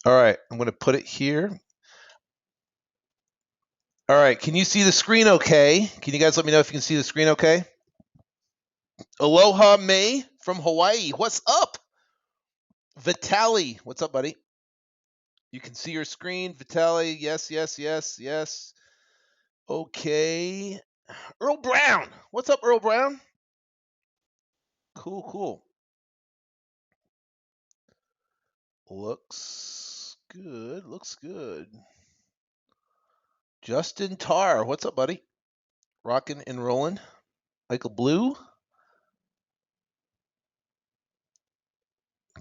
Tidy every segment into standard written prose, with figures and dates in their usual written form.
All right, I'm going to put it here. All right, can you see the screen okay? Can you guys let me know if you can see the screen okay? Aloha May from Hawaii. What's up? Vitali, what's up, buddy? You can see your screen. Vitali, yes, yes, yes, yes. Okay. Earl Brown. What's up, Earl Brown? Cool, cool. Looks good. Looks good. Justin Tarr. What's up, buddy? Rockin' and rollin'. Michael Blue.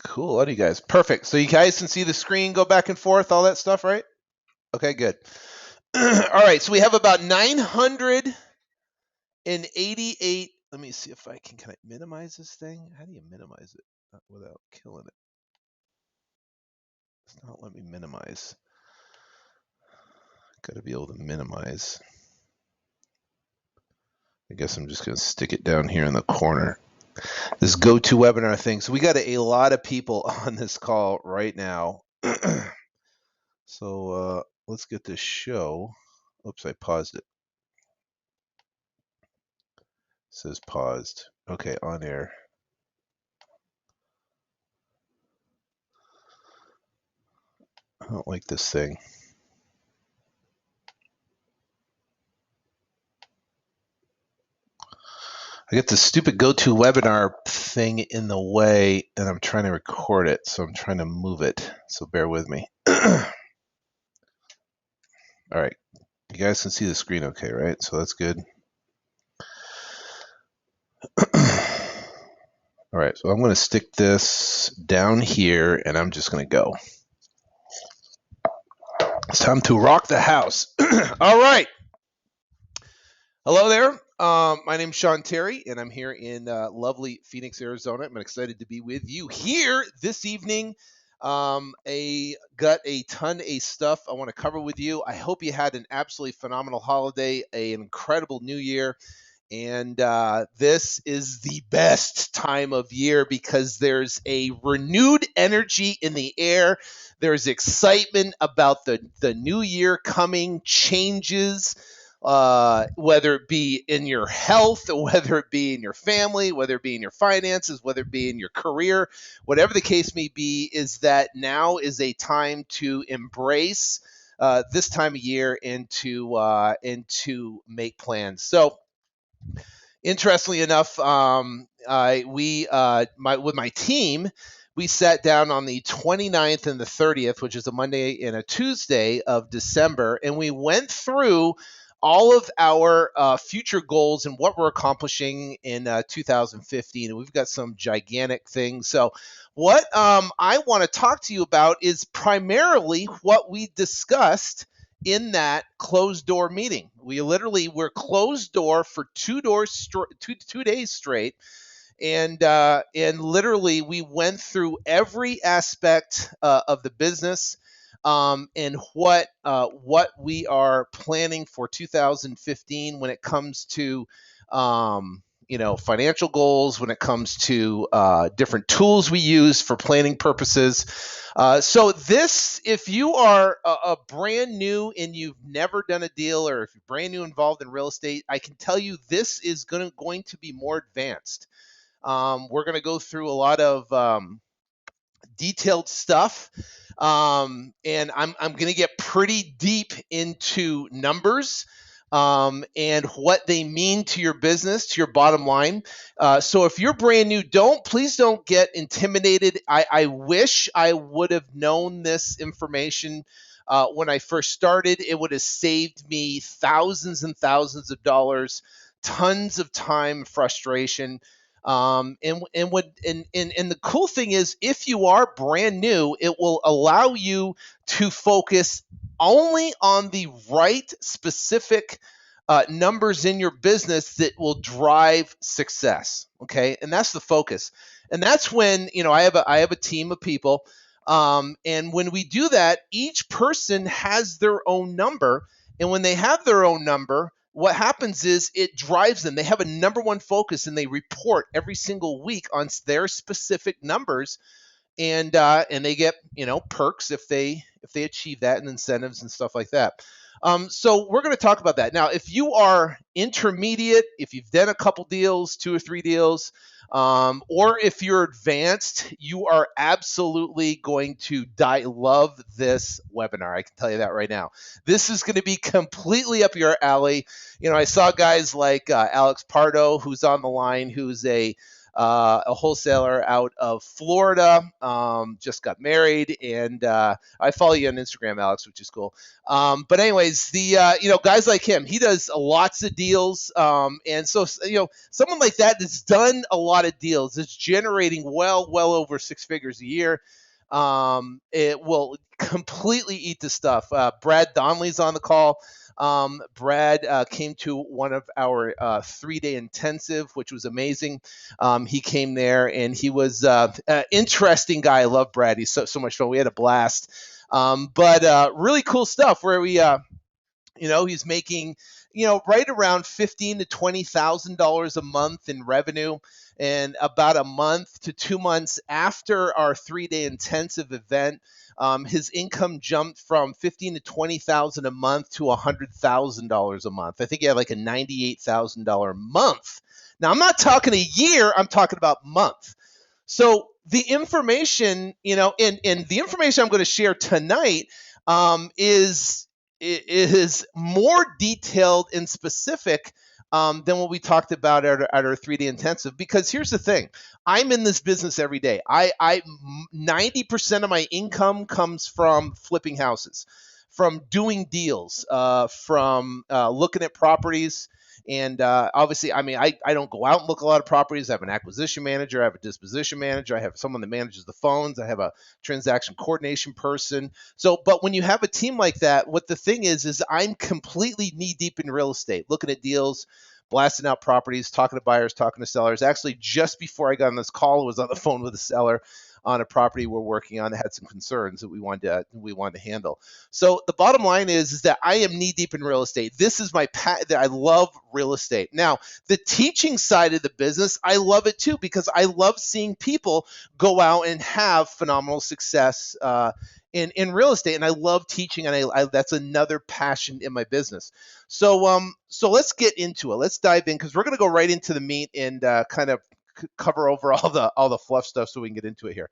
Cool. Love you guys. Perfect. So you guys can see the screen go back and forth, all that stuff, right? Okay, good. All right. So we have about 988. Let me see if I can I minimize this thing? How do you minimize it without killing it? It's not let me minimize. Got to be able to minimize. I guess I'm just going to stick it down here in the corner. This GoToWebinar thing. So we got a lot of people on this call right now. So let's get this show. Oops, I paused it. It says paused. Okay, on air. I don't like this thing. I get this stupid GoToWebinar thing in the way, and I'm trying to record it, so I'm trying to move it. So bear with me. All right, you guys can see the screen okay, right? So that's good. All right, so I'm going to stick this down here, and I'm just going to go. It's time to rock the house. All right. Hello there. My name's Sean Terry, and I'm here in lovely Phoenix, Arizona. I'm excited to be with you here this evening. Got a ton of stuff I want to cover with you. I hope you had an absolutely phenomenal holiday, an incredible new year. And this is the best time of year because there's a renewed energy in the air. There's excitement about the new year coming, changes, whether it be in your health, whether it be in your family, whether it be in your finances, whether it be in your career, whatever the case may be, is that now is a time to embrace this time of year and to make plans. So, interestingly enough, with my team, we sat down on the 29th and the 30th, which is a Monday and a Tuesday of December, and we went through all of our future goals and what we're accomplishing in 2015. And we've got some gigantic things. So what I want to talk to you about is primarily what we discussed in that closed door meeting. We literally were closed door for 2 days straight, and literally we went through every aspect of the business, and what we are planning for 2015 when it comes to financial goals, when it comes to different tools we use for planning purposes. So this, if you are a brand new and you've never done a deal, or if you're brand new involved in real estate, I can tell you this is going to be more advanced. We're going to go through a lot of detailed stuff, and I'm going to get pretty deep into numbers, and what they mean to your business, to your bottom line. So if you're brand new, please don't get intimidated. I wish I would have known this information when I first started. It would have saved me thousands and thousands of dollars, tons of time, frustration. And the cool thing is, if you are brand new, it will allow you to focus only on the right specific numbers in your business that will drive success. Okay, and that's the focus. And that's when I have a team of people, and when we do that, each person has their own number, and when they have their own number, what happens is it drives them. They have a number one focus, and they report every single week on their specific numbers. and they get perks if they achieve that, and incentives and stuff like that. So we're going to talk about that now. If you are intermediate, if you've done a couple deals, 2 or 3 deals, or if you're advanced, you are absolutely going to love this webinar. I can tell you that right now. This is going to be completely up your alley. I saw guys like Alex Pardo, who's on the line, who's a wholesaler out of Florida, just got married, and I follow you on Instagram, Alex, which is cool. But anyways, the guys like him, he does lots of deals, and so someone like that that's done a lot of deals, is generating well over 6 figures a year. It will completely eat the stuff. Brad Donnelly's on the call. Brad came to one of our 3-day intensive, which was amazing. He came there, and he was an interesting guy. I love Brad. He's so much fun. We had a blast. But really cool stuff where he's making right around $15,000 to $20,000 a month in revenue. And about a month to 2 months after our 3-day intensive event, his income jumped from $15,000 to $20,000 a month to $100,000 a month. I think he had like a $98,000 month. Now, I'm not talking a year, I'm talking about month. So the information, and the information I'm going to share tonight is more detailed and specific than what we talked about at our 3-day intensive. Because here's the thing, I'm in this business every day. 90% of my income comes from flipping houses, from doing deals, from looking at properties. And obviously, I don't go out and look at a lot of properties. I have an acquisition manager. I have a disposition manager. I have someone that manages the phones. I have a transaction coordination person. But when you have a team like that, what the thing is I'm completely knee deep in real estate, looking at deals, blasting out properties, talking to buyers, talking to sellers. Actually, just before I got on this call, I was on the phone with a seller on a property we're working on that had some concerns that we wanted to handle. So the bottom line is that I am knee deep in real estate. This is my I love real estate. Now, the teaching side of the business, I love it too, because I love seeing people go out and have phenomenal success in real estate, and I love teaching, and I that's another passion in my business. So let's get into it. Let's dive in, because we're going to go right into the meat and kind of cover over all the fluff stuff so we can get into it here.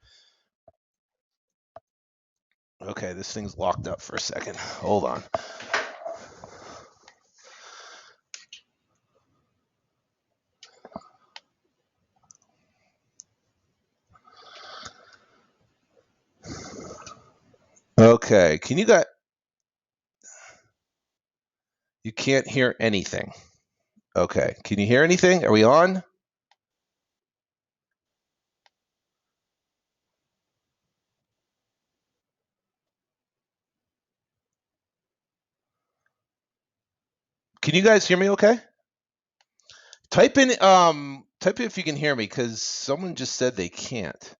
Okay, this thing's locked up for a second. Hold on. Okay, you can't hear anything. Okay, can you hear anything? Are we on? Can you guys hear me okay? Type in if you can hear me, because someone just said they can't.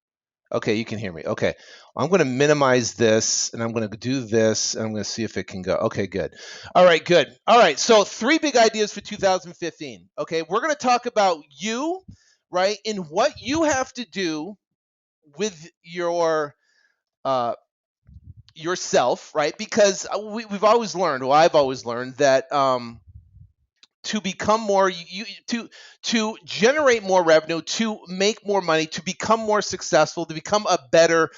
Okay, you can hear me. Okay, I'm going to minimize this, and I'm going to do this, and I'm going to see if it can go. Okay, good. All right, good. All right, so 3 big ideas for 2015. Okay, we're going to talk about you, right, and what you have to do with yourself, right? Because we've always learned, well, I've always learned that to become more, to generate more revenue, to make more money, to become more successful, to become a better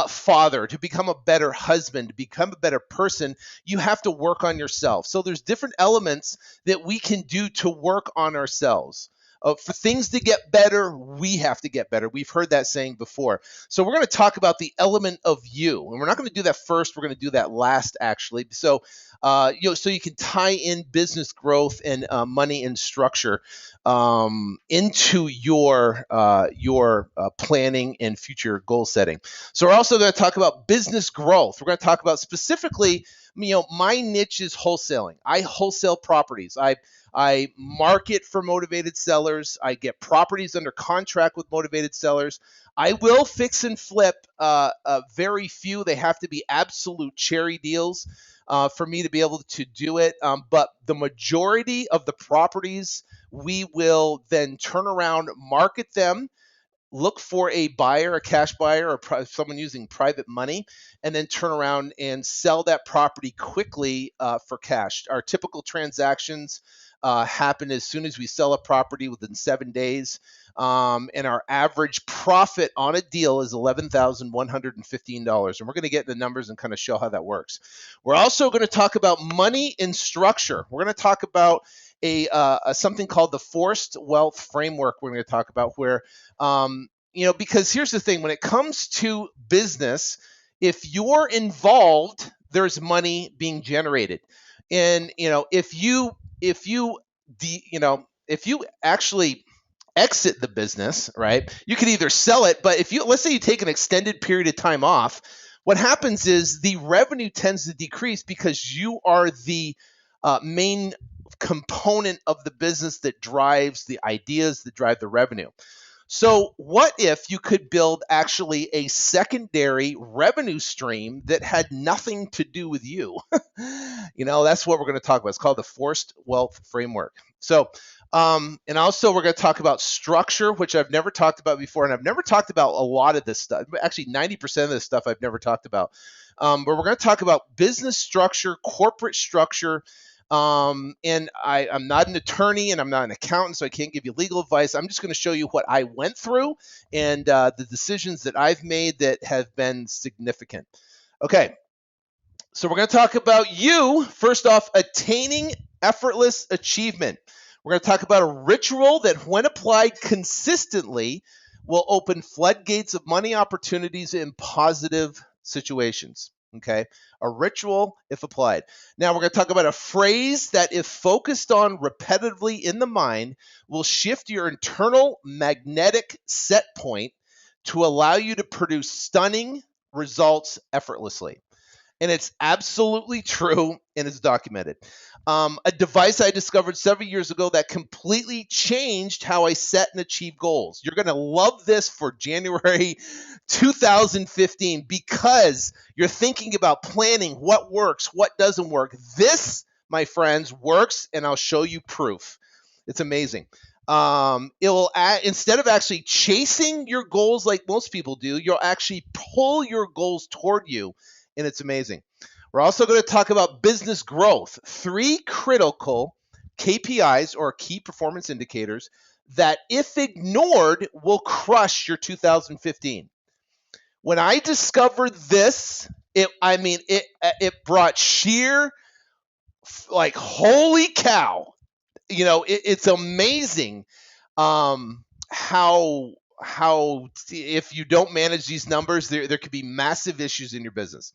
father, to become a better husband, to become a better person, you have to work on yourself. So there's different elements that we can do to work on ourselves. For things to get better, we have to get better. We've heard that saying before. So we're going to talk about the element of you, and we're not going to do that first. We're going to do that last, actually. So, so you can tie in business growth and money and structure into your planning and future goal setting. So we're also going to talk about business growth. We're going to talk about specifically, my niche is wholesaling. I wholesale properties. I market for motivated sellers. I get properties under contract with motivated sellers. I will fix and flip very few. They have to be absolute cherry deals for me to be able to do it. But the majority of the properties, we will then turn around, market them, look for a buyer, a cash buyer, or someone using private money, and then turn around and sell that property quickly for cash. Our typical transactions happen as soon as we sell a property within 7 days. And our average profit on a deal is $11,115. And we're going to get the numbers and kind of show how that works. We're also going to talk about money and structure. We're going to talk about something called the forced wealth framework. We're going to talk about where, because here's the thing: when it comes to business, if you're involved, there's money being generated, and if you actually exit the business, right? You could either sell it, but let's say you take an extended period of time off, what happens is the revenue tends to decrease because you are the main component of the business that drives the ideas that drive the revenue. So what if you could build actually a secondary revenue stream that had nothing to do with you? That's what we're going to talk about. It's called the forced wealth framework. So, and also we're going to talk about structure, which I've never talked about before. And I've never talked about a lot of this stuff. Actually, 90% of this stuff I've never talked about. But we're going to talk about business structure, corporate structure. And I'm not an attorney and I'm not an accountant, so I can't give you legal advice. I'm just going to show you what I went through and the decisions that I've made that have been significant. Okay, so we're going to talk about you. First off, attaining effortless achievement. We're going to talk about a ritual that, when applied consistently, will open floodgates of money opportunities in positive situations. Okay, a ritual if applied. Now we're going to talk about a phrase that, if focused on repetitively in the mind, will shift your internal magnetic set point to allow you to produce stunning results effortlessly. And it's absolutely true, and it's documented. A device I discovered several years ago that completely changed how I set and achieve goals. You're going to love this for January 2015 because you're thinking about planning what works, what doesn't work. This, my friends, works, and I'll show you proof. It's amazing. Instead of actually chasing your goals like most people do, you'll actually pull your goals toward you, and it's amazing. We're also going to talk about business growth, 3 critical KPIs or key performance indicators that, if ignored, will crush your 2015. When I discovered this, it brought sheer, like, holy cow. It's amazing how if you don't manage these numbers, there could be massive issues in your business.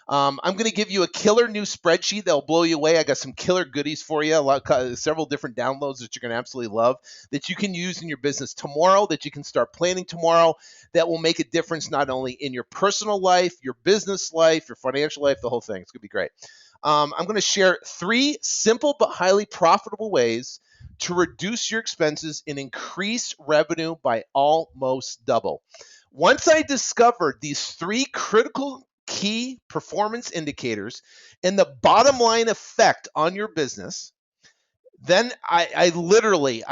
I'm going to give you a killer new spreadsheet that will blow you away. I got some killer goodies for you, several different downloads that you're going to absolutely love that you can use in your business tomorrow, that you can start planning tomorrow, that will make a difference not only in your personal life, your business life, your financial life, the whole thing. It's going to be great. I'm going to share 3 simple but highly profitable ways to reduce your expenses and increase revenue by almost double. Once I discovered these 3 critical key performance indicators and the bottom line effect on your business, then I literally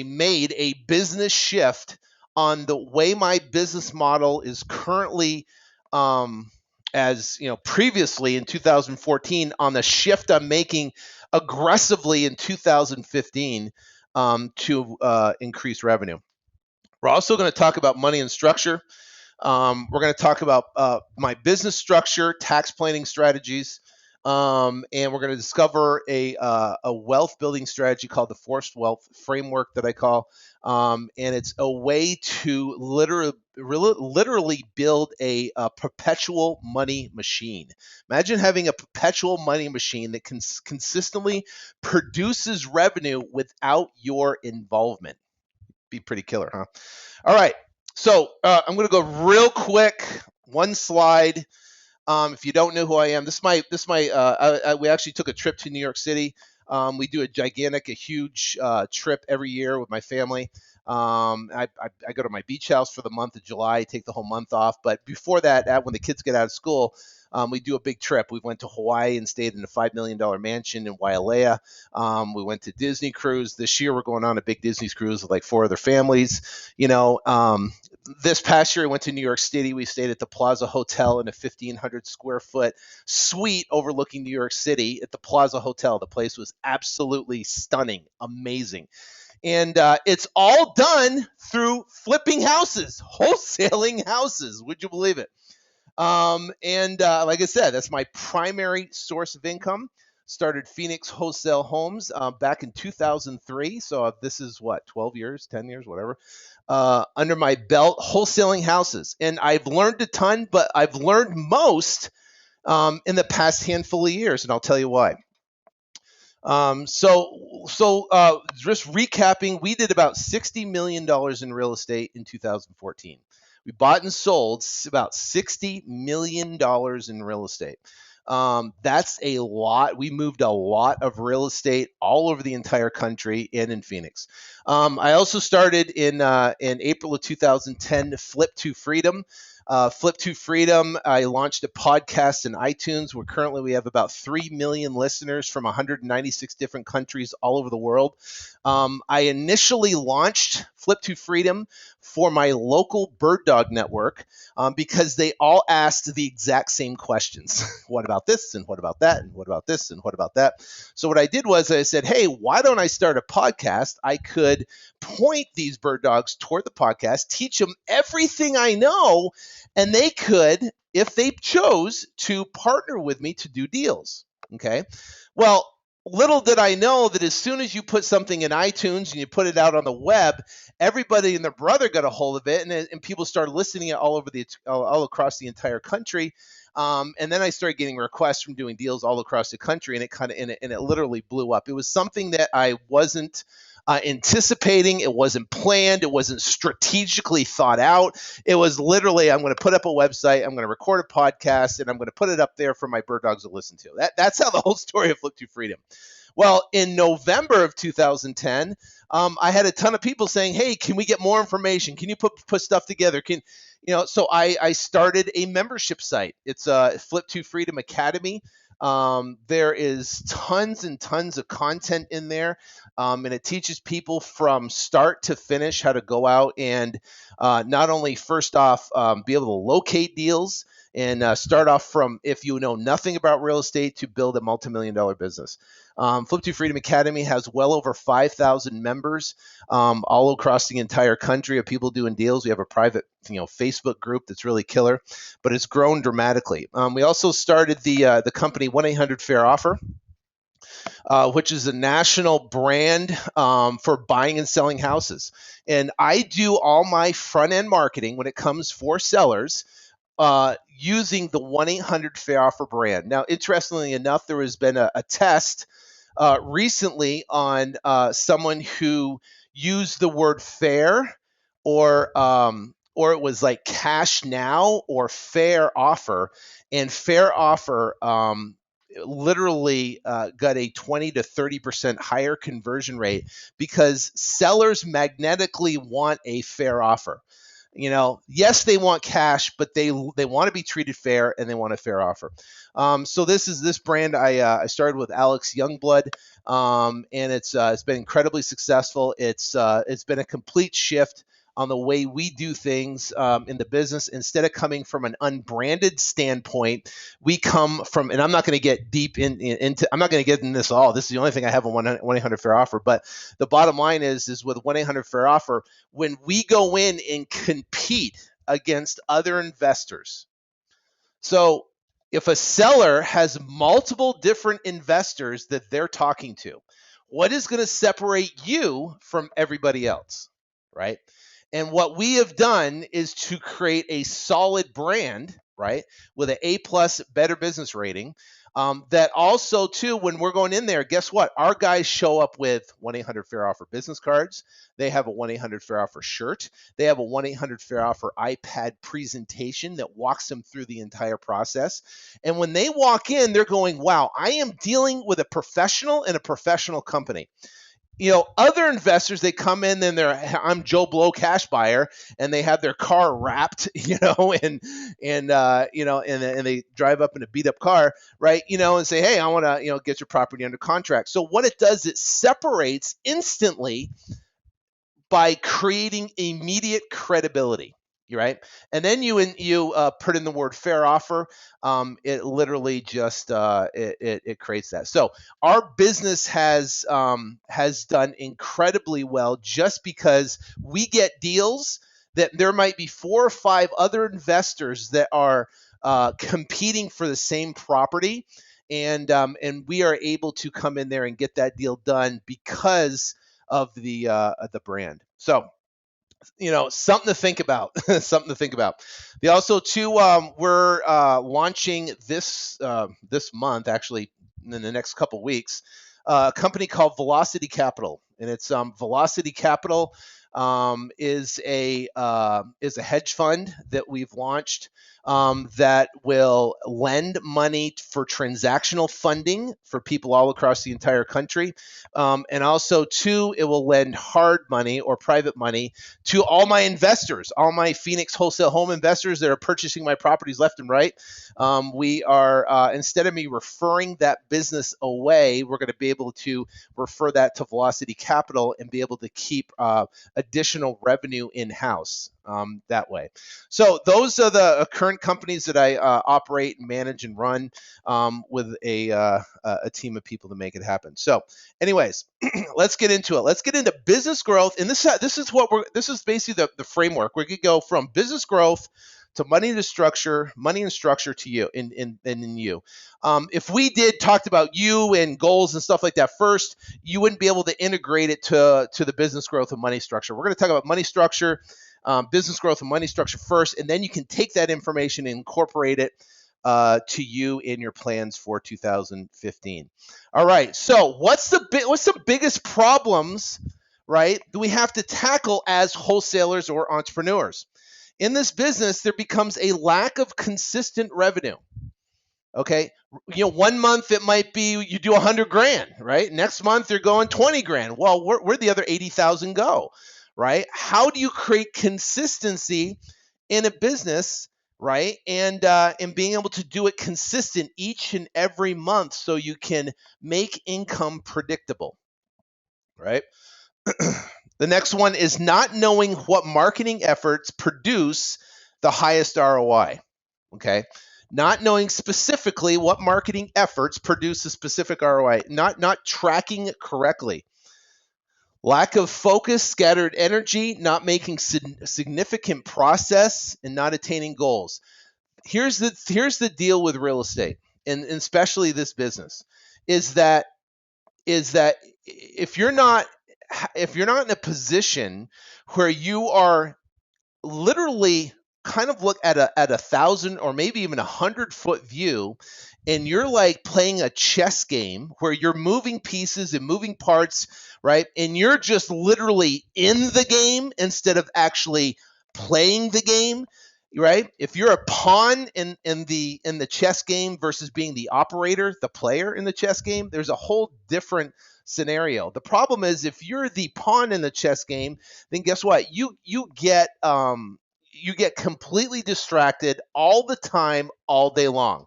made a business shift on the way my business model is currently, as previously in 2014, on the shift I'm making aggressively in 2015 to increase revenue. We're also going to talk about money and structure. We're going to talk about my business structure, tax planning strategies, and we're going to discover a wealth building strategy called the forced wealth framework that I call, and it's a way to literally build a perpetual money machine. Imagine having a perpetual money machine that consistently produces revenue without your involvement. Be pretty killer, huh? All right. So I'm going to go real quick, one slide. If you don't know who I am, we actually took a trip to New York City We do a huge trip every year with my family. I go to my beach house for the month of July, take the whole month off. But before that, when the kids get out of school, we do a big trip. We went to Hawaii and stayed in a $5 million mansion in Wailea. We went to Disney cruise. This year, we're going on a big Disney cruise with like 4 other families. This past year, I went to New York City. We stayed at the Plaza Hotel in a 1,500 square foot suite overlooking New York City at the Plaza Hotel. The place was absolutely stunning, amazing. And it's all done through flipping houses, wholesaling houses. Would you believe it? Like I said, that's my primary source of income. Started Phoenix Wholesale Homes back in 2003. So this is what, 12 years, 10 years, whatever, under my belt, wholesaling houses. And I've learned a ton, but I've learned most in the past handful of years. And I'll tell you why. Just recapping, we did about $60 million in real estate in 2014. We bought and sold about $60 million in real estate. That's a lot. We moved a lot of real estate all over the entire country and in Phoenix. I also started in April of 2010, Flip to Freedom. Flip to Freedom. I launched a podcast in iTunes where currently we have about 3 million listeners from 196 different countries all over the world. I initially launched Flip to Freedom for my local bird dog network because they all asked the exact same questions. What about this? And what about that? And what about this? And what about that? So what I did was I said, hey, why don't I start a podcast? I could point these bird dogs toward the podcast, teach them everything I know, and they could, if they chose, to partner with me to do deals. Okay. Well, little did I know that as soon as you put something in iTunes and you put it out on the web, everybody and their brother got a hold of it, and people started listening it all across the entire country. And then I started getting requests from doing deals all across the country, and it literally blew up. It was something that I wasn't anticipating. It wasn't planned. It wasn't strategically thought out. It was literally, I'm going to put up a website, I'm going to record a podcast, and I'm going to put it up there for my bird dogs to listen to. That's how the whole story of Flip to Freedom. Well, in November of 2010, I had a ton of people saying, hey, can we get more information? Can you put stuff together? So I started a membership site. It's Flip to Freedom Academy. There is tons and tons of content in there, and it teaches people from start to finish how to go out and not only first off be able to locate deals and start off from if you know nothing about real estate to build a multi-million-dollar business. Flip to Freedom Academy has well over 5,000 members all across the entire country of people doing deals. We have a private Facebook group that's really killer, but it's grown dramatically. We also started the company 1-800-FAIR-OFFER, which is a national brand for buying and selling houses. And I do all my front-end marketing when it comes for sellers using the 1-800-FAIR-OFFER brand. Now, interestingly enough, there has been a test recently on someone who used the word fair or it was like cash now or fair offer, and fair offer literally got a 20 to 30% higher conversion rate because sellers magnetically want a fair offer. Yes, they want cash, but they want to be treated fair and they want a fair offer. So this brand I started with Alex Youngblood, and it's been incredibly successful. It's been a complete shift on the way we do things in the business. Instead of coming from an unbranded standpoint, we come from, and I'm not going to get deep into, I'm not going to get in this all. This is the only thing I have on 1-800-FAIR-OFFER. But the bottom line is with 1-800-FAIR-OFFER, when we go in and compete against other investors. So if a seller has multiple different investors that they're talking to, what is going to separate you from everybody else, right? And what we have done is to create a solid brand, right, with an A+ Better Business rating. That also too, when we're going in there, guess what? Our guys show up with 1-800-FAIR-OFFER business cards. They have a 1-800-FAIR-OFFER shirt. They have a 1-800-FAIR-OFFER iPad presentation that walks them through the entire process. And when they walk in, they're going, wow, I am dealing with a professional and a professional company. Other investors, they come in and I'm Joe Blow cash buyer, and they have their car wrapped, and they drive up in a beat up car, right? And say, hey, I want to, get your property under contract. So what it does, it separates instantly by creating immediate credibility. Right, and then you put in the word fair offer. It literally just it creates that. So our business has done incredibly well just because we get deals that there might be 4 or 5 other investors that are competing for the same property, and we are able to come in there and get that deal done because of the brand. So something to think about. Something to think about. They also too, we're launching this month, actually in the next couple weeks, a company called Velocity Capital, and it's Velocity Capital is a hedge fund that we've launched that will lend money for transactional funding for people all across the entire country. And also, too, it will lend hard money or private money to all my investors, all my Phoenix wholesale home investors that are purchasing my properties left and right. We are, instead of me referring that business away, we're going to be able to refer that to Velocity Capital and be able to keep additional revenue in-house that way. So those are the current companies that I operate and manage and run with a team of people to make it happen. So anyways, let's get into it. Let's get into business growth. And this is basically the framework. We could go from business growth to money and structure to you in you. If we talked about you and goals and stuff like that first, you wouldn't be able to integrate it to the business growth and money structure. We're going to talk about money structure, business growth and money structure first, and then you can take that information and incorporate it to you in your plans for 2015. All right. So what's the biggest problems, right, that we have to tackle as wholesalers or entrepreneurs? In this business, there becomes a lack of consistent revenue. Okay. 1 month it might be you do 100 grand, right? Next month you're going 20 grand. Well, where'd the other 80,000 go, right? How do you create consistency in a business, right? And being able to do it consistent each and every month so you can make income predictable, right? The next one is not knowing what marketing efforts produce the highest ROI. Okay. Not knowing specifically what marketing efforts produce a specific ROI, not tracking it correctly. Lack of focus, scattered energy, not making significant process, and not attaining goals. Here's the deal with real estate, and especially this business, is that if you're not in a position where you are literally kind of look at a 1,000 or maybe even 100-foot view, and you're like playing a chess game where you're moving pieces and moving parts, right? And you're just literally in the game instead of actually playing the game, right? If you're a pawn in the chess game versus being the operator, the player in the chess game, there's a whole different scenario. The problem is if you're the pawn in the chess game, then guess what? You get completely distracted all the time, all day long.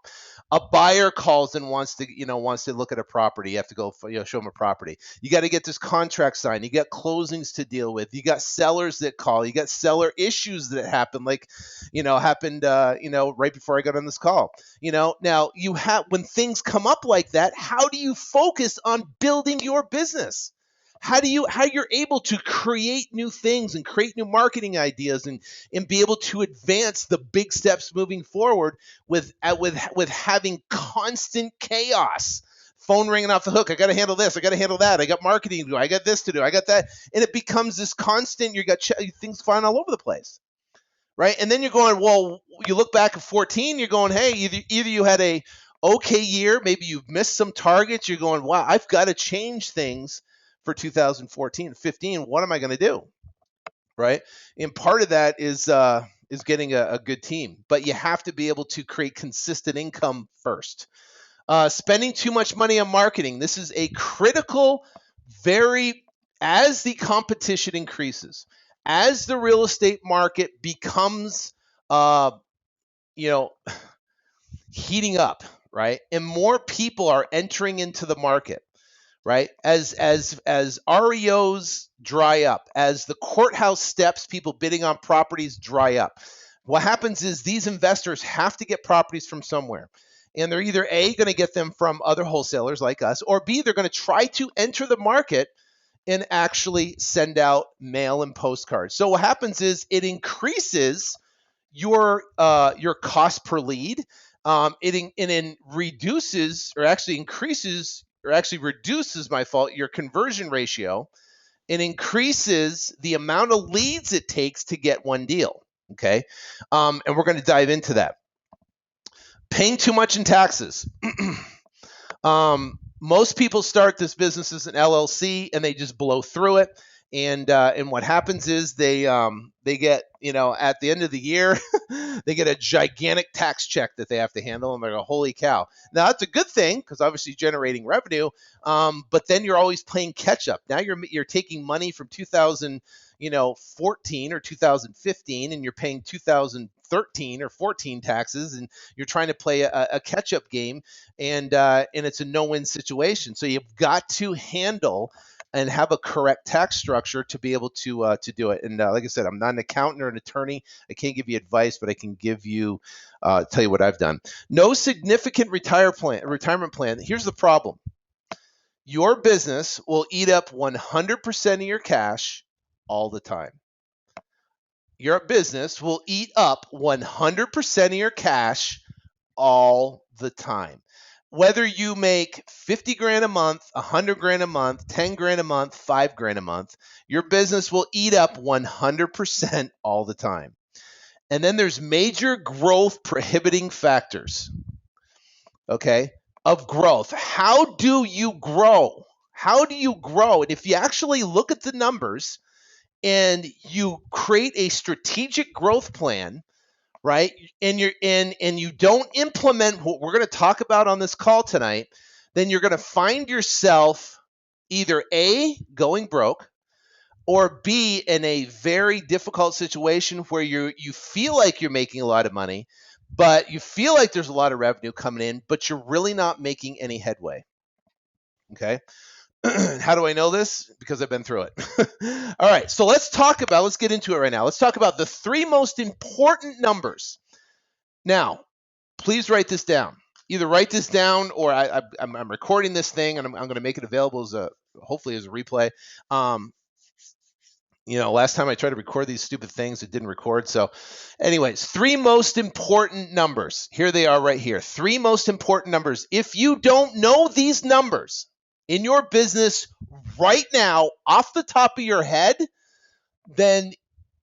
A buyer calls and wants to look at a property. You have to go show them a property. You got to get this contract signed. You got closings to deal with. You got sellers that call. You got seller issues that happen, like happened right before I got on this call. Now you have, when things come up like that, how do you focus on building your business? How you're able to create new things and create new marketing ideas and be able to advance the big steps moving forward with having constant chaos. Phone ringing off the hook. I got to handle this. I got to handle that. I got marketing to do. I got this to do. I got that. And it becomes this constant, you got things flying all over the place. Right. And then you're going, well, you look back at 14, you're going, hey, either you had a okay year. Maybe you've missed some targets. You're going, wow, I've got to change things for 2014, 15. What am I going to do? Right. And part of that is getting a good team, but you have to be able to create consistent income first. Spending too much money on marketing. This is a critical, as the competition increases, as the real estate market becomes, you know, heating up, right? And more people are entering into the market, right? As REOs dry up, as the courthouse steps, people bidding on properties dry up. What happens is these investors have to get properties from somewhere. And they're either A, going to get them from other wholesalers like us, or B, they're going to try to enter the market and actually send out mail and postcards. So what happens is it increases your cost per lead. It reduces, or actually increases, or actually reduces, my fault, your conversion ratio. It increases the amount of leads it takes to get one deal. Okay, and we're going to dive into that. Paying too much in taxes. Most people start this business as an LLC and they just blow through it. And what happens is they get, at the end of the year, they get a gigantic tax check that they have to handle, and they're like, holy cow. Now that's a good thing because obviously generating revenue, but then you're always playing catch up. Now you're taking money from 2014 or 2015, and you're paying 2013 or 14 taxes, and you're trying to play a catch up game, and it's a no-win situation. So you've got to handle and have a correct tax structure to be able to do it. And like I said, I'm not an accountant or an attorney. I can't give you advice, but I can tell you what I've done. No significant retirement plan. Here's the problem. Your business will eat up 100% of your cash all the time. Your business will eat up 100% of your cash all the time. Whether you make 50 grand a month, 100 grand a month, 10 grand a month, 5 grand a month, your business will eat up 100% all the time. And then there's major growth prohibiting factors, okay, of growth. How do you grow? How do you grow? And if you actually look at the numbers and you create a strategic growth plan, right? And you don't implement what we're going to talk about on this call tonight, then you're going to find yourself either A, going broke, or B, in a very difficult situation where you feel like you're making a lot of money, but you feel like there's a lot of revenue coming in, but you're really not making any headway. Okay? How do I know this? Because I've been through it. All right, so let's get into it right now. Let's talk about the 3 most important numbers. Now, please write this down. Either write this down, or I'm recording this thing, and I'm going to make it available hopefully as a replay. Last time I tried to record these stupid things, it didn't record. So anyways, 3 most important numbers. Here they are right here. 3 most important numbers. If you don't know these numbers in your business right now off the top of your head, then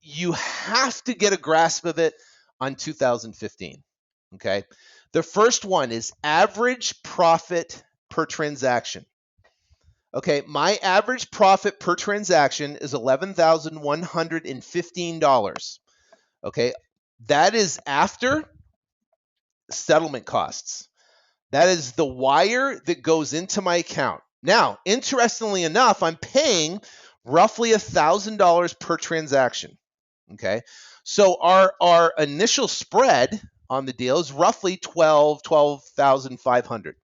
you have to get a grasp of it on 2015. Okay. The first one is average profit per transaction. Okay. My average profit per transaction is $11,115. Okay. That is after settlement costs. That is the wire that goes into my account. Now, interestingly enough, I'm paying roughly $1,000 per transaction. Okay. So our initial spread on the deal is roughly $12,500,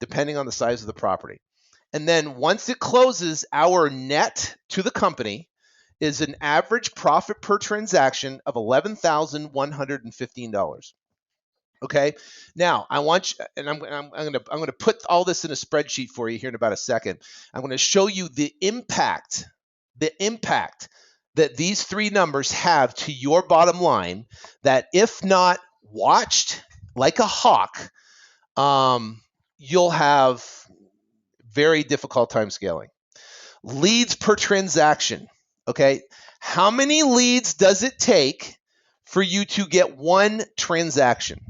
depending on the size of the property. And then once it closes, our net to the company is an average profit per transaction of $11,115. Okay. Now I want you, and I'm going to put all this in a spreadsheet for you here in about a second. I'm going to show you the impact that these 3 numbers have to your bottom line, that if not watched like a hawk, you'll have very difficult time scaling. Leads per transaction. Okay. How many leads does it take for you to get one transaction?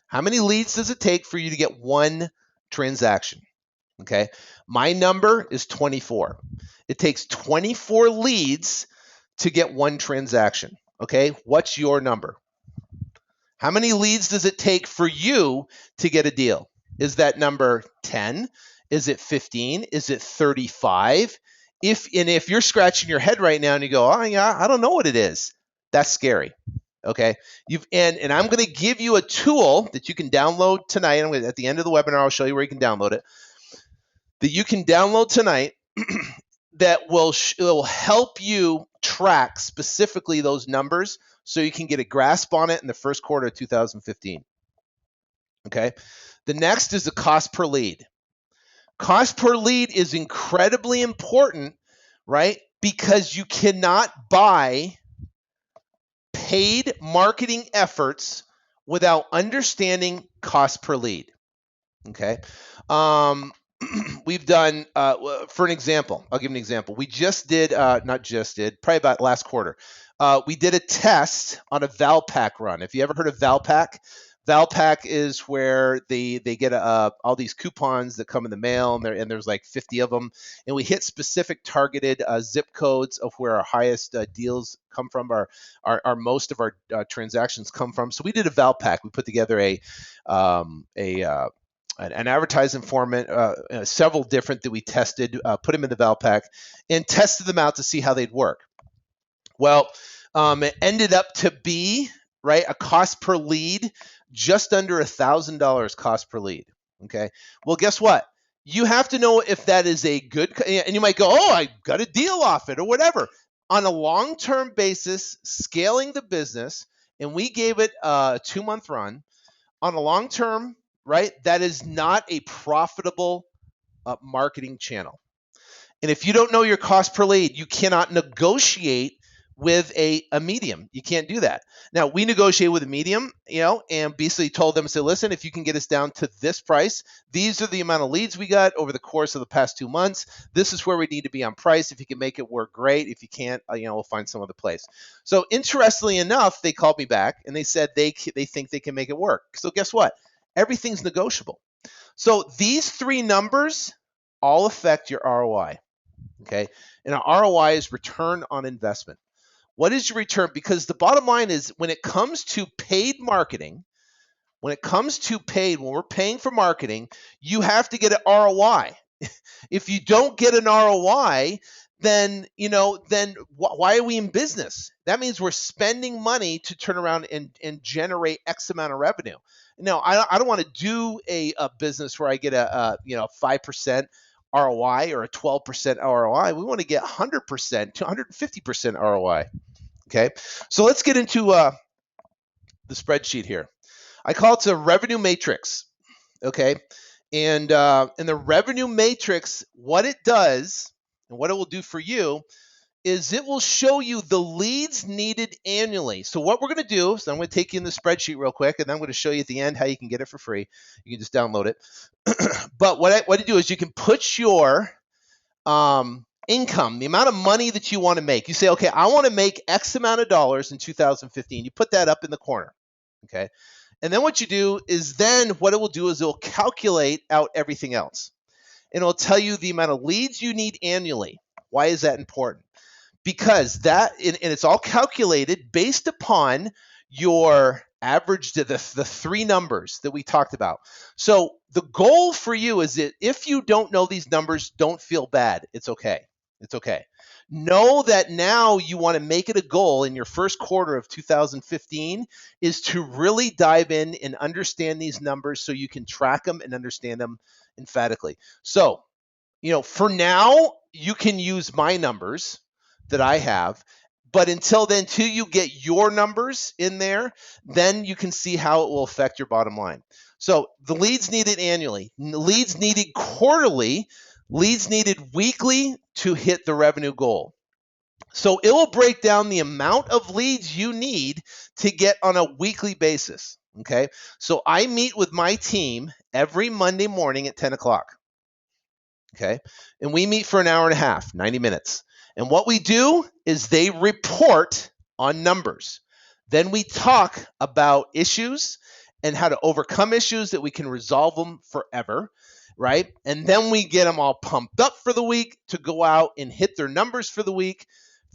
How many leads does it take for you to get one transaction? Okay. My number is 24. It takes 24 leads to get one transaction. Okay. What's your number? How many leads does it take for you to get a deal? Is that number 10? Is it 15? Is it 35? If you're scratching your head right now and you go, oh yeah, I don't know what it is, that's scary. Okay. And I'm going to give you a tool that you can download tonight. At the end of the webinar, I'll show you where you can download it. That you can download tonight that will help you track specifically those numbers so you can get a grasp on it in the first quarter of 2015. Okay. The next is the cost per lead. Cost per lead is incredibly important, right? Because you cannot buy paid marketing efforts without understanding cost per lead. Okay. We've done, for an example, I'll give an example. We just did, probably about last quarter. We did a test on a Valpak run. If you ever heard of Valpak, Valpak is where they get all these coupons that come in the mail, and there's like 50 of them. And we hit specific targeted zip codes of where our highest deals come from, our most of our transactions come from. So we did a Valpak. We put together an advertising format, several different that we tested, put them in the Valpak, and tested them out to see how they'd work. Well, it ended up to be, right, a cost per lead just under $1,000 cost per lead. Okay. Well, guess what? You have to know if that is a good, and you might go, oh, I got a deal off it or whatever. On a long-term basis, scaling the business, and we gave it a 2-month run. On a long-term, right, that is not a profitable marketing channel. And if you don't know your cost per lead, you cannot negotiate with a medium. You can't do that. Now, we negotiate with a medium, and basically told them, say, listen, if you can get us down to this price, these are the amount of leads we got over the course of the past 2 months. This is where we need to be on price. If you can make it work, great. If you can't, we'll find some other place. So interestingly enough, they called me back and they said they think they can make it work. So guess what? Everything's negotiable. So these 3 numbers all affect your ROI. Okay. And our ROI is return on investment. What is your return? Because the bottom line is when it comes to paid marketing, when we're paying for marketing, you have to get an ROI. If you don't get an ROI, then why are we in business? That means we're spending money to turn around and generate X amount of revenue. Now, I don't want to do a business where I get a 5% ROI or a 12% ROI. We want to get 100% to 150% ROI. Okay, so let's get into the spreadsheet here. I call it a revenue matrix. Okay, and in the revenue matrix, what it does and what it will do for you is it will show you the leads needed annually. So what we're going to do, so I'm going to take you in the spreadsheet real quick, and then I'm going to show you at the end how you can get it for free. You can just download it. But what I do is you can put your income, the amount of money that you want to make. You say, okay, I want to make X amount of dollars in 2015. You put that up in the corner. Okay. And then what you do is then what it will do is it will calculate out everything else. And it will tell you the amount of leads you need annually. Why is that important? Because and it's all calculated based upon your average, the 3 numbers that we talked about. So the goal for you is that if you don't know these numbers, don't feel bad. It's okay. It's okay. Know that now you want to make it a goal in your first quarter of 2015 is to really dive in and understand these numbers so you can track them and understand them emphatically. So, for now, you can use my numbers that I have, but until you get your numbers in there, then you can see how it will affect your bottom line. So the leads needed annually, leads needed quarterly, leads needed weekly to hit the revenue goal. So it will break down the amount of leads you need to get on a weekly basis. Okay. So I meet with my team every Monday morning at 10 o'clock. Okay. And we meet for an hour and a half, 90 minutes. And what we do is they report on numbers. Then we talk about issues and how to overcome issues that we can resolve them forever, right? And then we get them all pumped up for the week to go out and hit their numbers for the week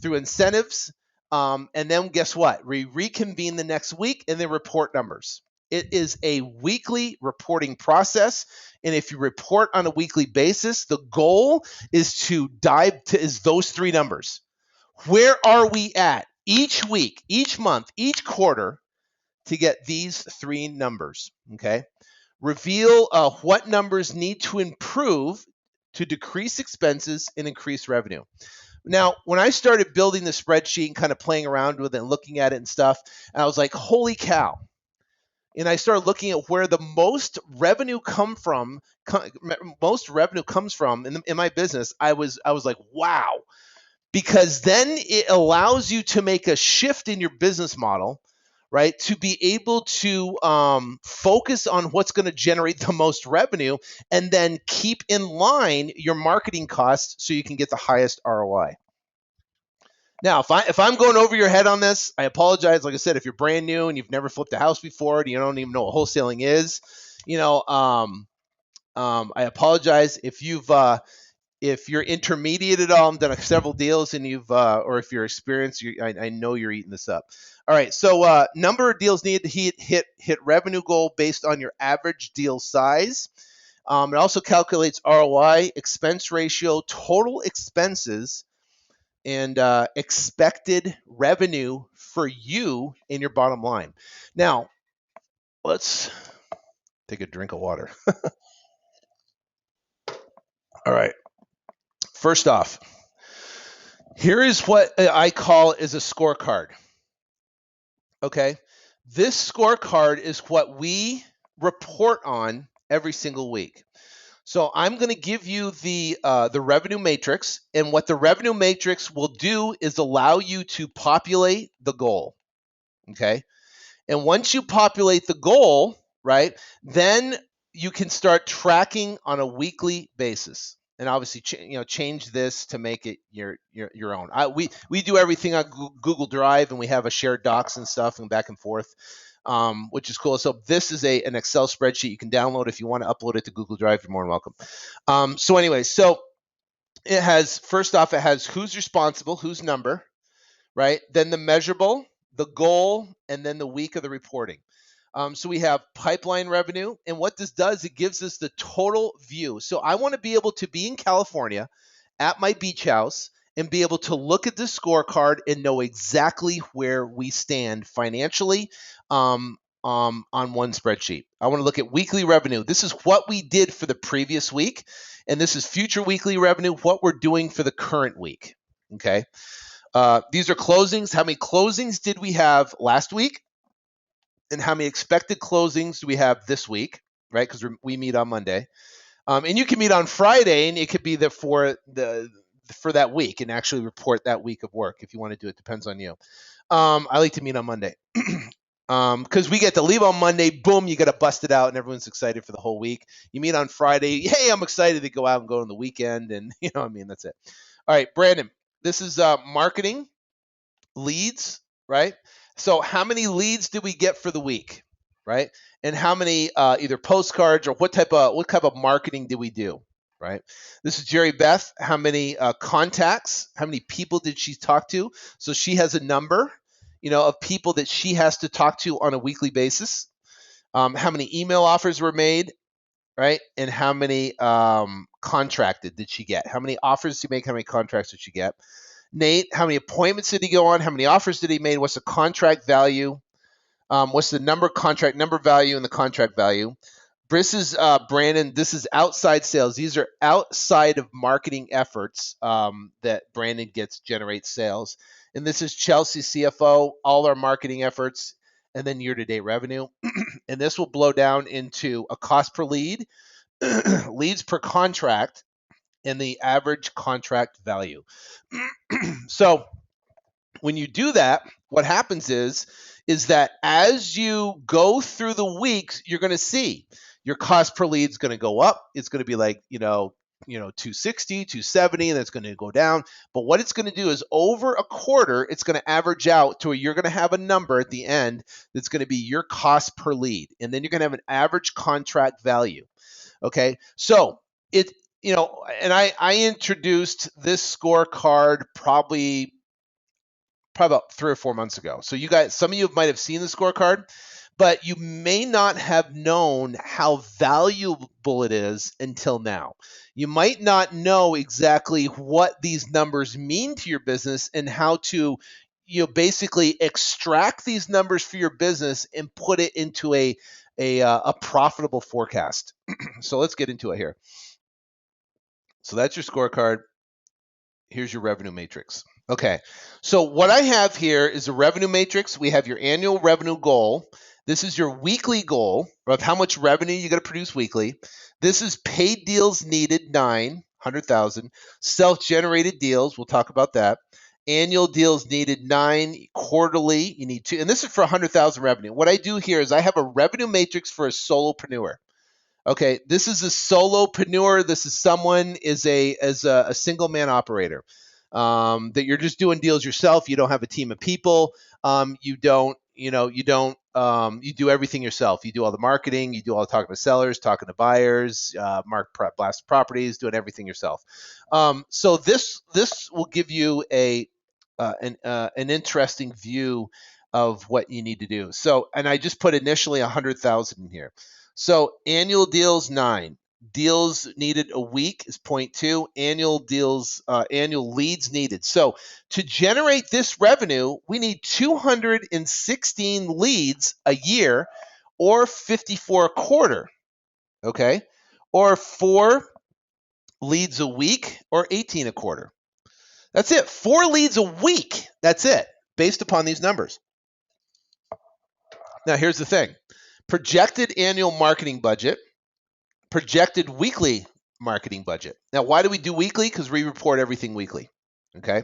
through incentives. And then guess what? We reconvene the next week and then report numbers. It is a weekly reporting process. And if you report on a weekly basis, the goal is to dive to is those three numbers. Where are we at each week, each month, each quarter to get these three numbers? Okay. Reveal what numbers need to improve to decrease expenses and increase revenue. Now, when I started building the spreadsheet and kind of playing around with it and looking at it and stuff, I was like, holy cow. And I started looking at where the most revenue comes from in my business. I was like, wow, because then it allows you to make a shift in your business model, right? To be able to focus on what's going to generate the most revenue and then keep in line your marketing costs so you can get the highest ROI. Now, if I'm going over your head on this, I apologize. Like I said, if you're brand new and you've never flipped a house before and you don't even know what wholesaling is, I apologize. If you're intermediate at all and done several deals and or if you're experienced, I know you're eating this up. All right, so number of deals needed to hit revenue goal based on your average deal size. It also calculates ROI, expense ratio, total expenses, and expected revenue for you in your bottom line. Now, let's take a drink of water. All right. First off, here is what I call is a scorecard. Okay. This scorecard is what we report on every single week. So I'm going to give you the revenue matrix, and what the revenue matrix will do is allow you to populate the goal. Okay. And once you populate the goal, right, then you can start tracking on a weekly basis. And obviously, change this to make it your own. We do everything on Google Drive, and we have a shared docs and stuff and back and forth, which is cool. So this is an Excel spreadsheet you can download if you want to upload it to Google Drive. You're more than welcome. So anyway, so it has, first off, it has who's responsible, whose number, right? Then the measurable, the goal, and then the week of the reporting. So we have pipeline revenue, and what this does, it gives us the total view. So I want to be able to be in California at my beach house and be able to look at this scorecard and know exactly where we stand financially on one spreadsheet. I want to look at weekly revenue. This is what we did for the previous week, and this is future weekly revenue, what we're doing for the current week. Okay. These are closings. How many closings did we have last week? And how many expected closings do we have this week, right? Because we meet on Monday. And you can meet on Friday, and it could be for that week and actually report that week of work if you want to do it. Depends on you. I like to meet on Monday because we get to leave on Monday. Boom, you got to bust it out, and everyone's excited for the whole week. You meet on Friday. Hey, I'm excited to go out and go on the weekend, and that's it. All right, Brandon, this is marketing leads, right? So how many leads did we get for the week, right? And how many either postcards or what type of marketing did we do, right? This is Jerry Beth. How many contacts? How many people did she talk to? So she has a number, of people that she has to talk to on a weekly basis. How many email offers were made, right? And how many contracted did she get? How many offers did she make? How many contracts did she get? Nate, how many appointments did he go on? How many offers did he make? What's the contract value? What's the contract number value and the contract value? This is Brandon. This is outside sales. These are outside of marketing efforts that Brandon generate sales. And this is Chelsea, CFO, all our marketing efforts, and then year-to-date revenue. And this will blow down into a cost per lead, leads per contract, and the average contract value. So when you do that, what happens is that as you go through the weeks, you're going to see your cost per lead is going to go up. It's going to be like, 260, 270, and it's going to go down. But what it's going to do is over a quarter, it's going to average out to where you're going to have a number at the end that's going to be your cost per lead. And then you're going to have an average contract value. Okay. So and I introduced this scorecard probably about 3 or 4 months ago. So you guys, some of you might have seen the scorecard, but you may not have known how valuable it is until now. You might not know exactly what these numbers mean to your business and how to basically extract these numbers for your business and put it into a profitable forecast. So let's get into it here. So that's your scorecard. Here's your revenue matrix. Okay, so what I have here is a revenue matrix. We have your annual revenue goal. This is your weekly goal of how much revenue you got to produce weekly. This is paid deals needed, 900,000. Self-generated deals, we'll talk about that. Annual deals needed, 9. Quarterly, you need 2. And this is for 100,000 revenue. What I do here is I have a revenue matrix for a solopreneur. Okay, this is a solopreneur. This is someone as a single man operator. That you're just doing deals yourself. You don't have a team of people. You do everything yourself. You do all the marketing. You do all the talking to sellers, talking to buyers, blast properties, doing everything yourself. So this will give you an interesting view of what you need to do. So, and I just put initially 100,000 in here. So annual deals, 9. Deals needed a week is 0.2. Annual leads needed. So to generate this revenue, we need 216 leads a year, or 54 a quarter. Okay, or 4 leads a week, or 18 a quarter. That's it. 4 leads a week. That's it, based upon these numbers. Now here's the thing: projected annual marketing budget. Projected weekly marketing budget. Now, why do we do weekly? Because we report everything weekly. Okay.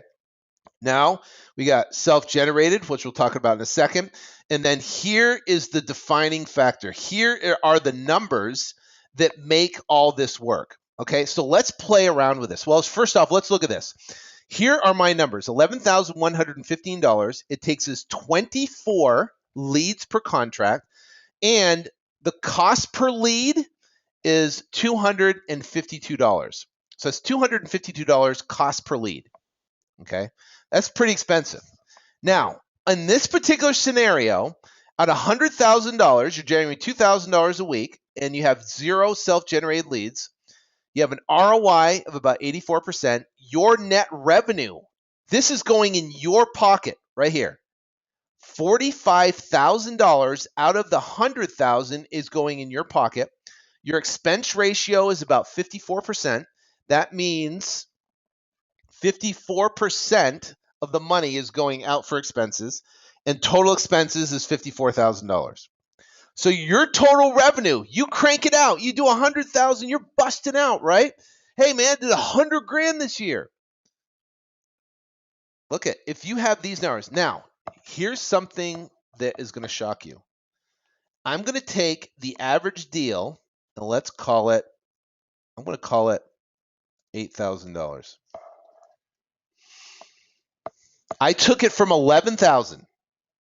Now we got self-generated, which we'll talk about in a second. And then here is the defining factor. Here are the numbers that make all this work. Okay. So let's play around with this. Well, first off, let's look at this. Here are my numbers: $11,115. It takes us 24 leads per contract, and the cost per lead is $252. So it's $252 cost per lead. Okay, that's pretty expensive. Now, in this particular scenario, at $100,000, you're generating $2,000 a week, and you have 0 self-generated leads. You have an ROI of about 84%. Your net revenue, this is going in your pocket right here. $45,000 out of the $100,000 is going in your pocket. Your expense ratio is about 54%. That means 54% of the money is going out for expenses, and total expenses is $54,000. So your total revenue, you crank it out, you do 100,000, you're busting out, right? Hey man, I did 100 grand this year. Look at, if you have these numbers. Now, here's something that is going to shock you. I'm going to take the average deal, and I'm going to call it $8,000. I took it from 11,000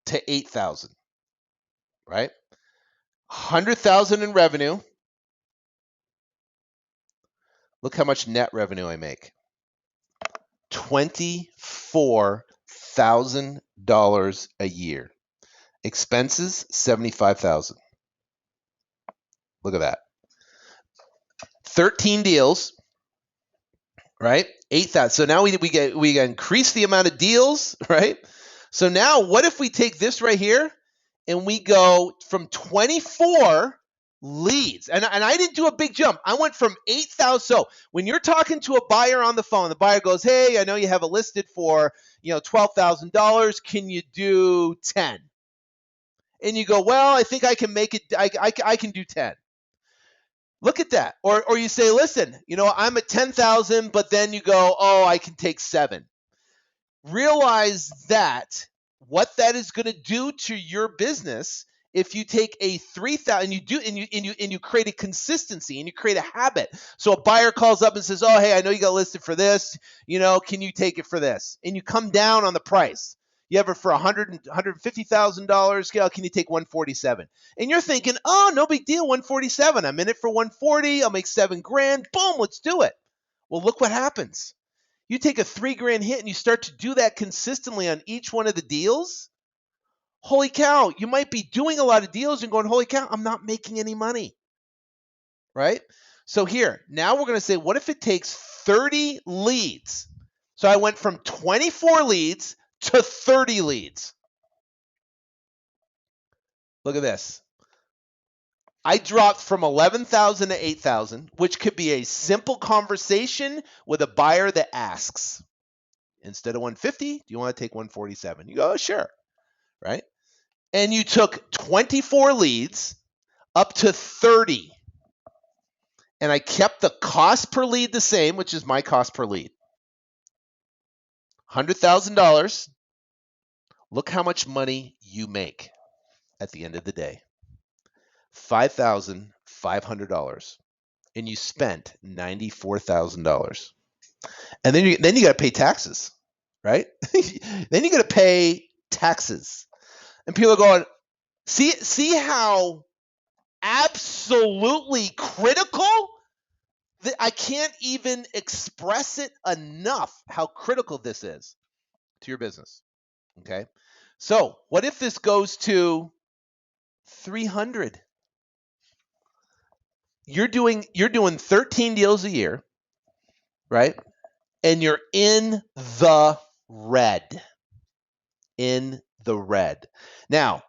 to 8,000, right? 100,000 in revenue. Look how much net revenue I make. $24,000 a year. Expenses, $75,000. Look at that. 13 deals, right? 8,000. So now we increase the amount of deals, right? So now what if we take this right here and we go from 24 leads? And I didn't do a big jump. I went from 8,000. So when you're talking to a buyer on the phone, the buyer goes, "Hey, I know you have it listed for, $12,000. Can you do 10?" And you go, "Well, I think I can make it. I can do 10." Look at that. Or you say, "Listen, I'm at 10,000, but then you go, "Oh, I can take 7." Realize that what that is going to do to your business if you take a 3,000 and you create a consistency and you create a habit. So a buyer calls up and says, "Oh, hey, I know you got listed for this. Can you take it for this?" And you come down on the price. You have it for $150,000. Can you take 147? And you're thinking, "Oh, no big deal, 147. I'm in it for 140. I'll make $7,000. Boom, let's do it." Well, look what happens. You take a $3,000 hit and you start to do that consistently on each one of the deals. Holy cow, you might be doing a lot of deals and going, holy cow, I'm not making any money, right? So here, now we're going to say, what if it takes 30 leads? So I went from 24 leads to 30 leads. Look at this. I dropped from 11,000 to 8,000, which could be a simple conversation with a buyer that asks, instead of 150, do you want to take 147? You go, oh, sure, right? And you took 24 leads up to 30. And I kept the cost per lead the same, which is my cost per lead. $100,000. Look how much money you make at the end of the day. $5,500. And you spent $94,000. And then you got to pay taxes, right? Then you got to pay taxes. And people are going, see how absolutely critical that I can't even express it enough how critical this is to your business. Okay. So what if this goes to 300? You're doing 13 deals a year, right? And you're in the red. In the red. Now,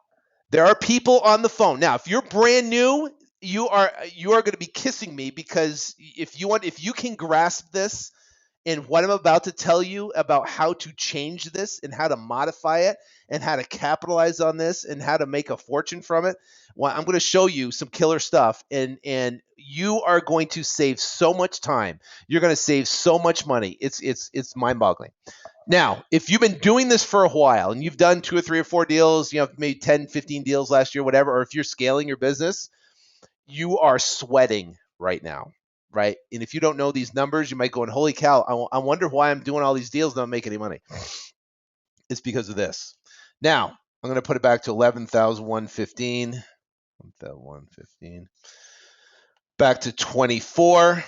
there are people on the phone. Now, if you're brand new, you are going to be kissing me, because if you can grasp this and what I'm about to tell you about how to change this and how to modify it and how to capitalize on this and how to make a fortune from it, well, I'm going to show you some killer stuff, and you are going to save so much time. You're going to save so much money. It's mind-boggling. Now, if you've been doing this for a while and you've done 2 or 3 or 4 deals, maybe 10, 15 deals last year, whatever, or if you're scaling your business, you are sweating right now, right? And if you don't know these numbers, you might go, holy cow, I wonder why I'm doing all these deals and don't make any money. It's because of this. Now, I'm going to put it back to 11,115. 11,115. Back to 24.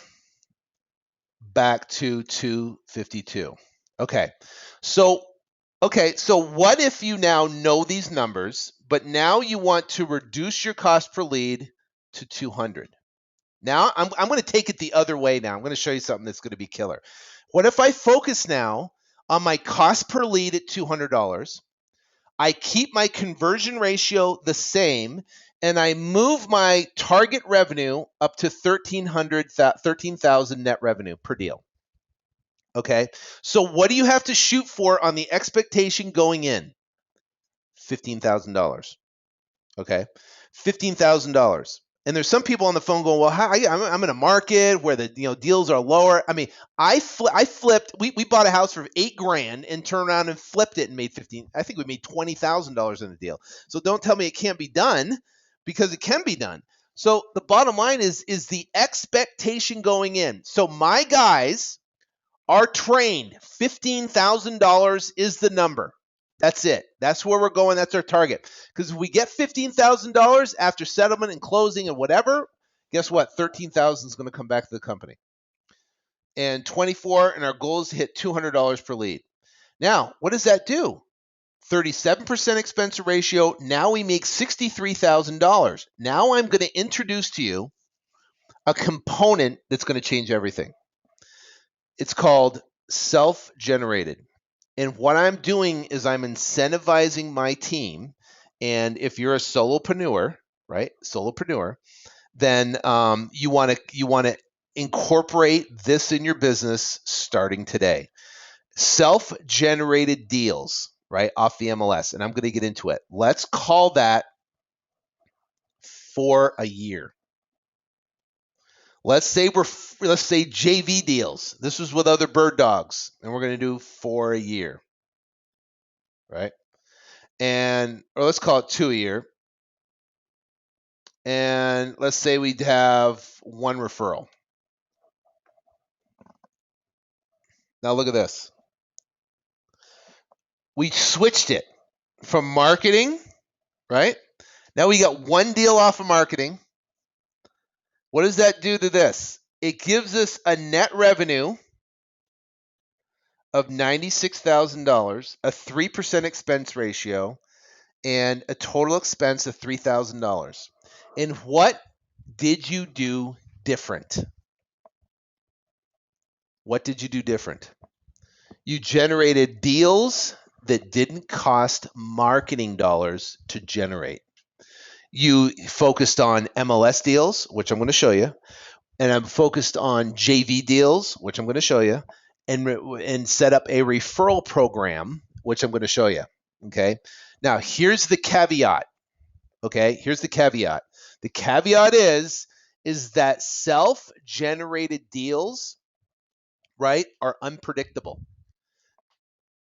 Back to 252. Okay, so what if you now know these numbers, but now you want to reduce your cost per lead to 200? Now I'm going to take it the other way. Now I'm going to show you something that's going to be killer. What if I focus now on my cost per lead at $200? I keep my conversion ratio the same, and I move my target revenue up to 13,000 net revenue per deal. Okay, so what do you have to shoot for on the expectation going in? $15,000. Okay, $15,000. And there's some people on the phone going, well, I'm in a market where the deals are lower. I mean, I flipped. We bought a house for $8,000 and turned around and flipped it and made 15. I think we made $20,000 in the deal. So don't tell me it can't be done, because it can be done. So the bottom line is the expectation going in. So my guys are trained. $15,000 is the number. That's it. That's where we're going. That's our target. Because if we get $15,000 after settlement and closing and whatever, guess what? $13,000 is going to come back to the company. And 24, and our goal is to hit $200 per lead. Now, what does that do? 37% expense ratio. Now we make $63,000. Now I'm going to introduce to you a component that's going to change everything. It's called self-generated. And what I'm doing is I'm incentivizing my team. And if you're a solopreneur, right? Solopreneur, then you want to incorporate this in your business starting today. Self-generated deals, right? Off the MLS. And I'm going to get into it. Let's call that for a year. Let's say JV deals. This was with other bird dogs, and we're going to do for a year, right? Or let's call it 2 a year. and let's say we have one referral. Now look at this. We switched it from marketing, right? Now we got one deal off of marketing. What does that do to this? It gives us a net revenue of $96,000, a 3% expense ratio, and a total expense of $3,000. And what did you do different? What did you do different? You generated deals that didn't cost marketing dollars to generate. You focused on MLS deals, which I'm going to show you, and I'm focused on JV deals, which I'm going to show you, and set up a referral program, which I'm going to show you. Okay. Now here's the caveat. Okay. Here's the caveat. The caveat is that self-generated deals, right, are unpredictable.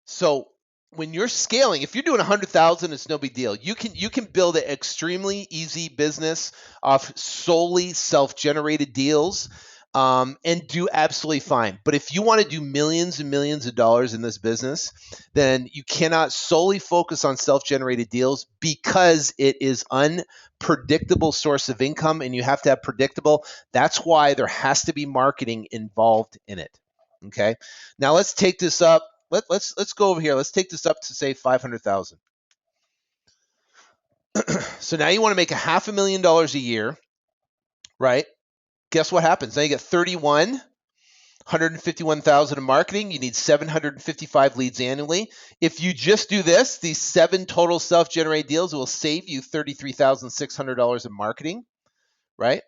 So when you're scaling, if you're doing 100,000, it's no big deal. You can build an extremely easy business off solely self-generated deals, and do absolutely fine. But if you want to do millions and millions of dollars in this business, then you cannot solely focus on self-generated deals because it is unpredictable source of income, and you have to have predictable. That's why there has to be marketing involved in it. Okay. Now let's take this up. Let's go over here. Let's take this up to say 500,000. So now you want to make $500,000 a year, right? Guess what happens? Now you get 151,000 in marketing. You need 755 leads annually. If you just do this, these 7 total self-generated deals will save you $33,600 in marketing, right?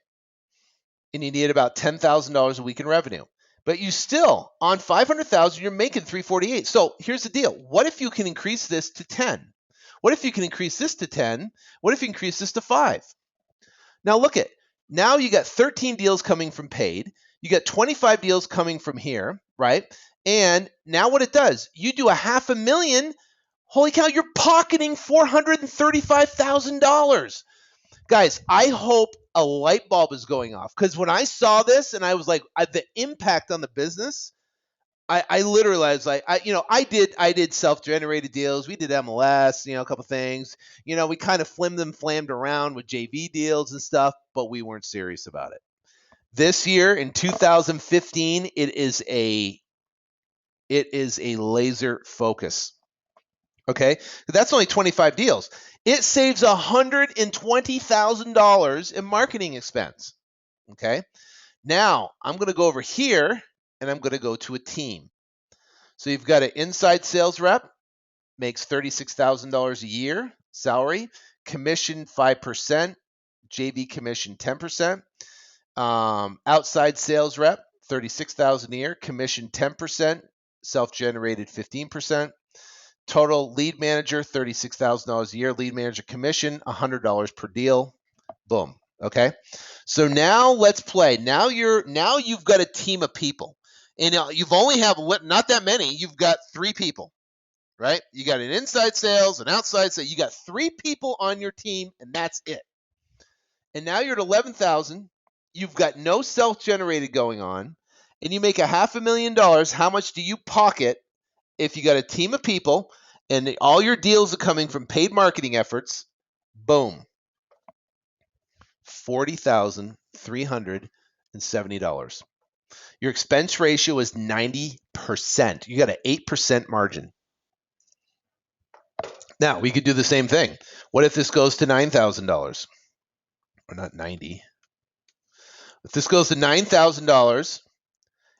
And you need about $10,000 a week in revenue. But you still, on 500,000, you're making 348. So here's the deal. What if you can increase this to 10? What if you can increase this to 10? What if you increase this to 5? Now look at, now you got 13 deals coming from paid. You got 25 deals coming from here, right? And now what it does, you do $500,000. Holy cow, you're pocketing $435,000. Guys, I hope a light bulb is going off, because when I saw this and I was like, the impact on the business, I literally was like, I did self-generated deals. We did MLS, a couple things. We kind of flammed around with JV deals and stuff, but we weren't serious about it. This year in 2015, it is a laser focus. Okay, that's only 25 deals. It saves $120,000 in marketing expense. Okay, now I'm going to go over here and I'm going to go to a team. So you've got an inside sales rep, makes $36,000 a year salary, commission 5%, JV commission 10%. Outside sales rep, $36,000 a year, commission 10%, self-generated 15%. Total lead manager, $36,000 a year. Lead manager commission, $100 per deal. Boom. Okay. So now let's play. Now you've got a team of people, and you've only have not that many. You've got 3 people, right? You got an inside sales, an outside sales. You got 3 people on your team, and that's it. And now you're at 11,000. You've got no self-generated going on, and you make $500,000. How much do you pocket if you got a team of people and all your deals are coming from paid marketing efforts? Boom. $40,370. Your expense ratio is 90%. You got an 8% margin. Now, we could do the same thing. What if this goes to $9,000? Or not 90. If this goes to $9,000,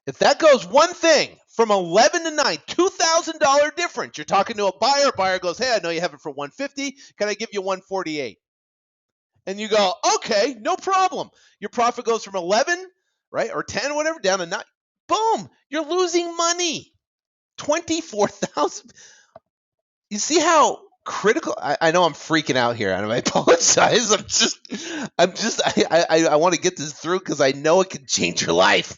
if that goes one thing from 11 to 9, $2,000 difference. You're talking to a buyer. Buyer goes, "Hey, I know you have it for 150. Can I give you 148?" And you go, "Okay, no problem." Your profit goes from 11, right, or 10, whatever, down to 9. Boom, you're losing money. 24,000. You see how critical? I know I'm freaking out here, and I apologize. I want to get this through because I know it can change your life.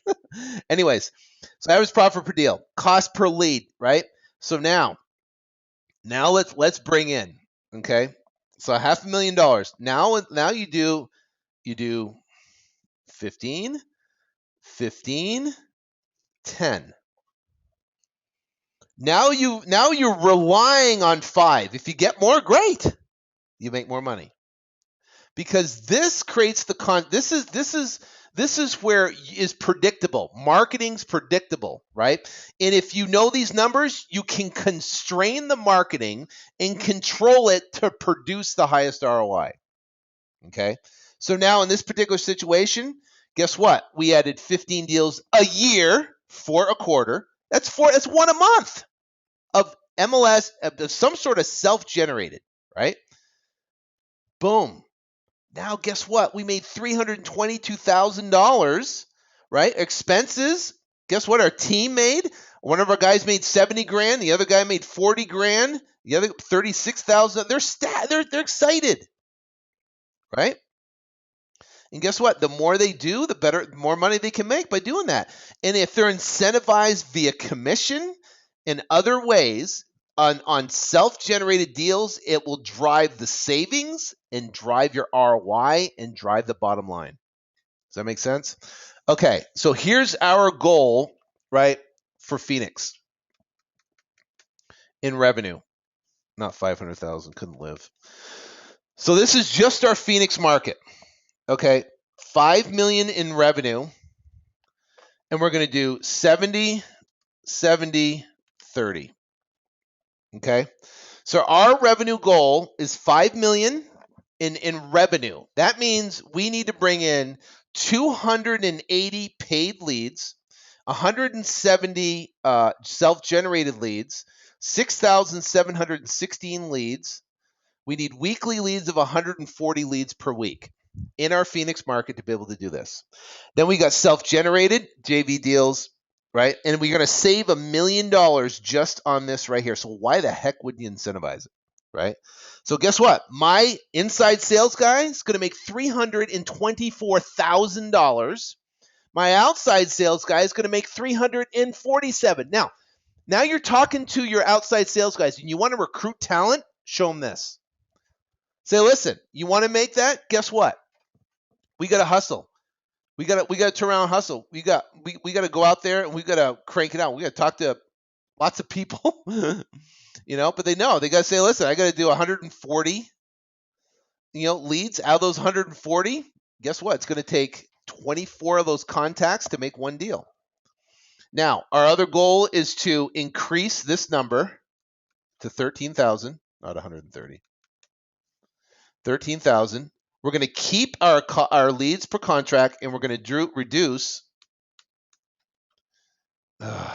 Anyways, so average profit per deal, cost per lead, right? So now let's bring in, okay? So $500,000. Now you do You do 15, 15, 10. Now you're relying on 5. If you get more, great. You make more money. Because this creates the this is where is predictable. Marketing's predictable, right? And if you know these numbers, you can constrain the marketing and control it to produce the highest ROI. Okay? So now in this particular situation, guess what? We added 15 deals a year for a quarter. That's one a month of MLS, of some sort of self-generated, right? Boom. Now, guess what? We made $322,000, right? Expenses. Guess what? Our team made. One of our guys made 70 grand. The other guy made 40 grand. The other 36,000. They're excited, right? And guess what? The more they do, the more money they can make by doing that. And if they're incentivized via commission and other ways on self-generated deals, it will drive the savings and drive your ROI and drive the bottom line. Does that make sense? Okay, so here's our goal, right, for Phoenix in revenue. Not 500,000, couldn't live. So this is just our Phoenix market. Okay, 5 million in revenue, and we're going to do 70, 70, 30. Okay, so our revenue goal is 5 million in revenue. That means we need to bring in 280 paid leads, 170 self-generated leads, 6,716 leads. We need weekly leads of 140 leads per week in our Phoenix market to be able to do this. Then we got self-generated JV deals, right? And we're going to save $1 million just on this right here. So why the heck would you incentivize it, right? So guess what? My inside sales guy is going to make $324,000. My outside sales guy is going to make $347,000. Now you're talking to your outside sales guys and you want to recruit talent, show them this. Say, listen, you want to make that? Guess what? We got to hustle. We got to turn around and hustle. We got to go out there and we got to crank it out. We got to talk to lots of people, but they know. They got to say, listen, I got to do 140, leads. Out of those 140, guess what? It's going to take 24 of those contacts to make one deal. Now, our other goal is to increase this number to 13,000, not 130. 13,000. We're going to keep our leads per contract, and we're going to reduce. We're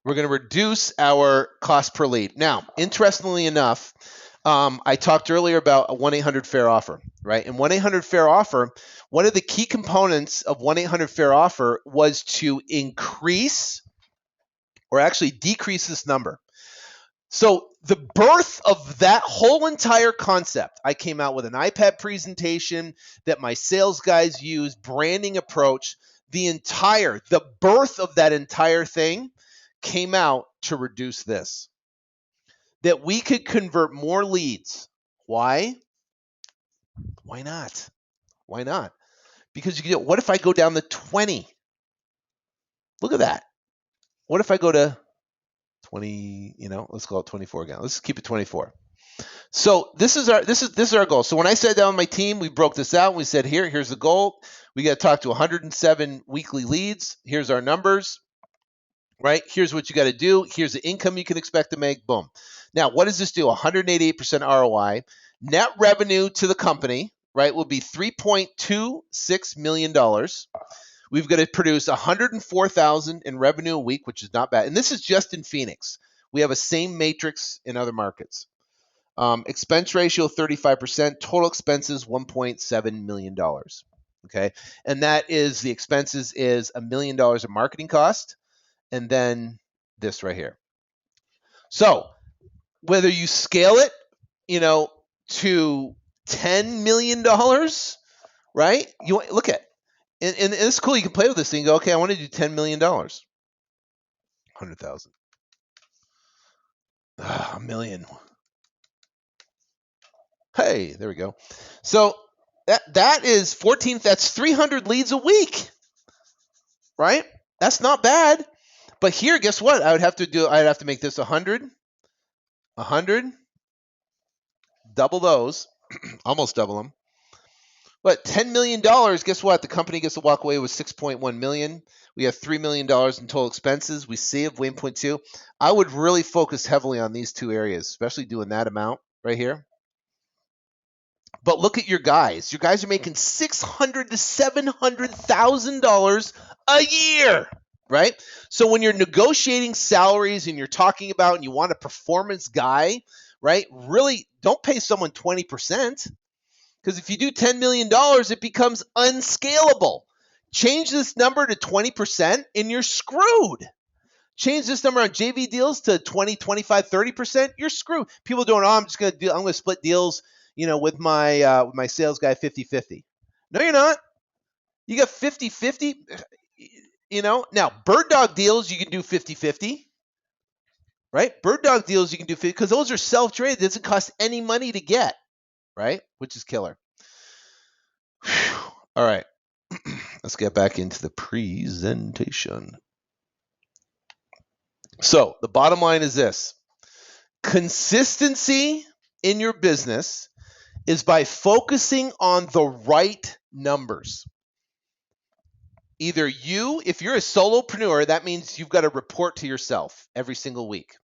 going to reduce our cost per lead. Now, interestingly enough, I talked earlier about a 1-800-FAIR offer, right? And 1-800-FAIR offer, one of the key components of 1-800-FAIR offer was to increase or actually decrease this number. So the birth of that whole entire concept, I came out with an iPad presentation that my sales guys use, branding approach, the birth of that entire thing came out to reduce this. That we could convert more leads. Why? Why not? Why not? Because what if I go down to 20? Look at that. What if I go to 20, let's call it 24 again. Let's keep it 24. So this is our goal. So when I sat down with my team, we broke this out and we said, here's the goal. We got to talk to 107 weekly leads. Here's our numbers, right? Here's what you got to do. Here's the income you can expect to make. Boom. Now, what does this do? 188% ROI. Net revenue to the company, right, will be $3.26 million. We've got to produce $104,000 in revenue a week, which is not bad. And this is just in Phoenix. We have a same matrix in other markets. Expense ratio 35%. Total expenses $1.7 million. Okay, and that is the expenses is $1 million of marketing cost, and then this right here. So whether you scale it, to $10 million, right? You look at. And it's cool. You can play with this thing and go, okay, I want to do $10 million. 100,000. $1 million. Hey, there we go. So That is 14. That's 300 leads a week, right? That's not bad. But here, guess what? I'd have to make this 100, 100, double those, almost double them. But $10 million, guess what? The company gets to walk away with $6.1 million. We have $3 million in total expenses. We save 1.2. I would really focus heavily on these two areas, especially doing that amount right here. But look at your guys. Your guys are making $600,000 to $700,000 a year, right? So when you're negotiating salaries and you're talking about and you want a performance guy, right? Really don't pay someone 20%. Because if you do $10 million, it becomes unscalable. Change this number to 20% and you're screwed. Change this number on JV deals to 20, 25, 30%, you're screwed. People doing, I'm going to split deals, with my sales guy 50-50. No, you're not. You got 50-50, Now, bird dog deals, you can do 50-50. Right? Bird dog deals, you can do 50 because those are self-traded. It doesn't cost any money to get, right? Which is killer. Whew. All right. Let's get back into the presentation. So the bottom line is this. Consistency in your business is by focusing on the right numbers. Either if you're a solopreneur, that means you've got to report to yourself every single week.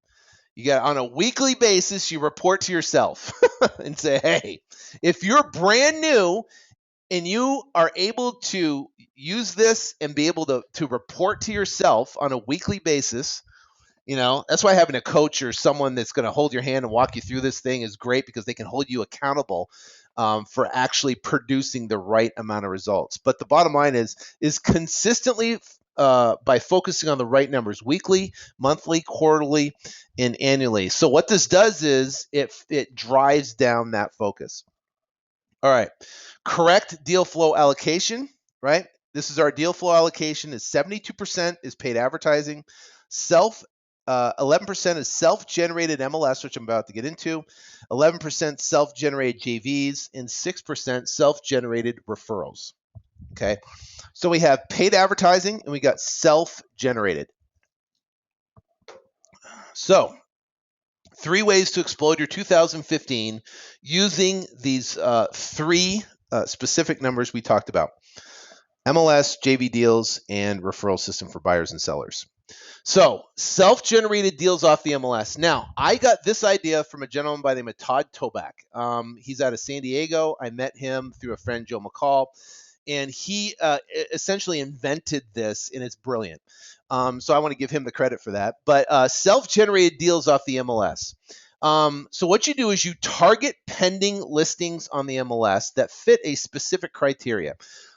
You got on a weekly basis, you report to yourself and say, hey, if you're brand new and you are able to use this and be able to report to yourself on a weekly basis, that's why having a coach or someone that's going to hold your hand and walk you through this thing is great because they can hold you accountable for actually producing the right amount of results. But the bottom line is consistently by focusing on the right numbers weekly, monthly, quarterly, and annually. So what this does is it drives down that focus. All right. Correct deal flow allocation, right? This is our deal flow allocation is 72% is paid advertising. 11% is self-generated MLS, which I'm about to get into. 11% self-generated JVs and 6% self-generated referrals. Okay. So we have paid advertising and we got self-generated. So 3 ways to explode your 2015 using these 3 specific numbers we talked about. MLS, JV deals, and referral system for buyers and sellers. So self-generated deals off the MLS. Now, I got this idea from a gentleman by the name of Todd Toback. He's out of San Diego. I met him through a friend, Joe McCall, and he essentially invented this, and it's brilliant. So I want to give him the credit for that. But self-generated deals off the MLS. So what you do is you target pending listings on the MLS that fit a specific criteria.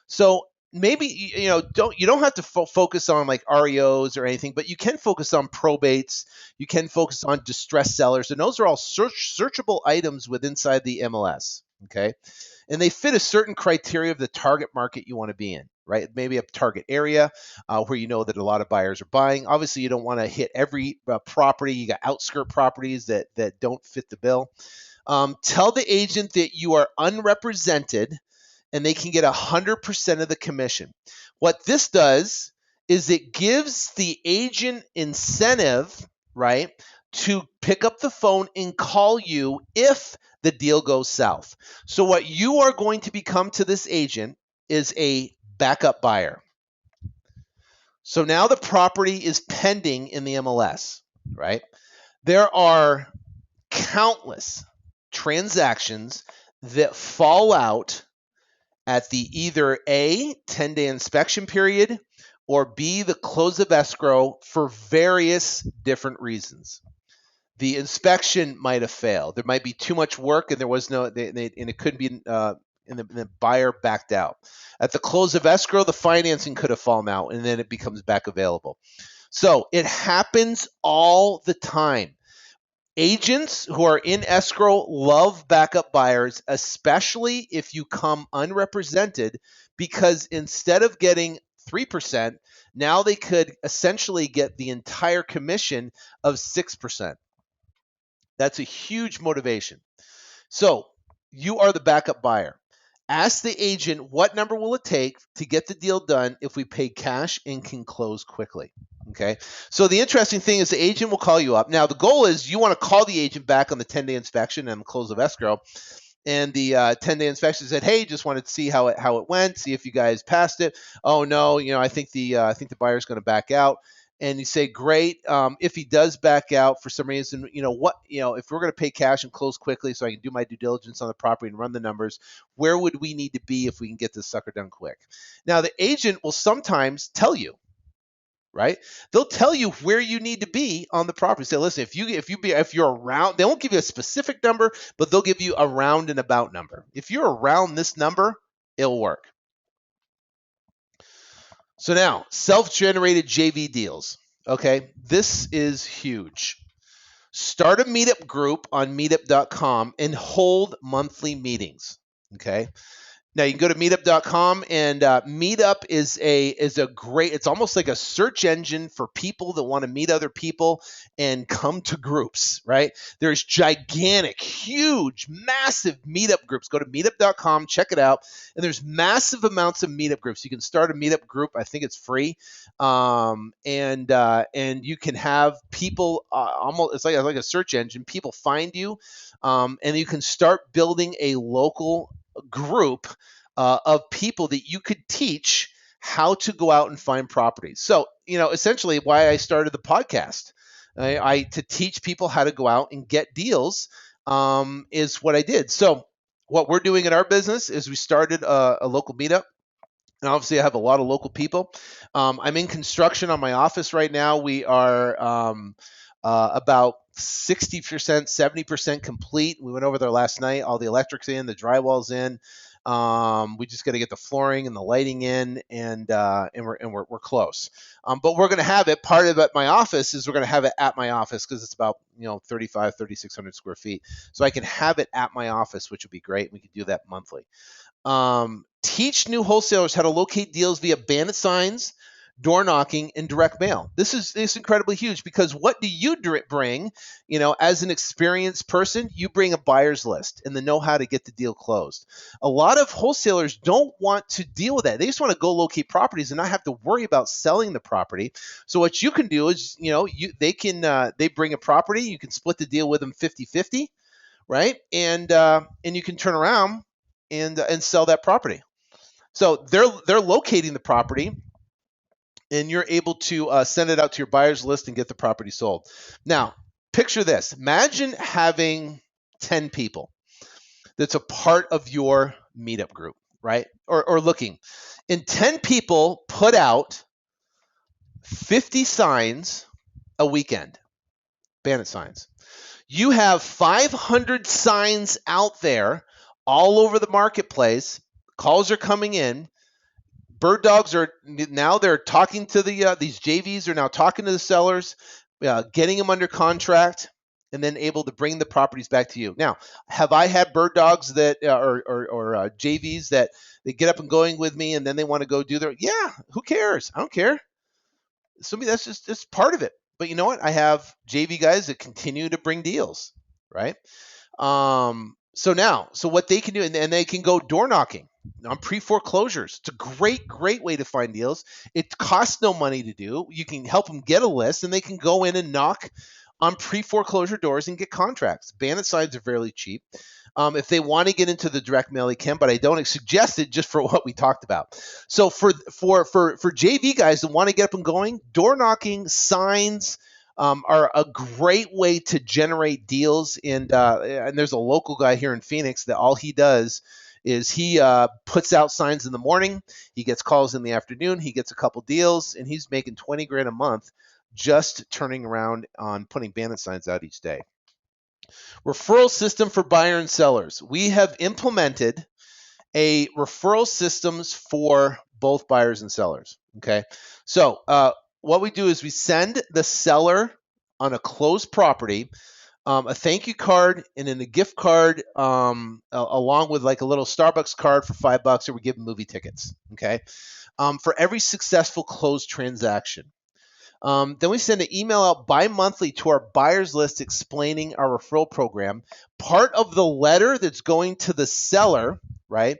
So maybe you don't have to focus on like REOs or anything, but you can focus on probates. You can focus on distressed sellers, and those are all searchable items inside the MLS. Okay, and they fit a certain criteria of the target market you want to be in, right? Maybe a target area where you know that a lot of buyers are buying. Obviously, you don't want to hit every property. You got outskirt properties that don't fit the bill. Tell the agent that you are unrepresented and they can get 100% of the commission. What this does is it gives the agent incentive, right, to pick up the phone and call you if the deal goes south. So what you are going to become to this agent is a backup buyer. So now the property is pending in the MLS, right? There are countless transactions that fall out at the either A, 10-day inspection period, or B, the close of escrow for various different reasons. The inspection might have failed. There might be too much work, and there was and it could be, and the buyer backed out. At the close of escrow, the financing could have fallen out, and then it becomes back available. So it happens all the time. Agents who are in escrow love backup buyers, especially if you come unrepresented, because instead of getting 3%, now they could essentially get the entire commission of 6%. That's a huge motivation. So you are the backup buyer. Ask the agent what number will it take to get the deal done if we pay cash and can close quickly. Okay. So the interesting thing is the agent will call you up. Now the goal is you want to call the agent back on the 10-day inspection and close of escrow. And the 10-day inspection said, "Hey, just wanted to see how it went, see if you guys passed it. Oh no, I think the buyer's going to back out." And you say, "Great. If he does back out for some reason, if we're going to pay cash and close quickly, so I can do my due diligence on the property and run the numbers, where would we need to be if we can get this sucker done quick?" Now the agent will sometimes tell you, right? They'll tell you where you need to be on the property. Say, listen, if you're around, they won't give you a specific number, but they'll give you a round and about number. If you're around this number, it'll work. So now, self-generated JV deals. Okay, this is huge. Start a meetup group on meetup.com and hold monthly meetings. Okay. Now you can go to meetup.com, and Meetup is a great, it's almost like a search engine for people that want to meet other people and come to groups, right? There's gigantic, huge, massive meetup groups. Go to meetup.com, check it out. And there's massive amounts of meetup groups. You can start a meetup group. I think it's free. And you can have people almost, it's like a search engine. People find you, and you can start building a local group of people that you could teach how to go out and find properties. So, essentially why I started the podcast, I to teach people how to go out and get deals, is what I did. So what we're doing in our business is we started a local meetup. And obviously, I have a lot of local people. I'm in construction on my office right now. We are about 60%, 70% complete. We went over there last night. All the electric's in, the drywall's in. We just got to get the flooring and the lighting in, and we're close. But we're going to have it. Part of it, my office is we're going to have it at my office because it's about 3,600 square feet. So I can have it at my office, which would be great. We could do that monthly. Teach new wholesalers how to locate deals via bandit signs, door knocking, and direct mail. This is incredibly huge because what do you bring? As an experienced person, you bring a buyer's list and the know-how to get the deal closed. A lot of wholesalers don't want to deal with that. They just want to go locate properties and not have to worry about selling the property. So what you can do is, they bring a property, you can split the deal with them 50-50, right? And you can turn around and sell that property. So they're locating the property, and you're able to send it out to your buyer's list and get the property sold. Now, picture this. Imagine having 10 people that's a part of your meetup group, right? Or looking. And 10 people put out 50 signs a weekend, bandit signs. You have 500 signs out there all over the marketplace. Calls are coming in. Bird dogs are now, they're talking to these JVs are now talking to the sellers, getting them under contract, and then able to bring the properties back to you. Now, have I had bird dogs that or JVs that they get up and going with me and then they want to go do their, yeah, who cares? I don't care. Somebody, it's part of it. But you know what? I have JV guys that continue to bring deals, right? So what they can do, and they can go door knocking on pre-foreclosures. It's a great way to find deals. It costs no money to do. You can help them get a list, and they can go in and knock on pre-foreclosure doors and get contracts. Bandit signs are fairly cheap. If they want to get into the direct mail, they can, but I don't suggest it just for what we talked about. So for JV guys that want to get up and going, door knocking, signs, are a great way to generate deals. And there's a local guy here in Phoenix that all he does is he puts out signs in the morning. He gets calls in the afternoon. He gets a couple deals, and he's making 20 grand a month just turning around on putting bandit signs out each day. Referral system for buyer and sellers. We have implemented a referral systems for both buyers and sellers. Okay. So what we do is we send the seller on a closed property a thank you card and then a gift card along with like a little Starbucks card for $5, or we give them movie tickets. Okay. For every successful closed transaction. Then we send an email out bi-monthly to our buyers list explaining our referral program. Part of the letter that's going to the seller, right,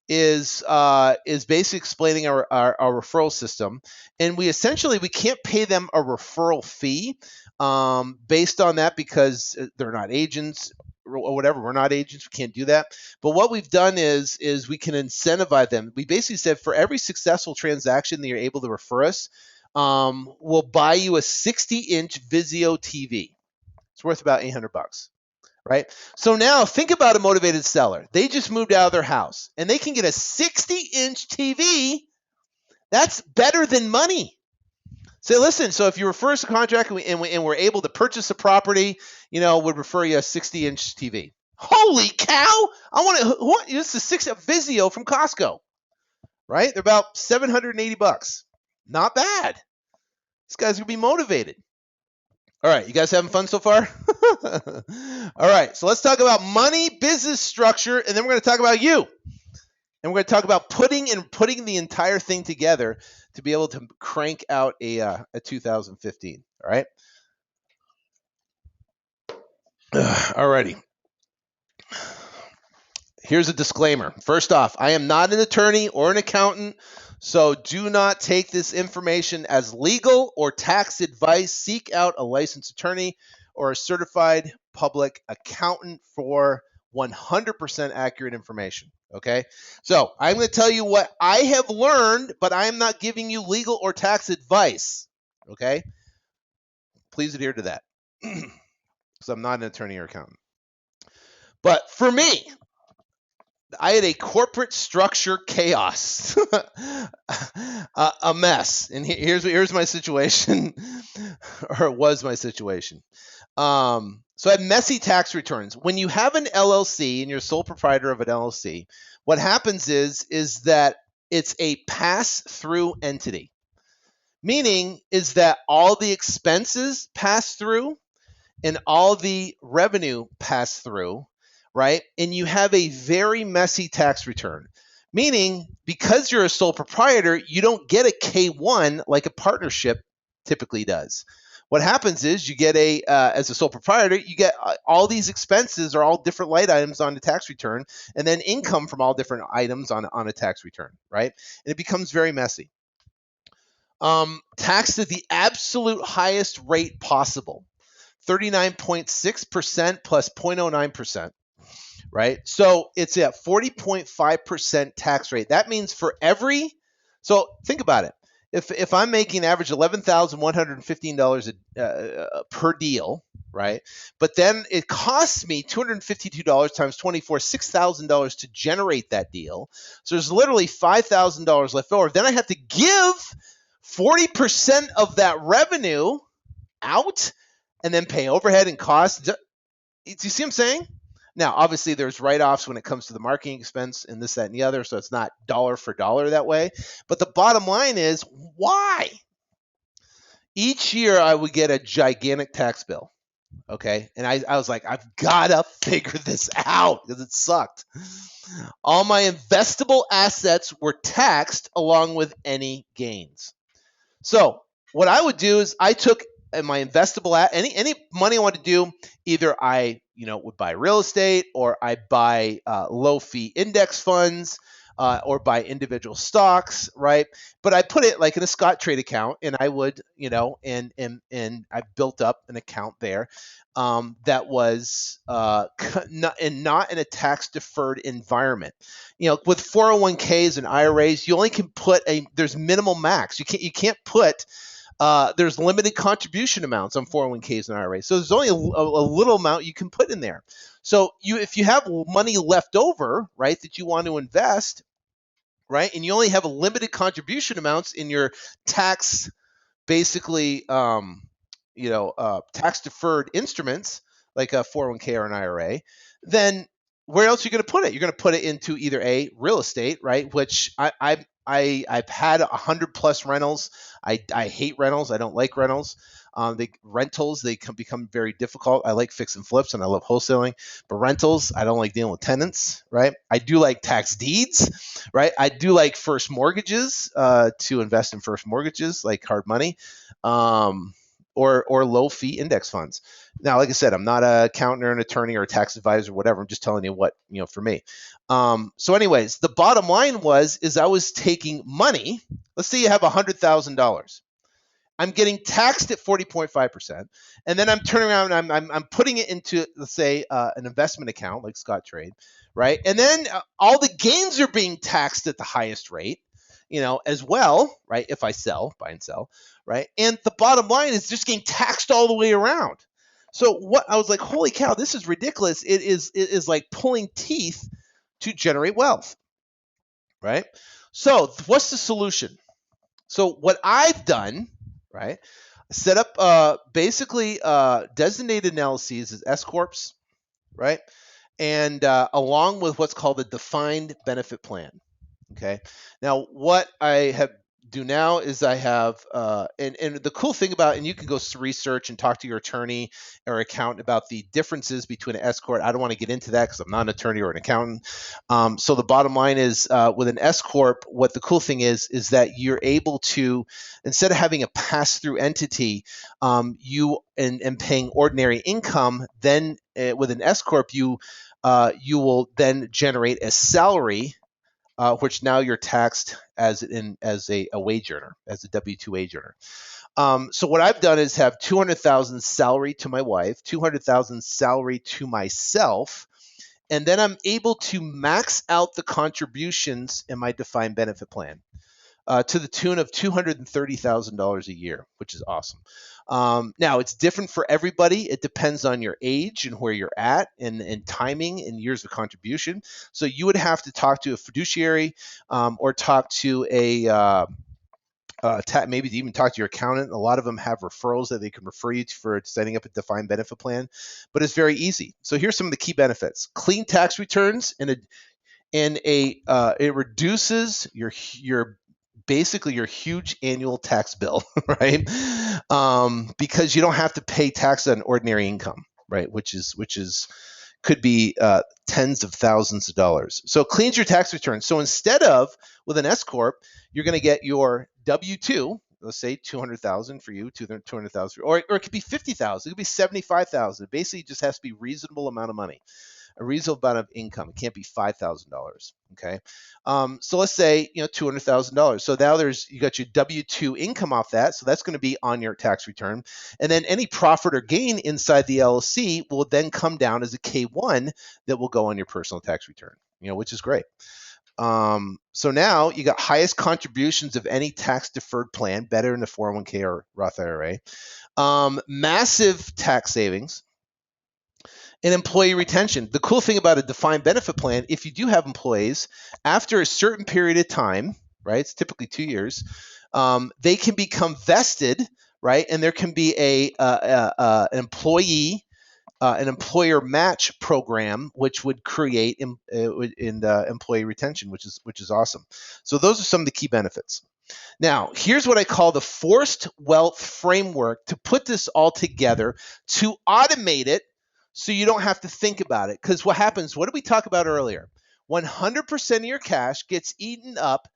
is basically explaining our referral system, and we can't pay them a referral fee based on that because they're not agents or whatever. We're not agents, we can't do that. But what we've done is we can incentivize them. We basically said for every successful transaction that you're able to refer us, we'll buy you a 60-inch Vizio TV. It's worth about $800. Right? So now think about a motivated seller. They just moved out of their house and they can get a 60-inch TV. That's better than money. Say, listen, so if you refer us a contract and we're able to purchase a property, would refer you a 60-inch TV. Holy cow! This is a Vizio from Costco, right? They're about $780. Not bad. This guy's gonna be motivated. All right, you guys having fun so far? All right, so let's talk about money, business structure, and then we're going to talk about you. And we're going to talk about putting the entire thing together to be able to crank out a 2015. All right. All righty. Here's a disclaimer. First off, I am not an attorney or an accountant, so do not take this information as legal or tax advice. Seek out a licensed attorney or a certified public accountant for 100% accurate information. Okay? So I'm going to tell you what I have learned, but I am not giving you legal or tax advice. Okay? Please adhere to that because I'm not an attorney or accountant. But for me, I had a corporate structure chaos, a mess. And here's my situation, or it was my situation. So I had messy tax returns. When you have an LLC and you're sole proprietor of an LLC, what happens is that it's a pass-through entity, meaning is that all the expenses pass through and all the revenue pass through. Right? And you have a very messy tax return, meaning because you're a sole proprietor, you don't get a K1 like a partnership typically does. What happens is you get as a sole proprietor, you get all these expenses are all different light items on the tax return, and then income from all different items on a tax return, right? And it becomes very messy. Taxed at the absolute highest rate possible, 39.6% plus 0.09%. Right? So it's at 40.5% tax rate. That means so think about it. If I'm making average $11,115 per deal, right? But then it costs me $252 times 24, $6,000 to generate that deal. So there's literally $5,000 left over. Then I have to give 40% of that revenue out and then pay overhead and costs. Do you see what I'm saying? Now, obviously, there's write-offs when it comes to the marketing expense and this, that, and the other, so it's not dollar for dollar that way. But the bottom line is, why? Each year, I would get a gigantic tax bill, okay? And I was like, I've got to figure this out because it sucked. All my investable assets were taxed along with any gains. So what I would do is I took my investable any money I want to do, either I would buy real estate, or I buy low fee index funds, or buy individual stocks, right? But I put it like in a Scottrade account, and I would and I built up an account there that was not in a tax deferred environment. With 401ks and IRAs, you only can put there's minimal max. You can't put there's limited contribution amounts on 401ks and IRAs. So there's only a little amount you can put in there. So if you have money left over, right, that you want to invest, right, and you only have a limited contribution amounts in your tax, basically, tax deferred instruments like a 401k or an IRA, then where else are you going to put it? You're going to put it into either a real estate, right, which I've had 100 plus rentals. I hate rentals. I don't like rentals. They can become very difficult. I like fix and flips and I love wholesaling, but rentals, I don't like dealing with tenants, right? I do like tax deeds, right? I do like first mortgages, to invest in first mortgages, like hard money, or low fee index funds. Now, like I said, I'm not an accountant or an attorney or a tax advisor or whatever. I'm just telling you what, for me. So anyways, the bottom line is I was taking money. Let's say you have $100,000. I'm getting taxed at 40.5%, and then I'm turning around and I'm putting it into, let's say, an investment account like Scott Trade, right? And then all the gains are being taxed at the highest rate, as well, right? If I buy and sell, right? And the bottom line is just getting taxed all the way around. So what I was like, holy cow, this is ridiculous. It is like pulling teeth to generate wealth, right? So what's the solution? So what I've done, right, set up basically designated analyses as S corps, right, and along with what's called a defined benefit plan. Okay. Now, what I do now is I have, and the cool thing about, and you can go research and talk to your attorney or accountant about the differences between an S corp. I don't want to get into that because I'm not an attorney or an accountant. So the bottom line is, with an S corp, what the cool thing is that you're able to, instead of having a pass-through entity, you and paying ordinary income, then with an S corp, you will then generate a salary. Which now you're taxed as a wage earner, as a W-2 wage earner. So what I've done is have 200,000 salary to my wife, 200,000 salary to myself, and then I'm able to max out the contributions in my defined benefit plan to the tune of $230,000 a year, which is awesome. Now, it's different for everybody. It depends on your age and where you're at and timing and years of contribution. So you would have to talk to a fiduciary or talk to maybe even talk to your accountant. A lot of them have referrals that they can refer you to for setting up a defined benefit plan, but it's very easy. So here's some of the key benefits: clean tax returns, it reduces your basically your huge annual tax bill, right? Because you don't have to pay tax on ordinary income, right? Which could be tens of thousands of dollars. So it cleans your tax return. So instead of with an S corp, you're going to get your W-2. Let's say 200,000 for you, 200,000, or it could be 50,000. It could be 75,000. It basically just has to be a reasonable amount of money. A reasonable amount of income. It can't be $5,000. Okay. So let's say, $200,000. So now you got your W-2 income off that. So that's going to be on your tax return. And then any profit or gain inside the LLC will then come down as a K-1 that will go on your personal tax return, which is great. So now you got highest contributions of any tax deferred plan, better in the 401k or Roth IRA. Massive tax savings. And employee retention. The cool thing about a defined benefit plan, if you do have employees, after a certain period of time, right, it's typically 2 years, they can become vested, right, and there can be an employer match program, which would create employee retention, which is awesome. So those are some of the key benefits. Now, here's what I call the forced wealth framework to put this all together to automate it. So you don't have to think about it. Because what happens, what did we talk about earlier? 100% of your cash gets eaten up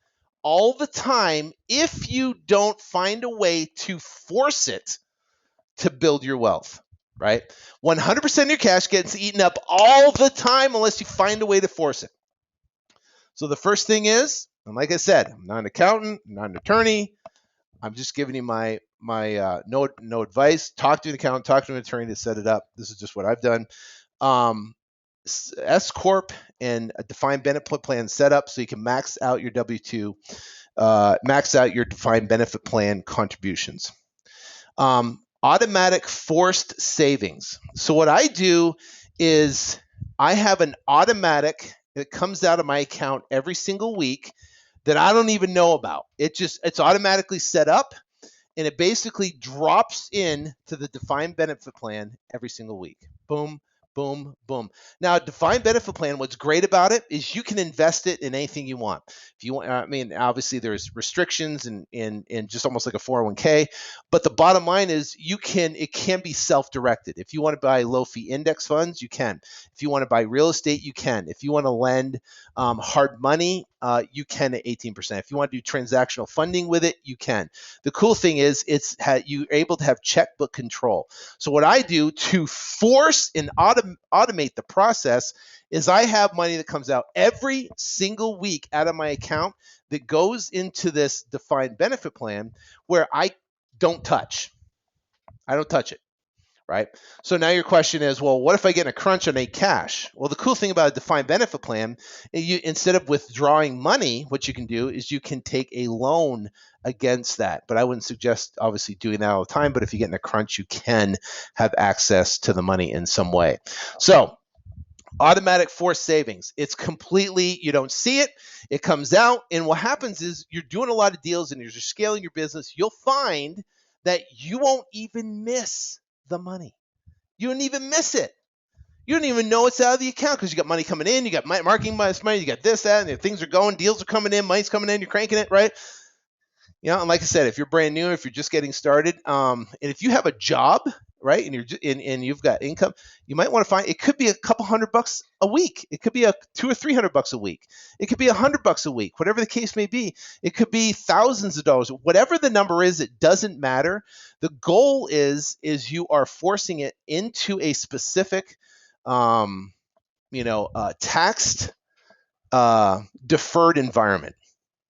all the time if you don't find a way to force it to build your wealth, right? 100% of your cash gets eaten up all the time unless you find a way to force it. So the first thing is, and like I said, I'm not an accountant, I'm not an attorney. I'm just giving you my no advice. Talk to an accountant, talk to an attorney to set it up. This is just what I've done. S corp and a defined benefit plan set up so you can max out your W-2, max out your defined benefit plan contributions. Automatic forced savings. So what I do is I have an automatic that comes out of my account every single week that I don't even know about. It's automatically set up, and it basically drops in to the defined benefit plan every single week. Boom, boom, boom. Now, a defined benefit plan, what's great about it is you can invest it in anything you want. If you want, obviously there's restrictions and just almost like a 401k, but the bottom line is it can be self-directed. If you want to buy low-fee index funds, you can. If you want to buy real estate, you can. If you want to lend hard money you can at 18%. If you want to do transactional funding with it, you can. The cool thing is you're able to have checkbook control. So what I do to force and automate the process is I have money that comes out every single week out of my account that goes into this defined benefit plan where I don't touch. I don't touch it. Right? So now your question is, well, what if I get in a crunch and I need cash? Well, the cool thing about a defined benefit plan, instead of withdrawing money, what you can do is you can take a loan against that. But I wouldn't suggest obviously doing that all the time. But if you get in a crunch, you can have access to the money in some way. So automatic forced savings. It's completely, you don't see it. It comes out. And what happens is you're doing a lot of deals and you're scaling your business. You'll find that you won't even miss the money. You don't even miss it. You don't even know it's out of the account because you got money coming in, you got marketing money, you got this, that, and things are going, deals are coming in, money's coming in, you're cranking it, right? You know, and like I said, if you're brand new, if you're just getting started, and if you have a job, right, and you've got income, you might want to find, it could be a couple $100 a week. It could be a $200 or $300 a week. It could be $100 a week, whatever the case may be. It could be thousands of dollars. Whatever the number is, it doesn't matter. The goal is you are forcing it into a specific, taxed, deferred environment.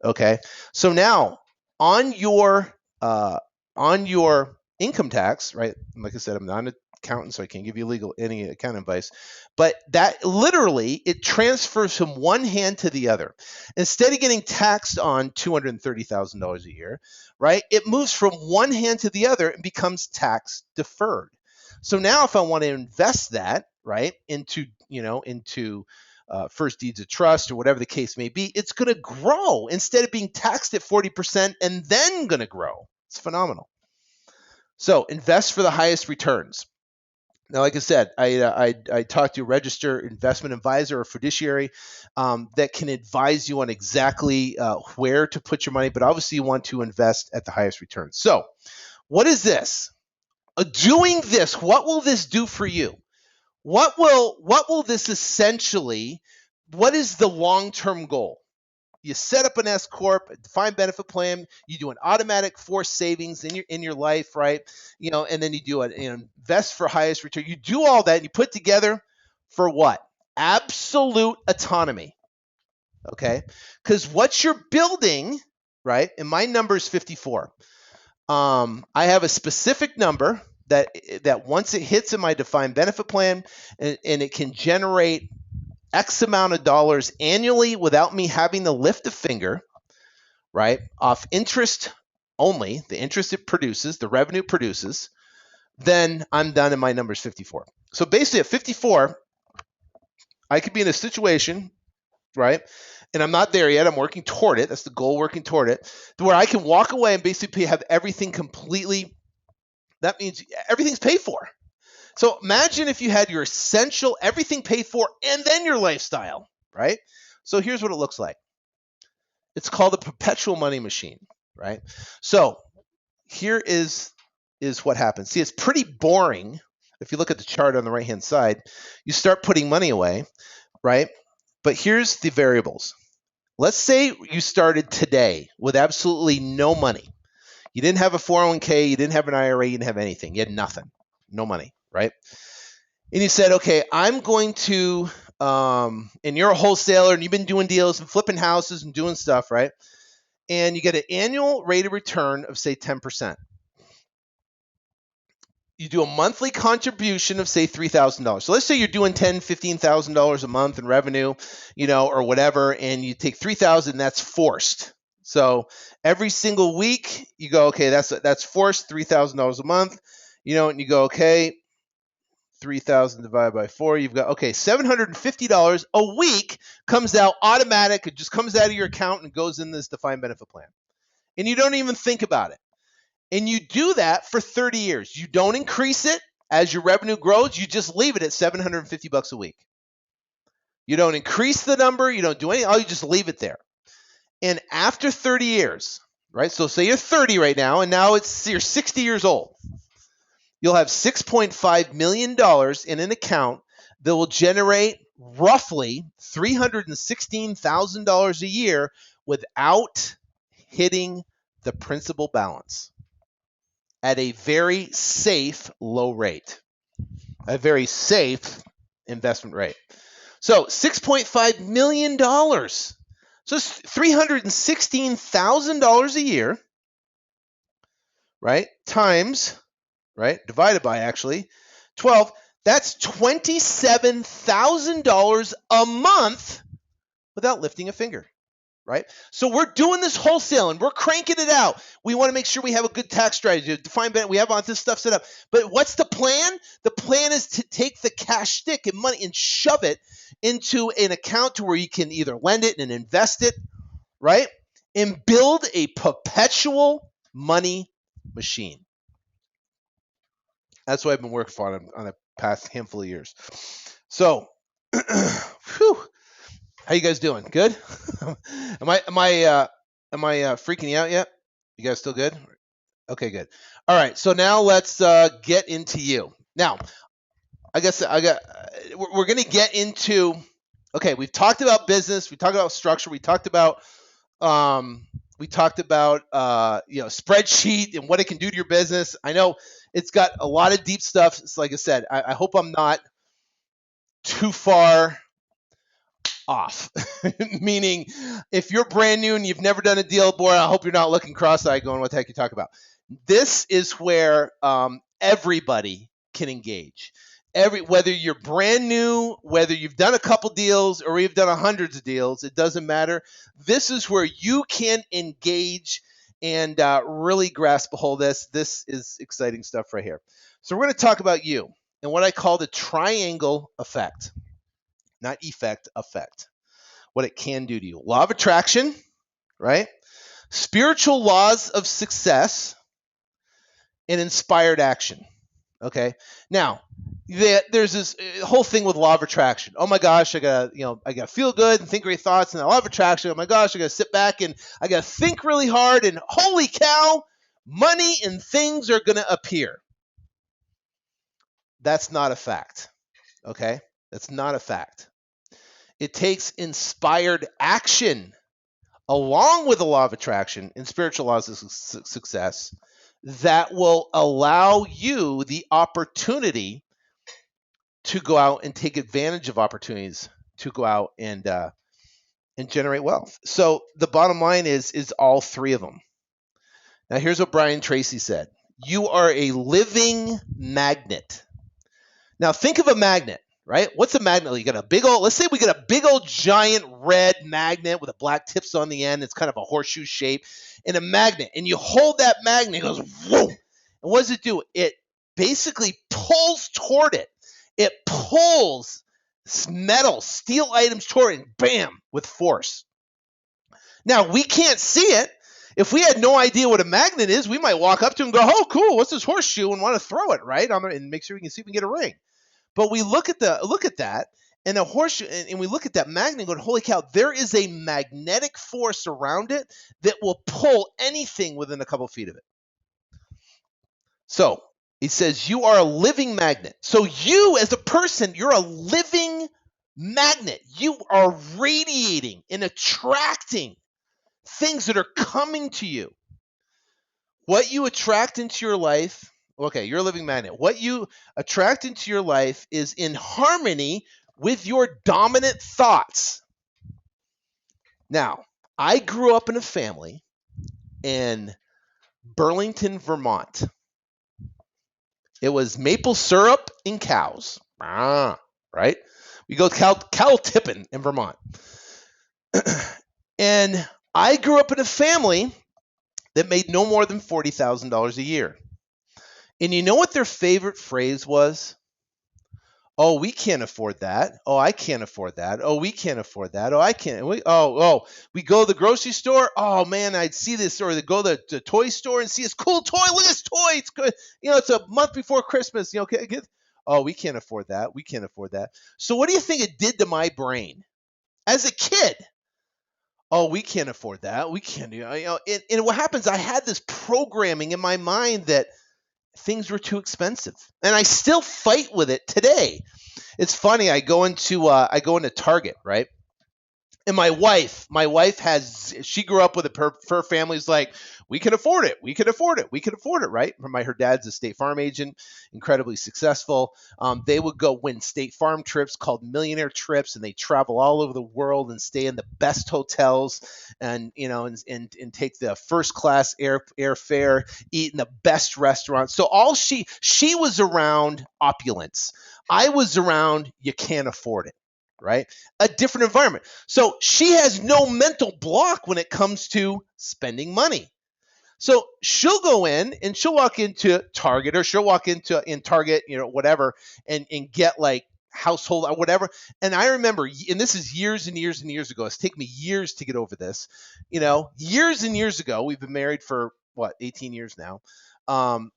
Okay, so now on your income tax, right? Like I said, I'm not an accountant, so I can't give you any accounting advice. But that literally, it transfers from one hand to the other. Instead of getting taxed on $230,000 a year, right? It moves from one hand to the other and becomes tax deferred. So now, if I want to invest that, right, into first deeds of trust or whatever the case may be, it's going to grow instead of being taxed at 40% and then going to grow. It's phenomenal. So invest for the highest returns. Now, like I said, I talked to a registered investment advisor or fiduciary that can advise you on exactly where to put your money, but obviously you want to invest at the highest returns. So what is this? Doing this, what will this do for you? What will this essentially, what is the long-term goal? You set up an S corp, a defined benefit plan. You do an automatic forced savings in your life, right? And then you do invest for highest return. You do all that, and you put together for what? Absolute autonomy. Okay, because what you're building, right? And my number is 54. I have a specific number that once it hits in my defined benefit plan, and it can generate X amount of dollars annually without me having to lift a finger, right? Off interest only, the interest it produces, the revenue it produces, then I'm done and my number is 54. So basically at 54, I could be in a situation, right? And I'm not there yet. I'm working toward it. That's the goal, working toward it, to where I can walk away and basically have everything completely, that means everything's paid for. So imagine if you had your essential, everything paid for, and then your lifestyle, right? So here's what it looks like. It's called a perpetual money machine, right? So here is what happens. See, it's pretty boring. If you look at the chart on the right-hand side, you start putting money away, right? But here's the variables. Let's say you started today with absolutely no money. You didn't have a 401k, you didn't have an IRA, you didn't have anything. You had nothing, no money, right? And you said, okay, I'm going to, and you're a wholesaler and you've been doing deals and flipping houses and doing stuff, right? And you get an annual rate of return of, say, 10%. You do a monthly contribution of, say, $3,000. So let's say you're doing $10,000, $15,000 a month in revenue, or whatever, and you take $3,000, that's forced. So every single week you go, okay, that's forced, $3,000 a month, and you go, okay, 3,000 divided by 4, you've got, okay, $750 a week comes out automatic. It just comes out of your account and goes in this defined benefit plan. And you don't even think about it. And you do that for 30 years. You don't increase it as your revenue grows. You just leave it at $750 a week. You don't increase the number. You don't do anything. You just leave it there. And after 30 years, right? So say you're 30 right now, and now you're 60 years old. You'll have $6.5 million in an account that will generate roughly $316,000 a year without hitting the principal balance at a very safe low rate, a very safe investment rate. So $6.5 million. So it's $316,000 a year, right? Times, right? Divided by actually 12. That's $27,000 a month without lifting a finger, right? So we're doing this wholesaling. We're cranking it out. We want to make sure we have a good tax strategy. Define we have all this stuff set up. But what's the plan? The plan is to take the cash stick and money and shove it into an account to where you can either lend it and invest it, right? And build a perpetual money machine. That's what I've been working on the past handful of years. So, whew, how you guys doing? Good? Am I freaking you out yet? You guys still good? Okay, good. All right. So now let's get into you. Now, we're going to get into. Okay, we've talked about business. We talked about structure. We talked about spreadsheet and what it can do to your business. I know it's got a lot of deep stuff. It's like I said, I hope I'm not too far off. Meaning, if you're brand new and you've never done a deal before, I hope you're not looking cross-eyed going, what the heck you talk about? This is where everybody can engage. Whether you're brand new, whether you've done a couple deals or you've done hundreds of deals, it doesn't matter. This is where you can engage and really grasp a hold of this. This is exciting stuff right here. So we're going to talk about you and what I call the triangle effect. Not effect, effect. What it can do to you. Law of attraction, right? Spiritual laws of success and inspired action. Okay. Now, there's this whole thing with law of attraction. Oh my gosh, I gotta feel good and think great thoughts. And the law of attraction, oh my gosh, I gotta sit back and I gotta think really hard. And holy cow, money and things are gonna appear. That's not a fact. Okay. That's not a fact. It takes inspired action along with the law of attraction and spiritual laws of success that will allow you the opportunity to go out and take advantage of opportunities to go out and generate wealth. So the bottom line is all three of them. Now here's what Brian Tracy said. You are a living magnet. Now think of a magnet. Right? What's a magnet? You got a big old, let's say we got a big old giant red magnet with a black tips on the end. It's kind of a horseshoe shape and a magnet. And you hold that magnet, it goes, whoa. And what does it do? It basically pulls toward it. It pulls metal, steel items toward it, and bam, with force. Now, we can't see it. If we had no idea what a magnet is, we might walk up to it and go, oh, cool, what's this horseshoe? And want to throw it, right? And make sure we can see if we can get a ring. But we look at that and a horseshoe, and we look at that magnet and go, holy cow, there is a magnetic force around it that will pull anything within a couple feet of it. So he says you are a living magnet. So you as a person, you're a living magnet. You are radiating and attracting things that are coming to you. What you attract into your life. Okay, you're a living magnet. What you attract into your life is in harmony with your dominant thoughts. Now, I grew up in a family in Burlington, Vermont. It was maple syrup and cows. Right? We go cow tipping in Vermont. And I grew up in a family that made no more than $40,000 a year. And you know what their favorite phrase was? Oh, we can't afford that. Oh, I can't afford that. Oh, we can't afford that. Oh, I can't. We go to the grocery store. Oh man, I'd see this, or they go to the toy store and see this cool toy. Look at this toy. It's good. It's a month before Christmas. Oh, we can't afford that. We can't afford that. So what do you think it did to my brain as a kid? Oh, we can't afford that. We can't. And what happens? I had this programming in my mind that things were too expensive. And I still fight with it today. It's funny. I go into Target, right? And she grew up with her family's like, we can afford it, right? Her dad's a State Farm agent, incredibly successful. They would go win State Farm trips called millionaire trips, and they travel all over the world and stay in the best hotels, and and take the first class airfare, eat in the best restaurants. So she was around opulence. I was around you can't afford it, right? A different environment. So she has no mental block when it comes to spending money. So she'll go in and she'll walk into Target, or she'll walk in Target, whatever, and get like household or whatever. And I remember, and this is years and years and years ago. It's taken me years to get over this. Years and years ago. We've been married for 18 years now.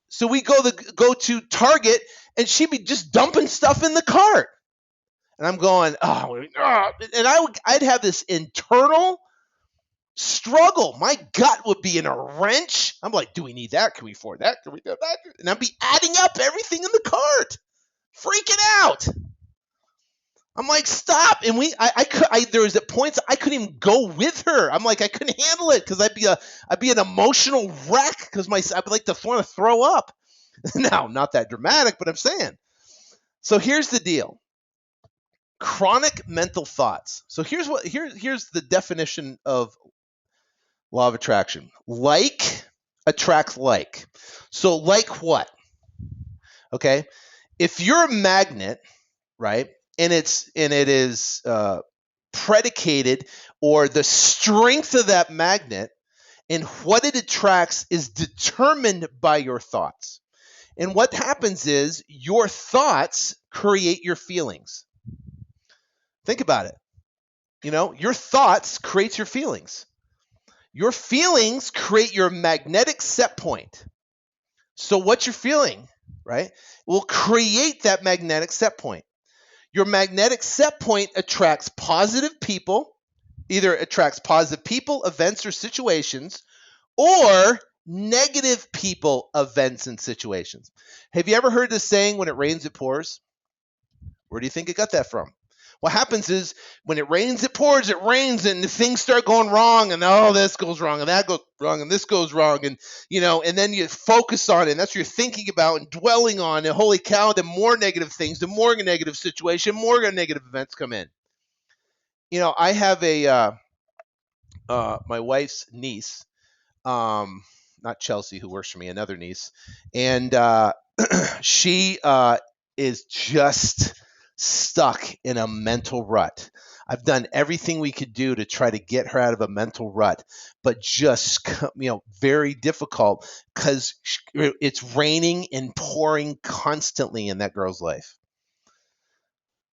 So we go to Target, and she'd be just dumping stuff in the cart. And I'm going, and I'd have this internal struggle. My gut would be in a wrench. I'm like, do we need that? Can we afford that? Can we do that? And I'd be adding up everything in the cart, freaking out. I'm like, stop. And there was at points I couldn't even go with her. I'm like, I couldn't handle it because I'd be an emotional wreck because I'd like to want to throw up. Now, not that dramatic, but I'm saying. So here's the deal. Chronic mental thoughts. So here's the definition of law of attraction. Like attracts like. So like what? Okay. If you're a magnet, right, and it is predicated, or the strength of that magnet and what it attracts is determined by your thoughts. And what happens is your thoughts create your feelings. Think about it. Your thoughts create your feelings. Your feelings create your magnetic set point. So what you're feeling, right, will create that magnetic set point. Your magnetic set point attracts positive people, either attracts positive people, events, or situations, or negative people, events, and situations. Have you ever heard this saying, when it rains, it pours? Where do you think it got that from? What happens is when it rains, it pours, it rains, and things start going wrong, and this goes wrong, and that goes wrong, and this goes wrong, and and then you focus on it, and that's what you're thinking about and dwelling on, and holy cow, the more negative things, the more negative situation, more negative events come in. I have my wife's niece, not Chelsea, who works for me, another niece, and she is just stuck in a mental rut. I've done everything we could do to try to get her out of a mental rut, but just very difficult because it's raining and pouring constantly in that girl's life.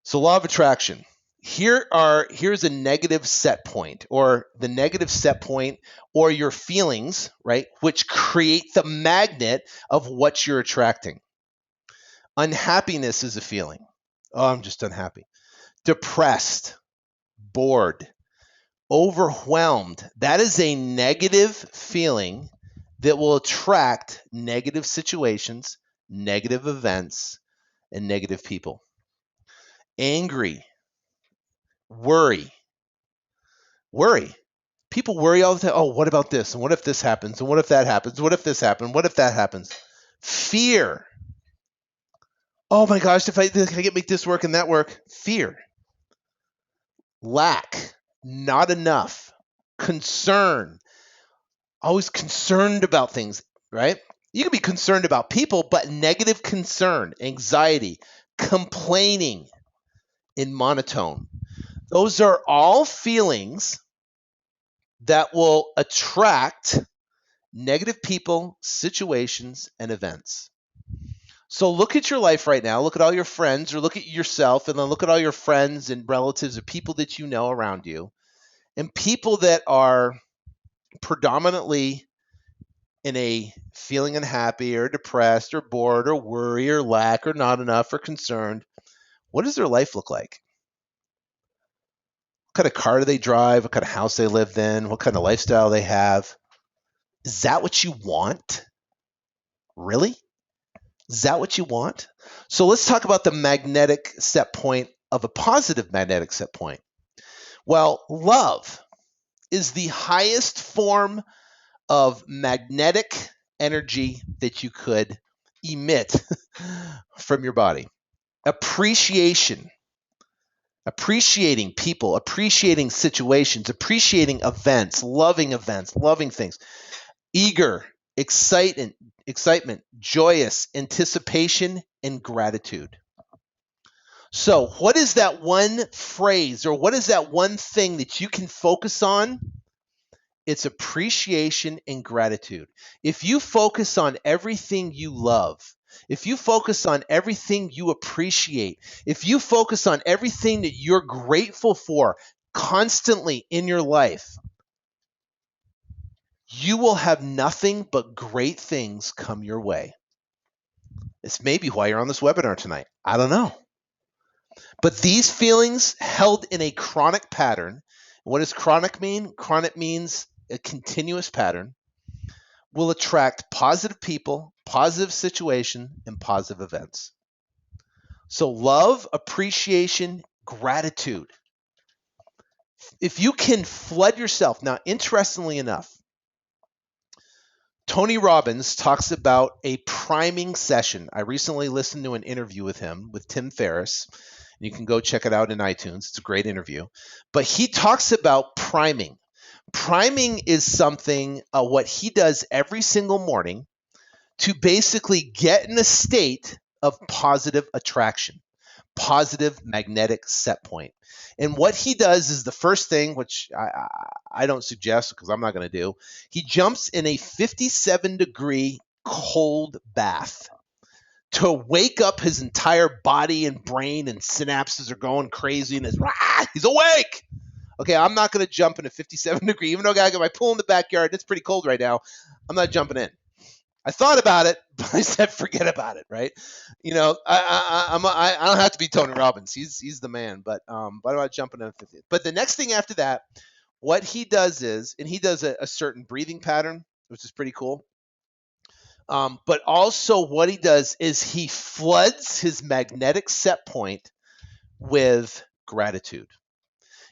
So law of attraction. Here's a negative set point, or the negative set point, or your feelings, right, which create the magnet of what you're attracting. Unhappiness is a feeling. Oh, I'm just unhappy. Depressed, bored, overwhelmed. That is a negative feeling that will attract negative situations, negative events, and negative people. Angry, worry. People worry all the time. Oh, what about this? And what if this happens? And what if that happens? What if this happens? What if that happens? Fear. Oh my gosh, if I can make this work and that work. Fear. Lack. Not enough. Concern. Always concerned about things, right? You can be concerned about people, but negative concern, anxiety, complaining, in monotone. Those are all feelings that will attract negative people, situations, and events. So look at your life right now. Look at all your friends, or look at yourself, and then look at all your friends and relatives or people that you know around you. And people that are predominantly in a feeling unhappy or depressed or bored or worry or lack or not enough or concerned, what does their life look like? What kind of car do they drive? What kind of house they live in? What kind of lifestyle they have? Is that what you want? Really? Is that what you want? So let's talk about the magnetic set point of a positive magnetic set point. Well, love is the highest form of magnetic energy that you could emit from your body. Appreciation, appreciating people, appreciating situations, appreciating events, loving things. Eager, excitement, joyous, anticipation, and gratitude. So, what is that one phrase or what is that one thing that you can focus on? It's appreciation and gratitude. If you focus on everything you love, if you focus on everything you appreciate, if you focus on everything that you're grateful for constantly in your life, you will have nothing but great things come your way. It's maybe why you're on this webinar tonight. I don't know. But these feelings held in a chronic pattern, what does chronic mean? Chronic means a continuous pattern, will attract positive people, positive situation, and positive events. So love, appreciation, gratitude. If you can flood yourself, now interestingly enough, Tony Robbins talks about a priming session. I recently listened to an interview with him, with Tim Ferriss. You can go check it out in iTunes. It's a great interview. But he talks about priming. Priming is something, what he does every single morning to basically get in a state of positive attraction, positive magnetic set point. And what he does is the first thing, which I don't suggest because I'm not going to do, he jumps in a 57-degree cold bath to wake up his entire body and brain, and synapses are going crazy, and he's awake. Okay, I'm not going to jump in a 57-degree, even though I got my pool in the backyard. It's pretty cold right now. I'm not jumping in. I thought about it, but I said forget about it. Right? You know, I don't have to be Tony Robbins. He's the man. But I'm not jumping in a 50. But the next thing after that, what he does is, and he does a certain breathing pattern, which is pretty cool. But also what he does is he floods his magnetic set point with gratitude.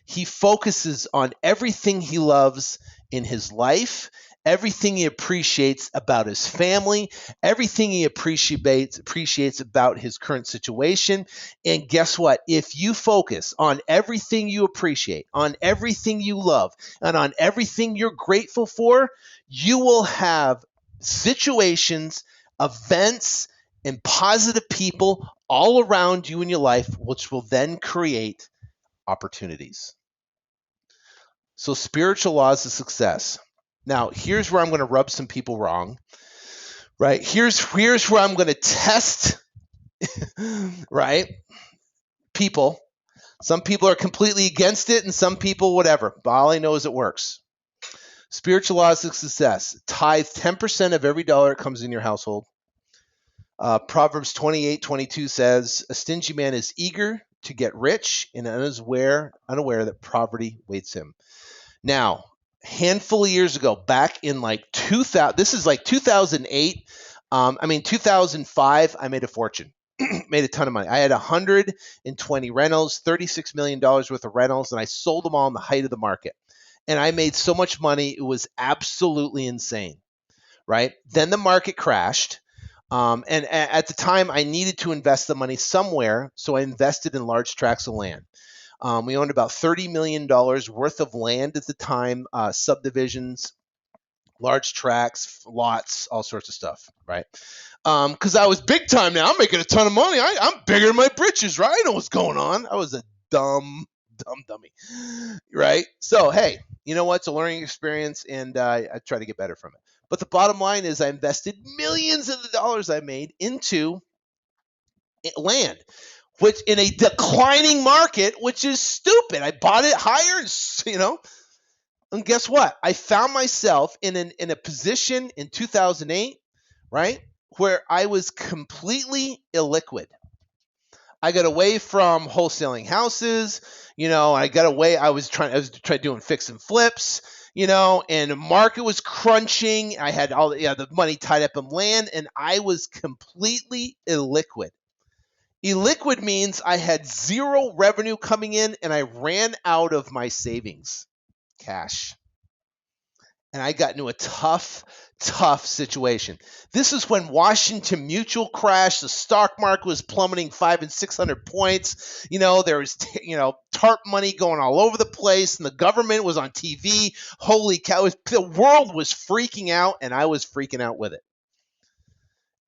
He focuses on everything he loves in his life, everything he appreciates about his family, everything he appreciates about his current situation. And guess what? If you focus on everything you appreciate, on everything you love, and on everything you're grateful for, you will have situations, events, and positive people all around you in your life, which will then create opportunities. So spiritual laws of success. Now, here's where I'm going to rub some people wrong, right? Here's where I'm going to test, right? People. Some people are completely against it, and some people, whatever. But all I know is it works. Spiritual laws of success. Tithe 10% of every dollar that comes in your household. Proverbs 28:22 says, a stingy man is eager to get rich and unaware that poverty waits him. Now, handful of years ago, back in like 2000, this is like 2008. 2005, I made a fortune, made a ton of money. I had 120 rentals, $36 million worth of rentals, and I sold them all in the height of the market. And I made so much money, it was absolutely insane, right? Then the market crashed. And at the time, I needed to invest the money somewhere, so I invested in large tracts of land. We owned about $30 million worth of land at the time, subdivisions, large tracts, lots, all sorts of stuff, right? Because I was big time now. I'm making a ton of money. I'm bigger than my britches, right? I know what's going on. I was a dumb dummy, right? So, hey, you know what? It's a learning experience, and I try to get better from it. But the bottom line is I invested millions of the dollars I made into land, which in a declining market, which is stupid. I bought it higher, and guess what? I found myself in a position in 2008, right, where I was completely illiquid. I got away from wholesaling houses. I got away. I was trying doing fix and flips. and the market was crunching. I had all the money tied up in land, and I was completely illiquid. Illiquid means I had zero revenue coming in, and I ran out of my savings cash. And I got into a tough situation. This is when Washington Mutual crashed. The stock market was plummeting 500 and 600 points. There was, TARP money going all over the place, and the government was on TV. Holy cow. The world was freaking out, and I was freaking out with it.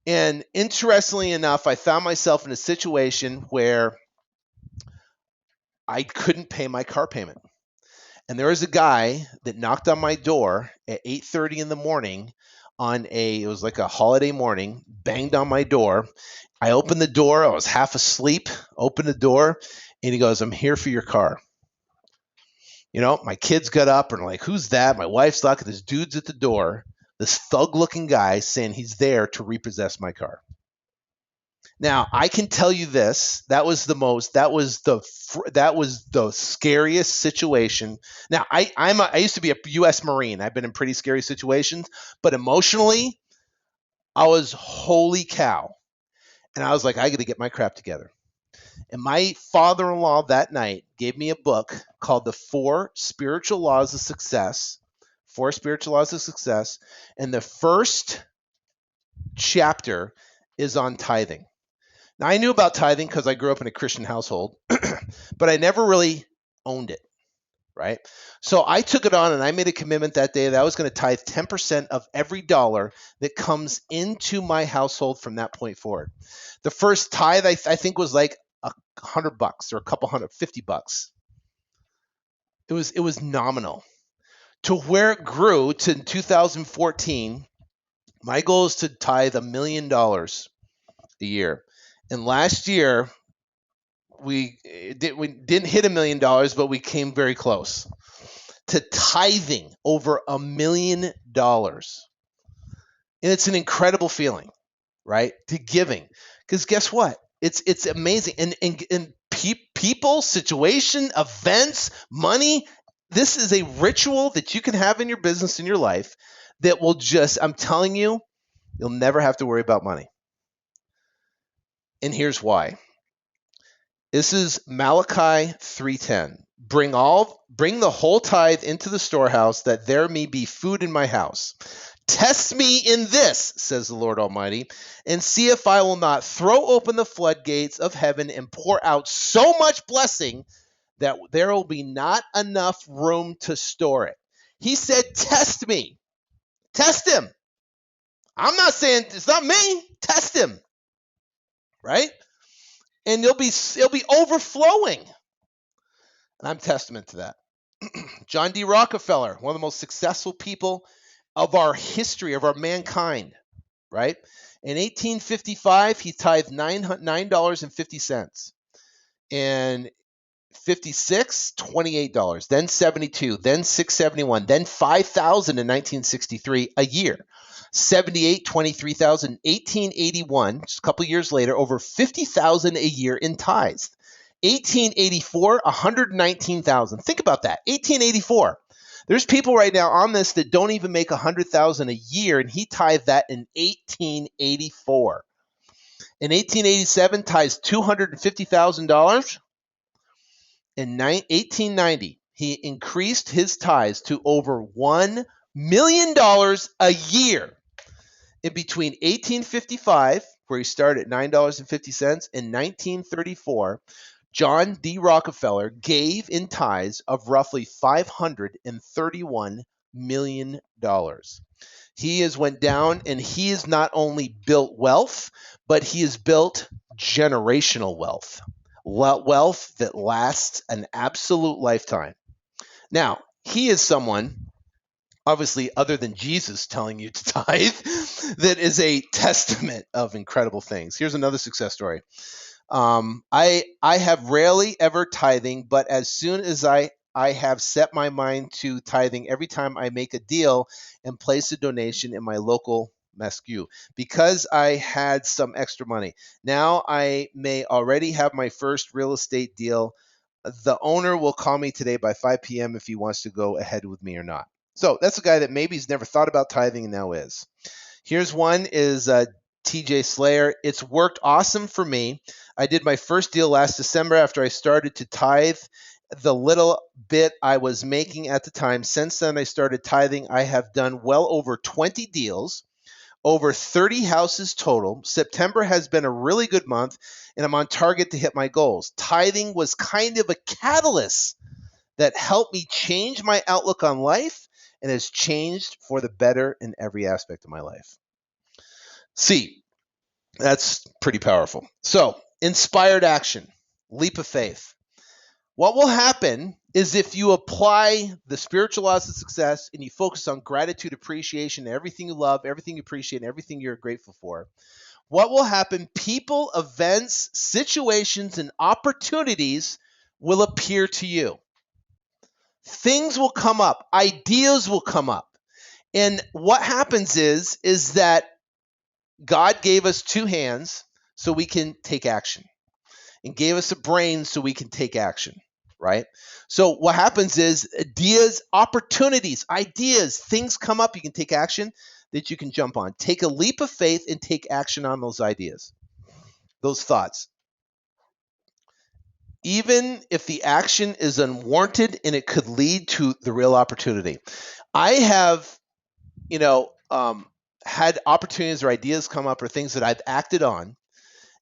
And interestingly enough, I found myself in a situation where I couldn't pay my car payment. And there was a guy that knocked on my door at 8:30 in the morning it was like a holiday morning, banged on my door. I opened the door. I was half asleep, opened the door, and he goes, "I'm here for your car." My kids got up and are like, "Who's that?" My wife's like, "This dude's at the door, this thug-looking guy saying he's there to repossess my car." Now, I can tell you this, that was the scariest situation. Now, I used to be a US Marine. I've been in pretty scary situations, but emotionally, I was holy cow. And I was like, I got to get my crap together. And my father-in-law that night gave me a book called The Four Spiritual Laws of Success. And the first chapter is on tithing. Now, I knew about tithing because I grew up in a Christian household, but I never really owned it, right? So I took it on and I made a commitment that day that I was going to tithe 10% of every dollar that comes into my household from that point forward. The first tithe, I think, was like $100 or a couple $50. It was nominal. To where it grew to 2014, my goal is to tithe $1 million a year. And last year, we didn't hit $1 million, but we came very close to tithing over $1 million. And it's an incredible feeling, right? To giving, because guess what? It's amazing. And people, situation, events, money. This is a ritual that you can have in your business, in your life, that will I'm telling you, you'll never have to worry about money. And here's why. This is Malachi 3:10. Bring the whole tithe into the storehouse, that there may be food in my house. Test me in this, says the Lord Almighty, and see if I will not throw open the floodgates of heaven and pour out so much blessing that there will be not enough room to store it. He said, test me. Test him. I'm not saying it's not me. Test him. Right? And it'll be overflowing. And I'm testament to that. John D. Rockefeller, one of the most successful people of our history, of our mankind, right? In 1855, he tithed $9.50. In 56, $28, then 72, then 671, then 5,000 in 1963 a year. 78, 23,000, 1881, just a couple years later, over 50,000 a year in tithes. 1884, 119,000. Think about that. 1884. There's people right now on this that don't even make 100,000 a year, and he tithed that in 1884. In 1887, tithes $250,000. In 1890, he increased his tithes to over $1 million a year. In between 1855, where he started at $9.50, and 1934, John D. Rockefeller gave in tithes of roughly $531 million. He has went down, and he has not only built wealth, but he has built generational wealth. Wealth that lasts an absolute lifetime. Now, he is someone, obviously, other than Jesus telling you to tithe, that is a testament of incredible things. Here's another success story. I have rarely ever tithing, but as soon as I have set my mind to tithing every time I make a deal and place a donation in my local mesque, because I had some extra money. Now I may already have my first real estate deal. The owner will call me today by 5 p.m. if he wants to go ahead with me or not. So that's a guy that maybe he's never thought about tithing and now is. Here's one is TJ Slayer. It's worked awesome for me. I did my first deal last December after I started to tithe the little bit I was making at the time. Since then, I started tithing. I have done well over 20 deals, over 30 houses total. September has been a really good month, and I'm on target to hit my goals. Tithing was kind of a catalyst that helped me change my outlook on life and has changed for the better in every aspect of my life. See, that's pretty powerful. So, inspired action, leap of faith. What will happen is if you apply the spiritual laws of success and you focus on gratitude, appreciation, everything you love, everything you appreciate, and everything you're grateful for, what will happen? People, events, situations, and opportunities will appear to you. Things will come up, ideas will come up. And what happens is that God gave us two hands so we can take action, and gave us a brain so we can take action, right? So what happens is ideas, opportunities, ideas, things come up, you can take action that you can jump on. Take a leap of faith and take action on those ideas, those thoughts. Even if the action is unwarranted and it could lead to the real opportunity. I have, had opportunities or ideas come up or things that I've acted on,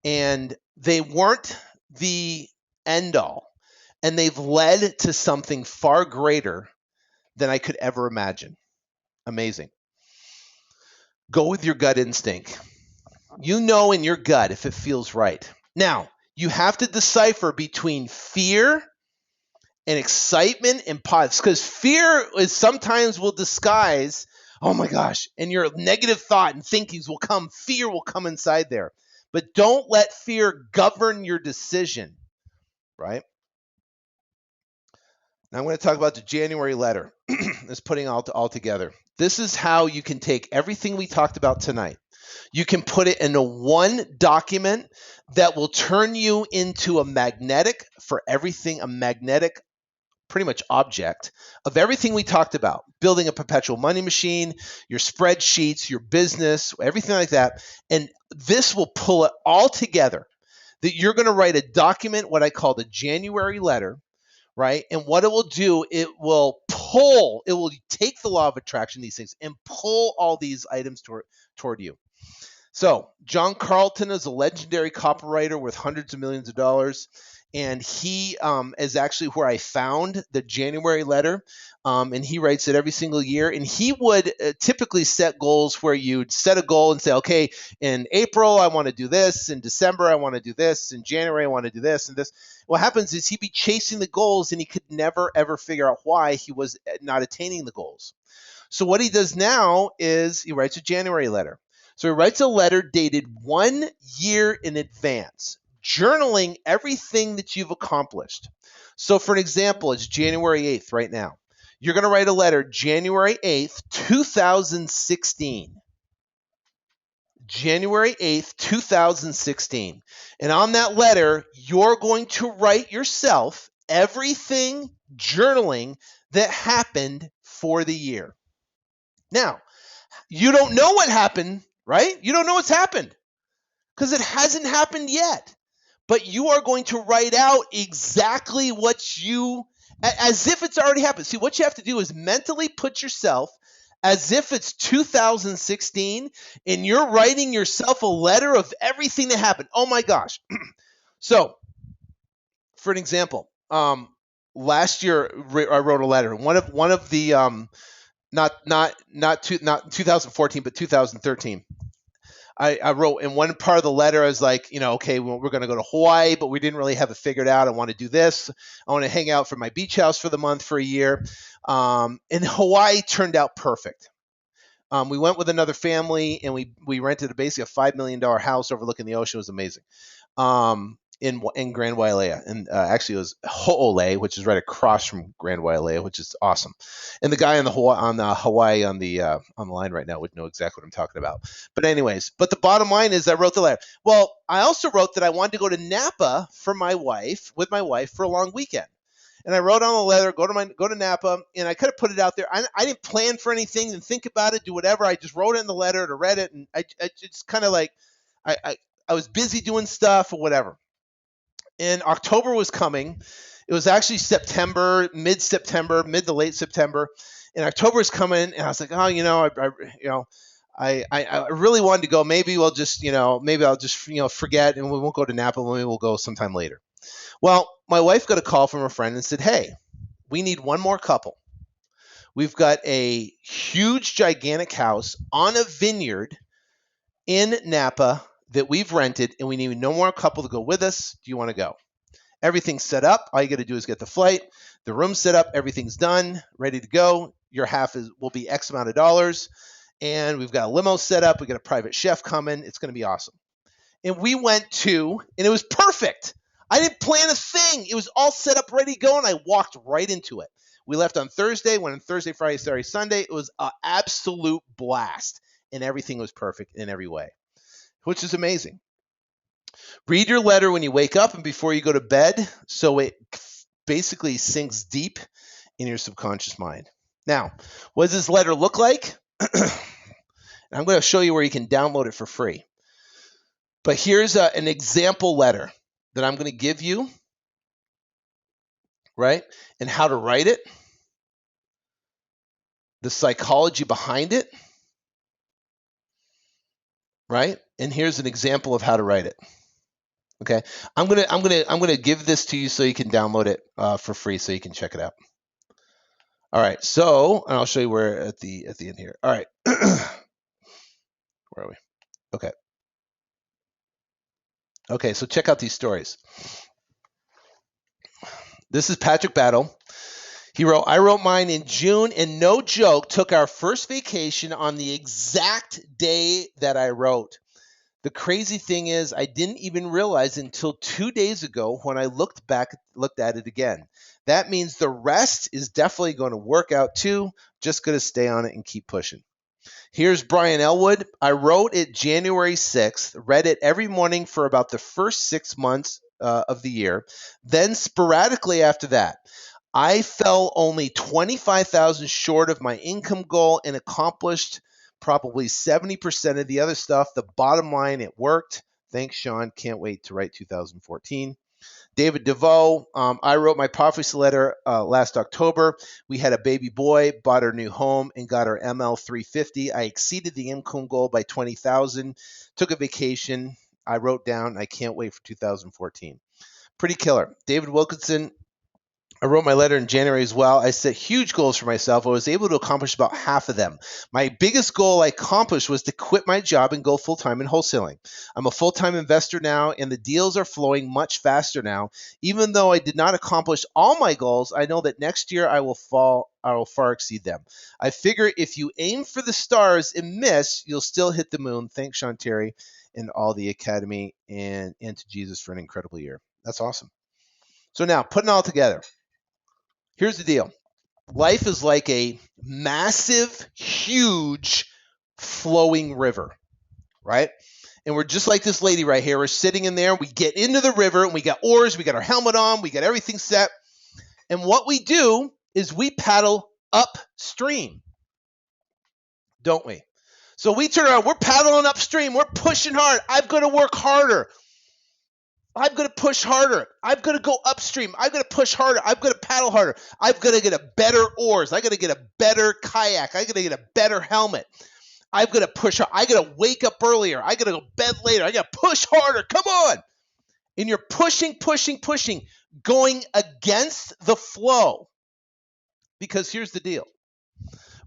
and they weren't the end all, and they've led to something far greater than I could ever imagine. Amazing. Go with your gut instinct. You know in your gut if it feels right. Now, you have to decipher between fear and excitement and positive, because fear is sometimes will disguise, oh my gosh, and your negative thought and thinkings will come, fear will come inside there. But don't let fear govern your decision, right? Now I'm going to talk about the January letter. It's putting all together. This is how you can take everything we talked about tonight. You can put it into one document that will turn you into a magnetic for everything, a magnetic pretty much object of everything we talked about. Building a perpetual money machine, your spreadsheets, your business, everything like that. And this will pull it all together. That you're going to write a document, what I call the January letter, right? And what it will do, it will take the law of attraction, these things, and pull all these items toward you. So John Carlton is a legendary copywriter with hundreds of millions of dollars. And he is actually where I found the January letter. And he writes it every single year. And he would typically set goals where you'd set a goal and say, okay, in April, I want to do this. In December, I want to do this. In January, I want to do this and this. What happens is he'd be chasing the goals and he could never, ever figure out why he was not attaining the goals. So what he does now is he writes a January letter. So he writes a letter dated 1 year in advance, journaling everything that you've accomplished. So for an example, it's January 8th right now. You're going to write a letter January 8th, 2016. January 8th, 2016. And on that letter, you're going to write yourself everything journaling that happened for the year. Now, you don't know what happened, right? You don't know what's happened because it hasn't happened yet. But you are going to write out exactly as if it's already happened. See, what you have to do is mentally put yourself as if it's 2016 and you're writing yourself a letter of everything that happened. Oh my gosh. So, for an example, last year I wrote a letter. One of the not 2014, but 2013. I wrote in one part of the letter, I was like, okay, well, we're going to go to Hawaii, but we didn't really have it figured out. I want to do this. I want to hang out for my beach house for the month for a year. And Hawaii turned out perfect. We went with another family and we rented basically a $5 million house overlooking the ocean. It was amazing. In Grand Wailea, and actually it was Ho'ole, which is right across from Grand Wailea, which is awesome. And the guy on the Hawaii on the line right now would know exactly what I'm talking about. But anyways, the bottom line is I wrote the letter. Well, I also wrote that I wanted to go to Napa with my wife for a long weekend. And I wrote on the letter, go to Napa, and I could have put it out there. I didn't plan for anything and think about it, do whatever. I just wrote it in the letter to read it, and I just kind of like I was busy doing stuff or whatever. And October was coming. It was actually September, mid-September, mid to late September, and October is coming, and I was like, oh, I really wanted to go. Maybe I'll just forget, and we won't go to Napa. Maybe we'll go sometime later. Well, my wife got a call from a friend and said, hey, we need one more couple. We've got a huge, gigantic house on a vineyard in Napa that we've rented, and we need no more couple to go with us. Do you want to go? Everything's set up. All you got to do is get the flight. The room's set up. Everything's done, ready to go. Your half will be X amount of dollars. And we've got a limo set up. We got a private chef coming. It's going to be awesome. And we went to, and it was perfect. I didn't plan a thing. It was all set up, ready to go, and I walked right into it. We left on Thursday, went on Thursday, Friday, Saturday, Sunday. It was an absolute blast, and everything was perfect in every way, which is amazing. Read your letter when you wake up and before you go to bed, so it basically sinks deep in your subconscious mind. Now, what does this letter look like? I'm going to show you where you can download it for free. But here's an example letter that I'm going to give you, right? And how to write it, the psychology behind it, right? And here's an example of how to write it. Okay, I'm gonna give this to you so you can download it for free, so you can check it out. All right, so and I'll show you where at the end here. All right, where are we? Okay, so check out these stories. This is Patrick Battle. He wrote, I wrote mine in June, and no joke, took our first vacation on the exact day that I wrote. The crazy thing is, I didn't even realize until 2 days ago when I looked at it again. That means the rest is definitely going to work out too. Just going to stay on it and keep pushing. Here's Brian Elwood. I wrote it January 6th, read it every morning for about the first 6 months of the year, then sporadically after that. I fell only $25,000 short of my income goal and accomplished probably 70% of the other stuff. The bottom line, it worked. Thanks, Sean. Can't wait to write 2014. David DeVoe, I wrote my prophecy letter last October. We had a baby boy, bought our new home, and got our ML 350. I exceeded the income goal by 20,000. Took a vacation. I wrote down, I can't wait for 2014. Pretty killer. David Wilkinson, I wrote my letter in January as well. I set huge goals for myself. I was able to accomplish about half of them. My biggest goal I accomplished was to quit my job and go full-time in wholesaling. I'm a full-time investor now, and the deals are flowing much faster now. Even though I did not accomplish all my goals, I know that next year I will far exceed them. I figure if you aim for the stars and miss, you'll still hit the moon. Thanks, Sean Terry, and all the Academy, and to Jesus for an incredible year. That's awesome. So now, putting it all together. Here's the deal. Life is like a massive, huge, flowing river, right? And we're just like this lady right here. We're sitting in there. We get into the river, and we got oars. We got our helmet on. We got everything set. And what we do is we paddle upstream, don't we? So we turn around. We're paddling upstream. We're pushing hard. I've got to work harder. I've got to push harder. I've got to go upstream. I've got to push harder. I've got to paddle harder. I've got to get a better oars. I got to get a better kayak. I got to get a better helmet. I've got to push hard. I got to wake up earlier. I got to go to bed later. I got to push harder. Come on. And you're pushing, going against the flow. Because here's the deal.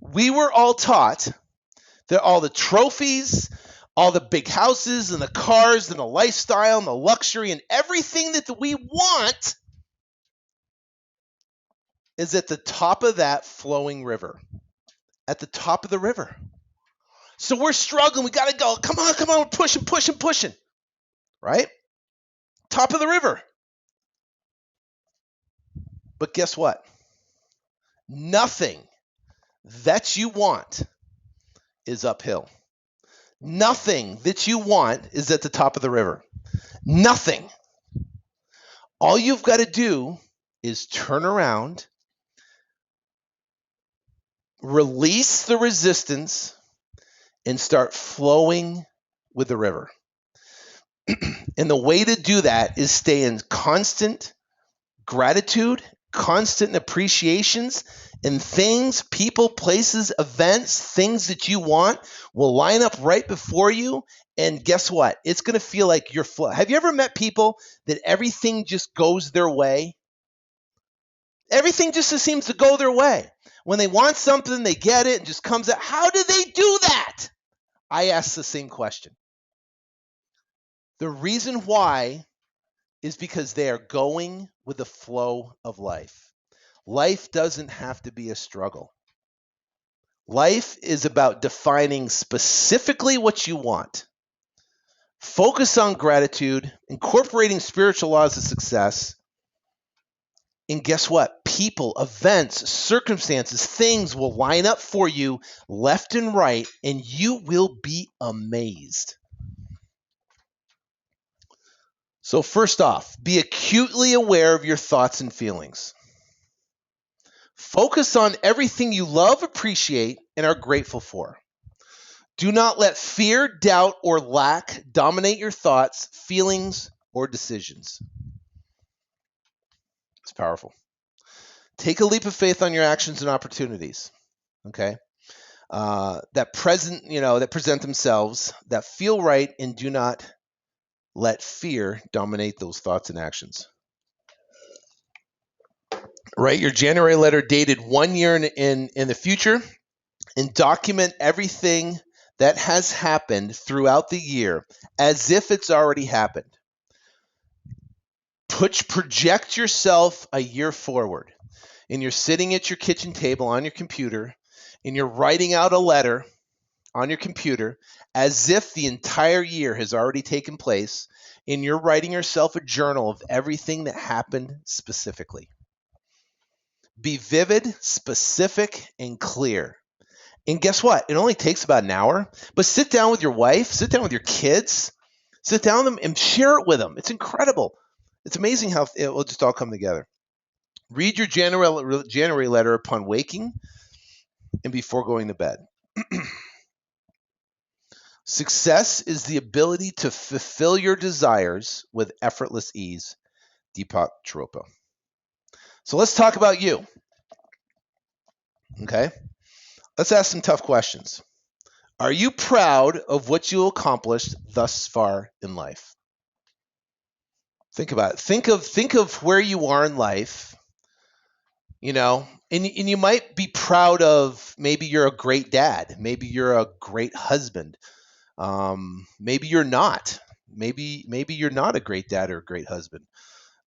We were all taught that all the trophies, all the big houses and the cars and the lifestyle and the luxury and everything that we want is at the top of that flowing river, at the top of the river. So we're struggling. We got to go. Come on. We're pushing, right? Top of the river. But guess what? Nothing that you want is uphill. Nothing that you want is at the top of the river. Nothing. All you've got to do is turn around, release the resistance, and start flowing with the river. And the way to do that is stay in constant gratitude, constant appreciations, and things, people, places, events, things that you want will line up right before you. And guess what? It's going to feel like you're flow. Have you ever met people that everything just goes their way? Everything just seems to go their way. When they want something, they get it and just comes out. How do they do that? I ask the same question. The reason why is because they are going with the flow of life. Life doesn't have to be a struggle. Life is about defining specifically what you want. Focus on gratitude, incorporating spiritual laws of success. And guess what? People, events, circumstances, things will line up for you left and right, and you will be amazed. So, first off, be acutely aware of your thoughts and feelings. Focus on everything you love, appreciate, and are grateful for. Do not let fear, doubt, or lack dominate your thoughts, feelings, or decisions. It's powerful. Take a leap of faith on your actions and opportunities. Okay, that present themselves, that feel right, and do not let fear dominate those thoughts and actions. Write your January letter dated 1 year in the future, and document everything that has happened throughout the year as if it's already happened. Project yourself a year forward, and you're sitting at your kitchen table on your computer, and you're writing out a letter on your computer as if the entire year has already taken place, and you're writing yourself a journal of everything that happened specifically. Be vivid, specific, and clear. And guess what? It only takes about an hour, but sit down with your wife, sit down with your kids, sit down with them and share it with them. It's incredible. It's amazing how it will just all come together. Read your January letter upon waking and before going to bed. Success is the ability to fulfill your desires with effortless ease. Deepak Chopra. So let's talk about you. Okay? Let's ask some tough questions. Are you proud of what you accomplished thus far in life? Think about it. Think of where you are in life, and you might be proud of, maybe you're a great dad, maybe you're a great husband, maybe you're not. Maybe you're not a great dad or a great husband.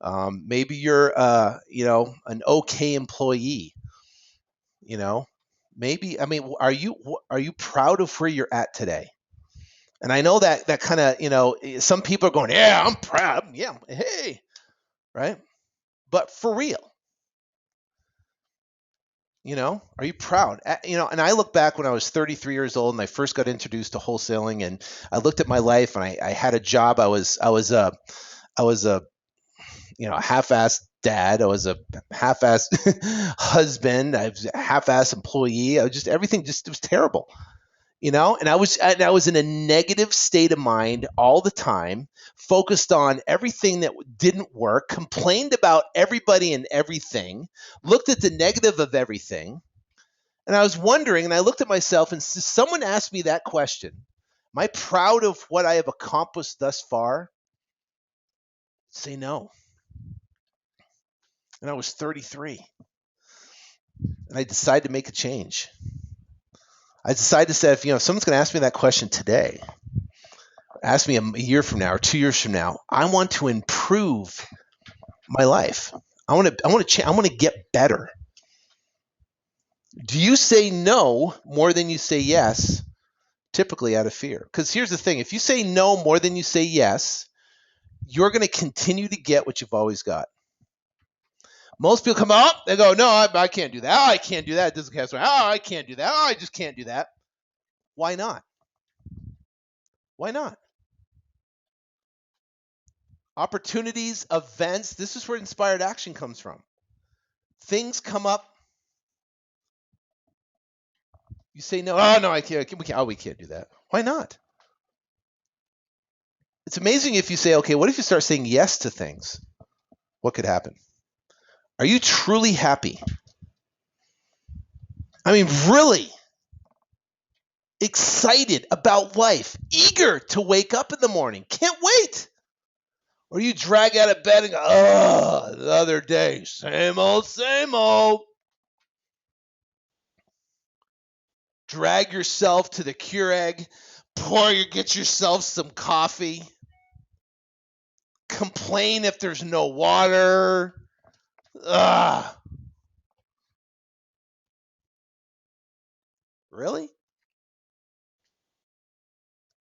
Maybe you're an okay employee. Maybe, are you proud of where you're at today? And I know that kind of, some people are going, yeah, I'm proud. Yeah, hey, right? But for real, are you proud? And I look back when I was 33 years old and I first got introduced to wholesaling, and I looked at my life, and I had a job. I was a half-assed dad. I was a half-assed husband. I was a half-assed employee. I was just, everything just, it was terrible. And I was in a negative state of mind all the time, focused on everything that didn't work, complained about everybody and everything, looked at the negative of everything. And I was wondering, and I looked at myself, and someone asked me that question: am I proud of what I have accomplished thus far? Say no. And I was 33. And I decided to make a change. I decided to say, if someone's going to ask me that question today, ask me a year from now or 2 years from now, I want to improve my life. I want to get better. Do you say no more than you say yes? Typically out of fear. Because here's the thing: if you say no more than you say yes, you're going to continue to get what you've always got. Most people come up, they go, no, I can't do that. Oh, I can't do that. It doesn't cancel. Oh, I can't do that. Oh, I just can't do that. Why not? Why not? Opportunities, events, this is where inspired action comes from. things come up. You say no. Oh no, I can't. We can't. Oh, we can't do that. Why not? It's amazing if you say, okay, what if you start saying yes to things? What could happen? Are you truly happy? I mean, really excited about life, eager to wake up in the morning, can't wait. Or you drag out of bed and go, oh, another day, same old, same old. Drag yourself to the Keurig, get yourself some coffee, complain if there's no water. Ugh. Really?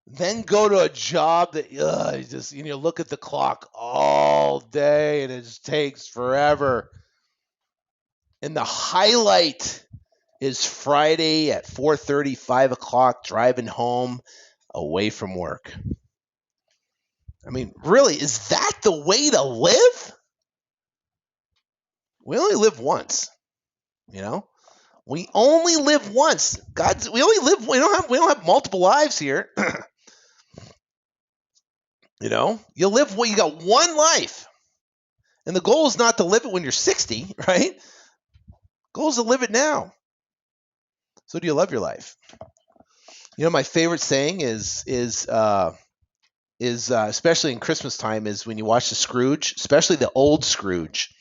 Then go to a job that you just look at the clock all day and it just takes forever. And the highlight is Friday at 4:30, 5 o'clock, driving home away from work. I mean, really, is that the way to live? We only live once, you know? We only live once. We only live. We don't have multiple lives here. You live. Well, you got one life, and the goal is not to live it when you're 60, right? The goal is to live it now. So, do you love your life? My favorite saying is especially in Christmas time is when you watch the Scrooge, especially the old Scrooge,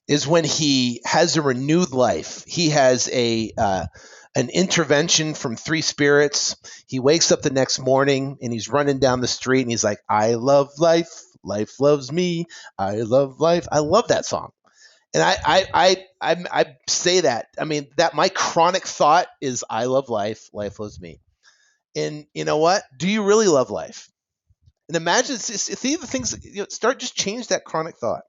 is when he has a renewed life. He has an intervention from three spirits. He wakes up the next morning and he's running down the street and he's like, I love life. Life loves me. I love life. I love that song. And I say that. I mean, that my chronic thought is I love life. Life loves me. And you know what? Do you really love life? And imagine if the things just change that chronic thought.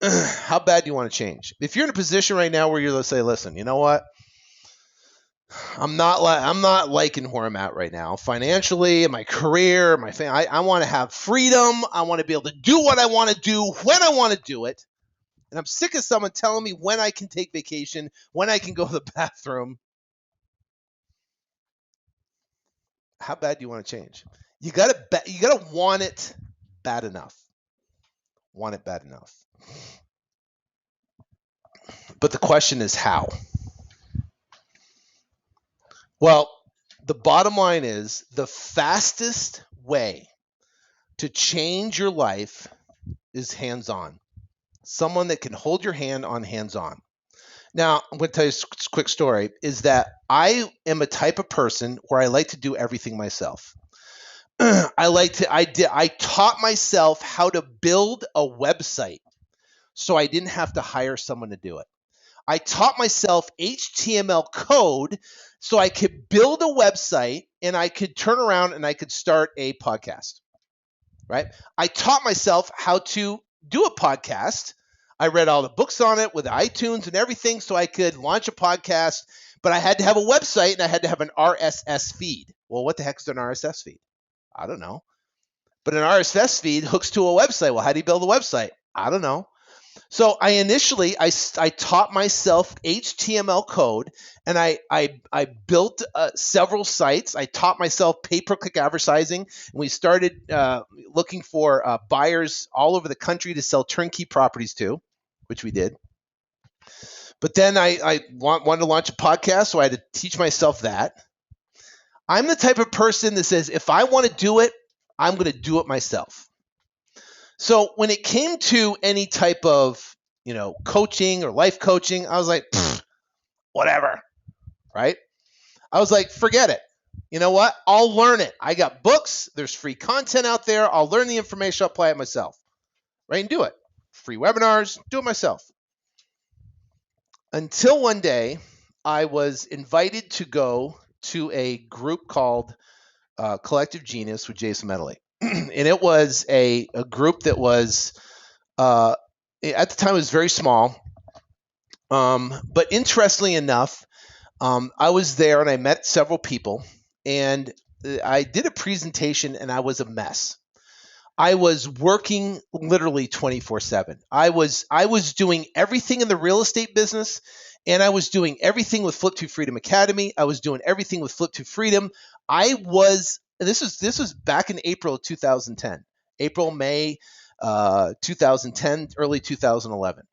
How bad do you want to change? If you're in a position right now where you're say, listen, you know what? I'm not liking where I'm at right now, financially, my career, my family. I want to have freedom. I want to be able to do what I want to do when I want to do it. And I'm sick of someone telling me when I can take vacation, when I can go to the bathroom. How bad do you want to change? You gotta want it bad enough. Want it bad enough. But the question is how? Well, the bottom line is the fastest way to change your life is hands-on. Someone that can hold your hand on hands-on. Now, I'm going to tell you a quick story, is that I am a type of person where I like to do everything myself. I taught myself how to build a website so I didn't have to hire someone to do it. I taught myself HTML code so I could build a website and I could turn around and I could start a podcast, right? I taught myself how to do a podcast. I read all the books on it with iTunes and everything so I could launch a podcast, but I had to have a website and I had to have an RSS feed. Well, what the heck is an RSS feed? I don't know. But an RSS feed hooks to a website. Well, how do you build a website? I don't know. So I taught myself HTML code, and I built several sites. I taught myself pay-per-click advertising, and we started looking for buyers all over the country to sell turnkey properties to, which we did. But then I wanted to launch a podcast, so I had to teach myself that. I'm the type of person that says, if I want to do it, I'm going to do it myself. So when it came to any type of, coaching or life coaching, I was like, whatever, right? I was like, forget it. You know what? I'll learn it. I got books. There's free content out there. I'll learn the information. I'll apply it myself, right? And do it. Free webinars, do it myself. Until one day, I was invited to go to a group called Collective Genius with Jason Medley. And it was a group that was, at the time, it was very small. But interestingly enough, I was there and I met several people. And I did a presentation and I was a mess. I was working literally 24/7. I was doing everything in the real estate business, and I was doing everything with Flip to Freedom Academy. I was doing everything with Flip to Freedom. This was back in April of 2010. April, May 2010, early 2011.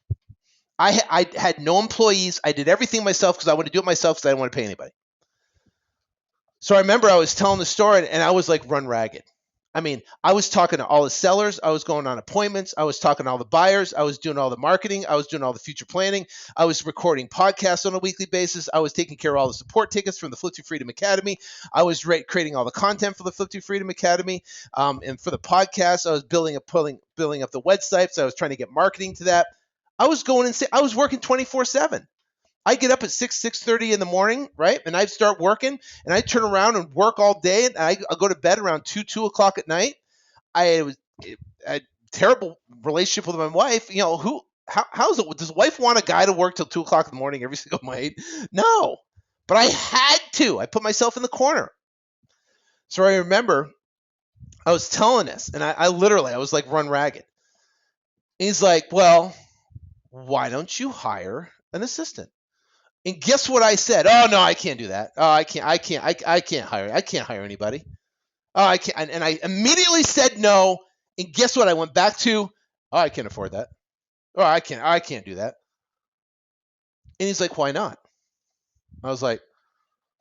I had no employees. I did everything myself because I wanted to do it myself because I didn't want to pay anybody. So I remember I was telling the story and I was like run ragged. I mean, I was talking to all the sellers. I was going on appointments. I was talking to all the buyers. I was doing all the marketing. I was doing all the future planning. I was recording podcasts on a weekly basis. I was taking care of all the support tickets from the Flip to Freedom Academy. I was creating all the content for the Flip to Freedom Academy. And for the podcast, I was building up the websites. I was trying to get marketing to that. I was working 24/7. I get up at 6:30 in the morning, right? And I start working, and I turn around and work all day, and I go to bed around 2 o'clock at night. I had a terrible relationship with my wife. You know, how's it? Does a wife want a guy to work till 2 o'clock in the morning every single night? No, but I had to. I put myself in the corner. So I remember I was telling this, and I was like run ragged. And he's like, well, why don't you hire an assistant? And guess what I said? Oh no, I can't do that. Oh, I can't hire anybody. Oh, I can't. And I immediately said no. And guess what? I went back to, oh, I can't afford that. Oh, I can't do that. And he's like, why not? I was like,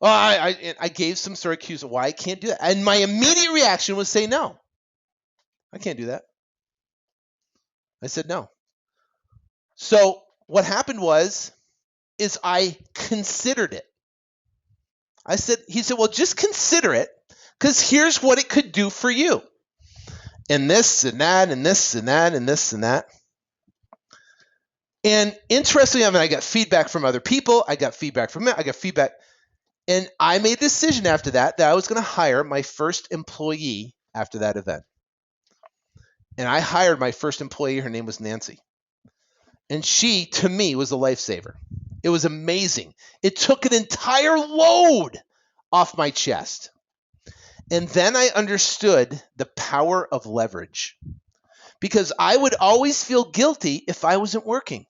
oh, I gave some sort of cues of why I can't do that. And my immediate reaction was say no. I can't do that. I said no. So what happened is I considered it. He said, well, just consider it because here's what it could do for you. And this and that and this and that and this and that. And interestingly, I got feedback from other people. I got feedback from him. I got feedback. And I made a decision after that I was going to hire my first employee after that event. And I hired my first employee. Her name was Nancy. And she, to me, was a lifesaver. It was amazing. It took an entire load off my chest. And then I understood the power of leverage because I would always feel guilty if I wasn't working.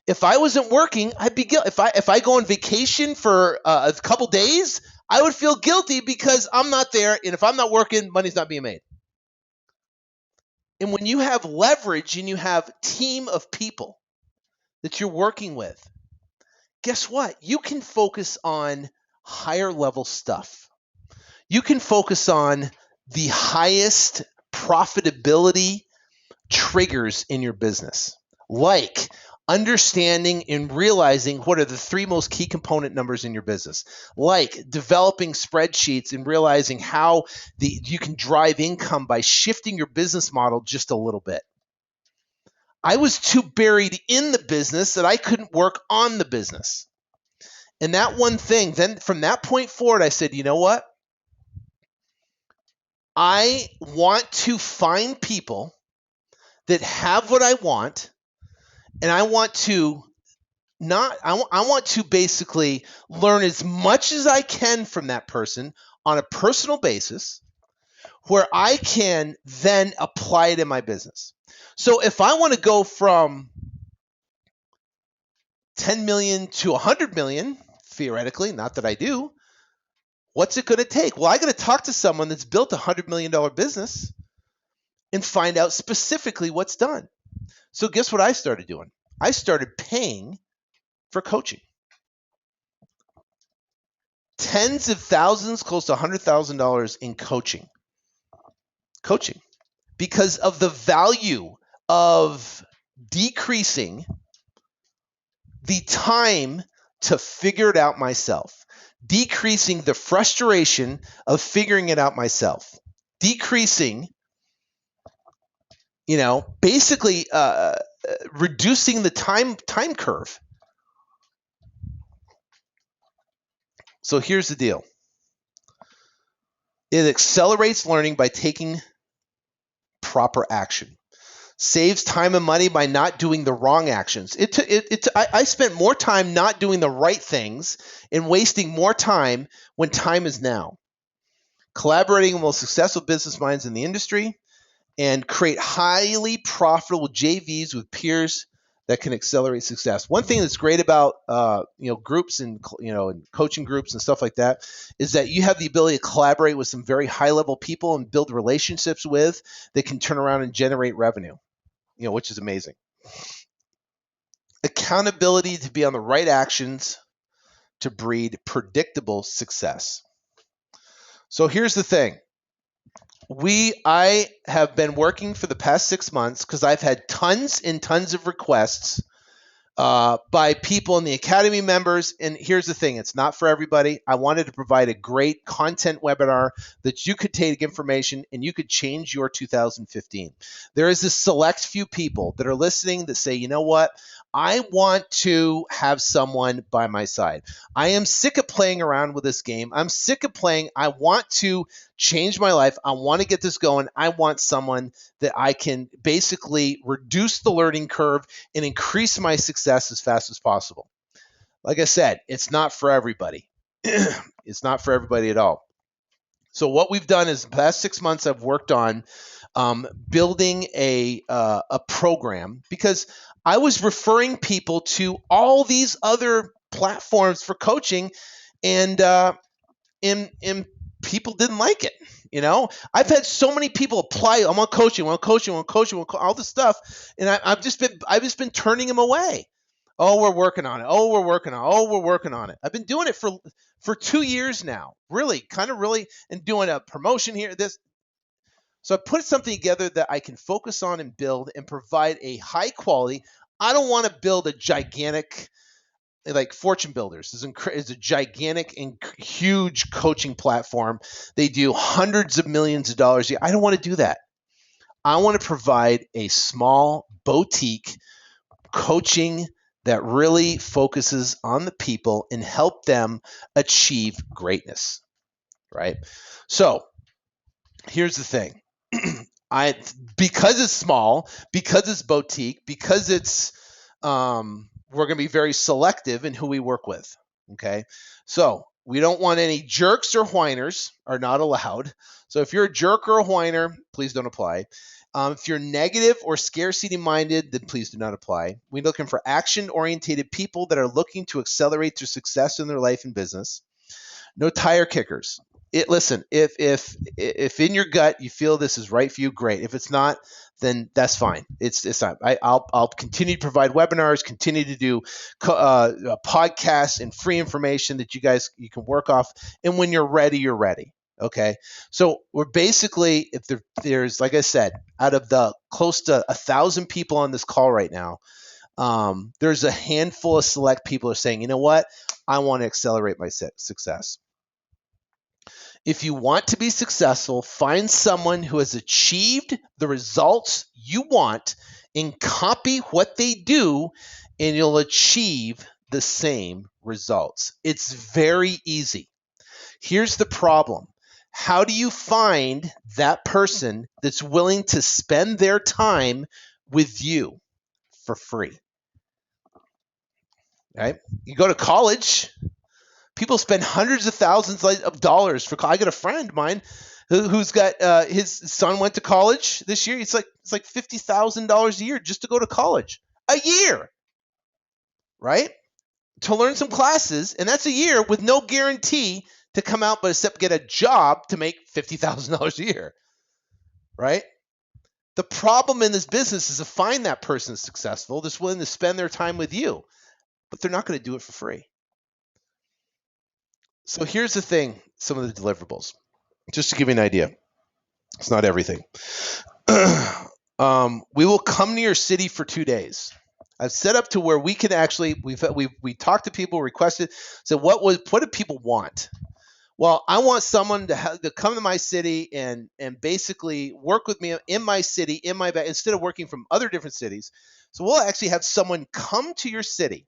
If I wasn't working, I'd be guilty. If I go on vacation for a couple days, I would feel guilty because I'm not there. And if I'm not working, money's not being made. And when you have leverage and you have a team of people that you're working with, guess what? You can focus on higher level stuff. You can focus on the highest profitability triggers in your business, like understanding and realizing what are the 3 most key component numbers in your business, like developing spreadsheets and realizing how you can drive income by shifting your business model just a little bit. I was too buried in the business that I couldn't work on the business. And that one thing, then from that point forward, I said, you know what? I want to find people that have what I want, and I want to basically learn as much as I can from that person on a personal basis where I can then apply it in my business. So if I want to go from 10 million to 100 million, theoretically, not that I do, what's it going to take? Well, I got to talk to someone that's built a $100 million business and find out specifically what's done. So guess what I started doing? I started paying for coaching. Tens of thousands, close to $100,000 in coaching. Because of the value of decreasing the time to figure it out myself, decreasing the frustration of figuring it out myself, decreasing, basically reducing the time curve. So here's the deal. It accelerates learning by taking proper action. Saves time and money by not doing the wrong actions. I spent more time not doing the right things and wasting more time when time is now. Collaborating with the most successful business minds in the industry, and create highly profitable JVs with peers that can accelerate success. One thing that's great about groups and and coaching groups and stuff like that is that you have the ability to collaborate with some very high level people and build relationships with that can turn around and generate revenue, which is amazing. Accountability to be on the right actions to breed predictable success. So here's the thing. I have been working for the past 6 months because I've had tons and tons of requests by people in the Academy members. And here's the thing, it's not for everybody. I wanted to provide a great content webinar that you could take information and you could change your 2015. There is a select few people that are listening that say, you know what? I want to have someone by my side. I am sick of playing around with this game. I'm sick of playing. I want to change my life. I want to get this going. I want someone that I can basically reduce the learning curve and increase my success as fast as possible. Like I said, it's not for everybody. It's not for everybody at all. So what we've done is the past 6 months I've worked on building a program because I was referring people to all these other platforms for coaching, and people didn't like it. I've had so many people apply. I want coaching, all this stuff, and I've just been turning them away. Oh, we're working on it. Oh, we're working on it. I've been doing it for 2 years now, really, and doing a promotion here, this. So I put something together that I can focus on and build and provide a high quality. I don't want to build a gigantic, like Fortune Builders is a gigantic and huge coaching platform. They do hundreds of millions of dollars a year. I don't want to do that. I want to provide a small boutique coaching that really focuses on the people and help them achieve greatness, right? So here's the thing. Because it's small, because it's boutique, because it's we're going to be very selective in who we work with. Okay, so we don't want any jerks or whiners are not allowed. So if you're a jerk or a whiner, please don't apply. If you're negative or scarcity minded, then please do not apply. We're looking for action oriented people that are looking to accelerate their success in their life and business. No tire kickers. Listen, if in your gut you feel this is right for you, great. If it's not, then that's fine. It's not. I'll continue to provide webinars, continue to do podcasts and free information that you can work off. And when you're ready, you're ready. Okay. So we're basically, if there's, like I said, out of the close to 1,000 people on this call right now, there's a handful of select people who are saying, you know what, I want to accelerate my success. If you want to be successful, find someone who has achieved the results you want and copy what they do, and you'll achieve the same results. It's very easy. Here's the problem. How do you find that person that's willing to spend their time with you for free? Right? You go to college. People spend hundreds of thousands of dollars for. I got a friend of mine who's got his son went to college this year. It's like $50,000 a year just to go to college a year, right? To learn some classes, and that's a year with no guarantee to come out, but except get a job to make $50,000 a year, right? The problem in this business is to find that person successful that's willing to spend their time with you, but they're not going to do it for free. So here's the thing, some of the deliverables, just to give you an idea. It's not everything. We will come to your city for 2 days. I've set up to where we can actually, we talked to people, requested, so what do people want? Well, I want someone to come to my city and basically work with me in my city, instead of working from other different cities. So we'll actually have someone come to your city.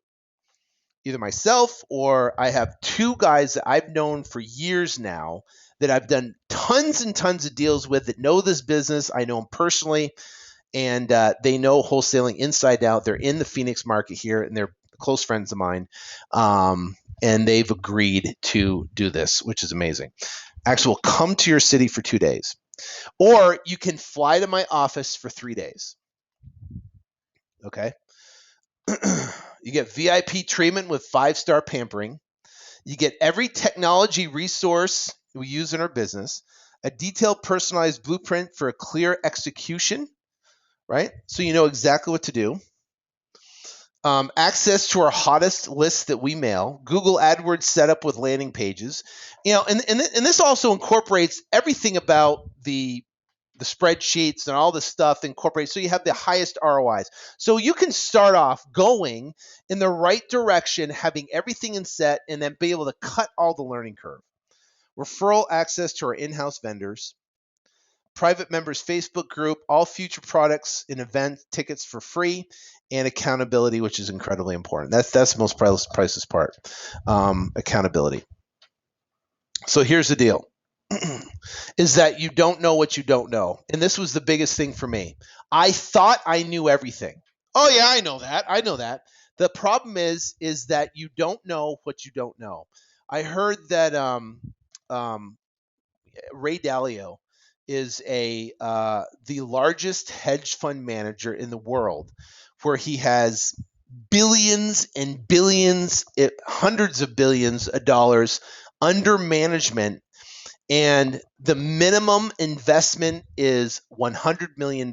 Either myself or I have 2 guys that I've known for years now that I've done tons and tons of deals with that know this business. I know them personally, and they know wholesaling inside out. They're in the Phoenix market here, and they're close friends of mine, and they've agreed to do this, which is amazing. Actually, we'll come to your city for 2 days. Or you can fly to my office for 3 days. Okay. You get VIP treatment with 5-star pampering. You get every technology resource we use in our business, a detailed personalized blueprint for a clear execution, right? So you know exactly what to do. Access to our hottest lists that we mail, Google AdWords setup with landing pages, and this also incorporates everything about the spreadsheets and all the stuff incorporated, so you have the highest ROIs. So you can start off going in the right direction, having everything in set, and then be able to cut all the learning curve. Referral access to our in-house vendors, private members Facebook group, all future products and event tickets for free, and accountability, which is incredibly important. That's the most priceless part, accountability. So here's the deal. Is that you don't know what you don't know. And this was the biggest thing for me. I thought I knew everything. Oh yeah, I know that. I know that. The problem is that you don't know what you don't know. I heard that Ray Dalio is the largest hedge fund manager in the world, where he has billions and billions, hundreds of billions of dollars under management, and the minimum investment is $100 million,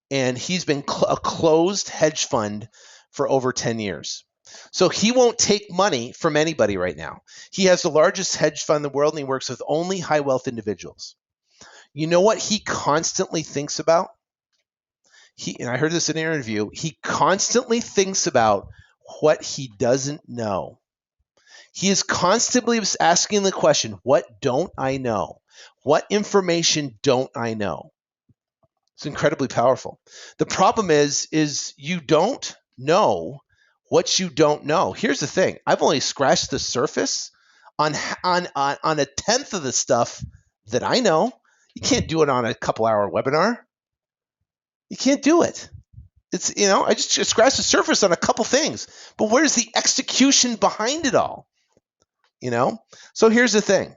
and he's been a closed hedge fund for over 10 years. So he won't take money from anybody right now. He has the largest hedge fund in the world, and he works with only high wealth individuals. You know what he constantly thinks about? And I heard this in an interview, he constantly thinks about what he doesn't know. He is constantly asking the question, what don't I know? What information don't I know? It's incredibly powerful. The problem is you don't know what you don't know. Here's the thing. I've only scratched the surface on a tenth of the stuff that I know. You can't do it on a couple-hour webinar. You can't do it. It's, I just scratched the surface on a couple things. But where's the execution behind it all? So here's the thing.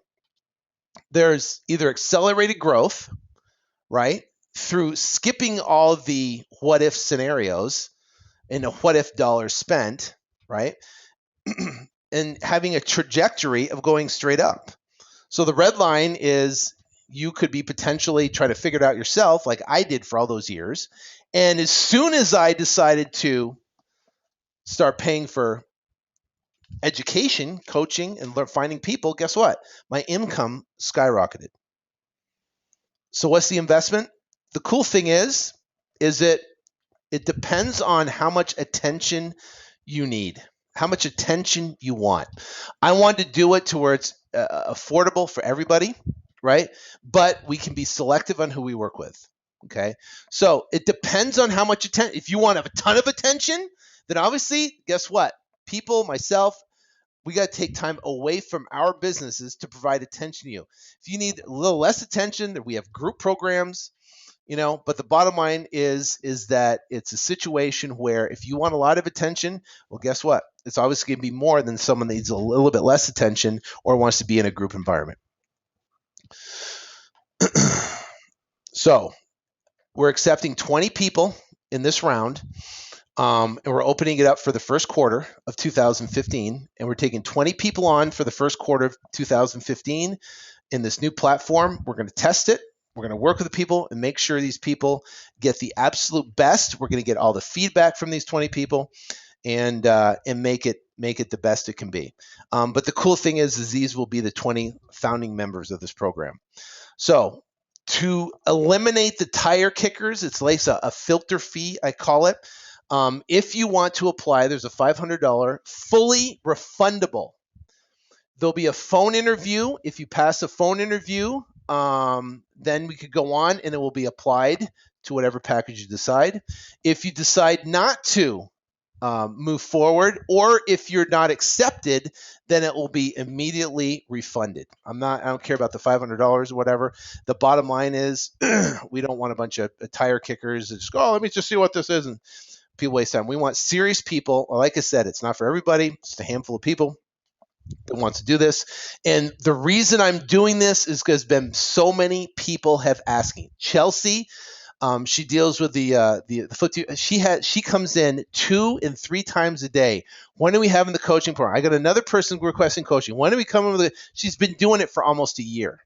There's either accelerated growth, right, through skipping all the what if scenarios and the what if dollars spent, right, and having a trajectory of going straight up. So the red line is you could be potentially trying to figure it out yourself, like I did for all those years. And as soon as I decided to start paying for education, coaching, and finding people, guess what? My income skyrocketed. So what's the investment? The cool thing is that it depends on how much attention you need, how much attention you want. I wanted to do it to where it's affordable for everybody, right? But we can be selective on who we work with, okay? So it depends on how much attention. If you want a ton of attention, then obviously, guess what? People, myself, we got to take time away from our businesses to provide attention to you. If you need a little less attention, we have group programs, but the bottom line is that it's a situation where if you want a lot of attention, well, guess what? It's obviously going to be more than someone that needs a little bit less attention or wants to be in a group environment. So we're accepting 20 people in this round. And we're opening it up for the first quarter of 2015, and we're taking 20 people on for the first quarter of 2015 in this new platform. We're going to test it. We're going to work with the people and make sure these people get the absolute best. We're going to get all the feedback from these 20 people and make it the best it can be. But the cool thing is these will be the 20 founding members of this program. So to eliminate the tire kickers, it's like a filter fee, I call it. If you want to apply, there's a $500 fully refundable. There'll be a phone interview. If you pass a phone interview, then we could go on and it will be applied to whatever package you decide. If you decide not to move forward, or if you're not accepted, then it will be immediately refunded. I don't care about the $500 or whatever. The bottom line is we don't want a bunch of tire kickers that just go, let me just see what this is, and people waste time. We want serious people. Like I said, it's not for everybody. It's just a handful of people. that wants to do this. And the reason I'm doing this is because been so many people have asking. Chelsea, she deals with the FTSE. She comes in 2 and 3 times a day. When are we having the coaching program? I got another person requesting coaching. When are we coming with it? She's been doing it for almost a year.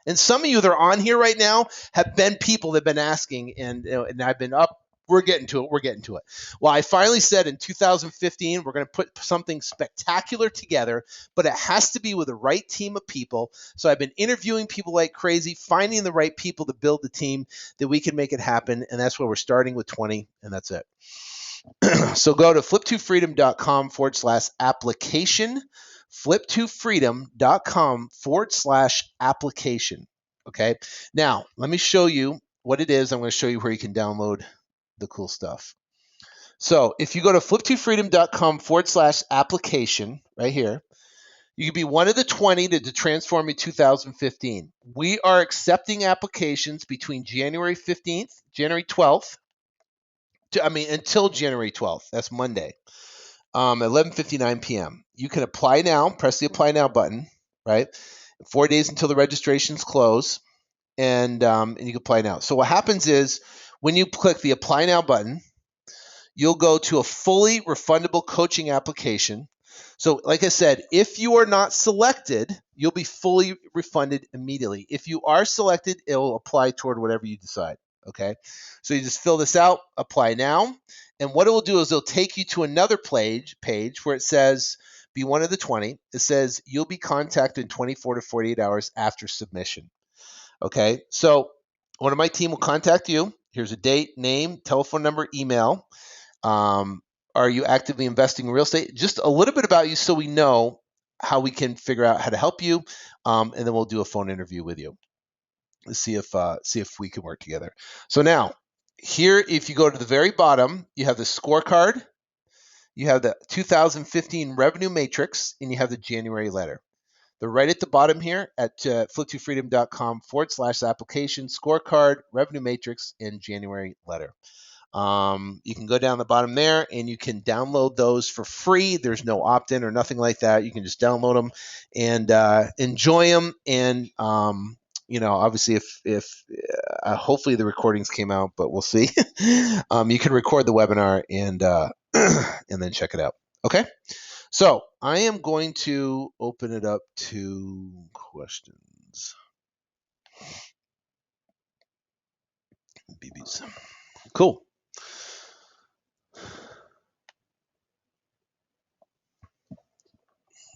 And some of you that are on here right now have been people that have been asking, and I've been up. We're getting to it. We're getting to it. Well, I finally said in 2015, we're going to put something spectacular together, but it has to be with the right team of people. So I've been interviewing people like crazy, finding the right people to build the team that we can make it happen. And that's where we're starting with 20, and that's it. So go to flip2freedom.com/application, flip2freedom.com/application. Okay. Now, let me show you what it is. I'm going to show you where you can download the cool stuff. So if you go to flip2freedom.com/application right here, you can be one of the 20 to transform in 2015. We are accepting applications between January 15th, January 12th, until January 12th. That's Monday, 11:59 p.m. You can apply now. Press the apply now button. Right, 4 days until the registrations close, and you can apply now. So what happens is when you click the apply now button, you'll go to a fully refundable coaching application. So like I said, if you are not selected, you'll be fully refunded immediately. If you are selected, it will apply toward whatever you decide. Okay. So you just fill this out, apply now. And what it will do is it'll take you to another page where it says, be one of the 20. It says you'll be contacted in 24 to 48 hours after submission. Okay. So one of my team will contact you. Here's a date, name, telephone number, email. Are you actively investing in real estate? Just a little bit about you so we know how we can figure out how to help you, and then we'll do a phone interview with you. Let's see if we can work together. So now, here, if you go to the very bottom, you have the scorecard, you have the 2015 revenue matrix, and you have the January letter. They're right at the bottom here at flip2freedom.com/application, scorecard, revenue matrix, and January letter. You can go down the bottom there and you can download those for free. There's no opt-in or nothing like that. You can just download them and enjoy them. And obviously, if hopefully the recordings came out, but we'll see. You can record the webinar and and then check it out. Okay. So I am going to open it up to questions. BBs. Cool.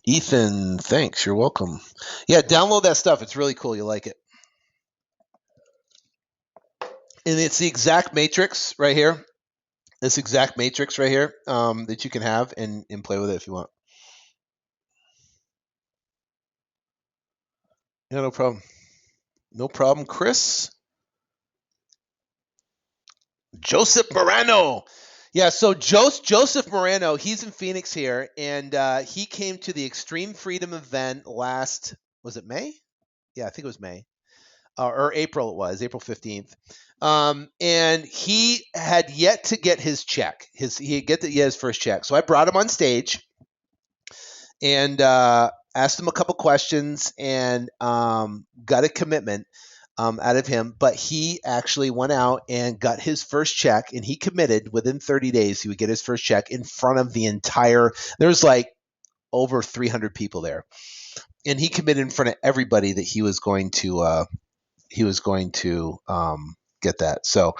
Ethan, thanks. You're welcome. Yeah, download that stuff. It's really cool. You'll like it. And it's the exact matrix right here. This exact matrix right here that you can have and play with it if you want. Yeah, no problem. No problem, Chris. Joseph Morano. Yeah, so Joseph Morano, he's in Phoenix here, and he came to the Extreme Freedom event was it May? Yeah, I think it was May. Or April it was, April 15th. And he had yet to get his check. He had his first check. So I brought him on stage and asked him a couple questions and got a commitment out of him. But he actually went out and got his first check, and he committed within 30 days he would get his first check in front of there's like over 300 people there. And he committed in front of everybody that he was going to get that. So,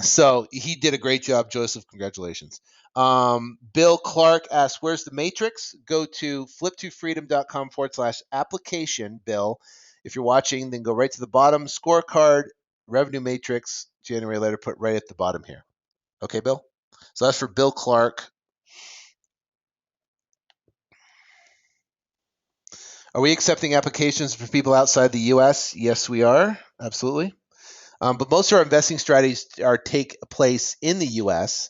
so he did a great job, Joseph. Congratulations. Bill Clark asks, where's the matrix? Go to flip2freedom.com/application, Bill. If you're watching, then go right to the bottom, scorecard, revenue matrix, January letter, put right at the bottom here. Okay, Bill? So that's for Bill Clark. Are we accepting applications for people outside the U.S.? Yes, we are. Absolutely. But most of our investing strategies take place in the U.S.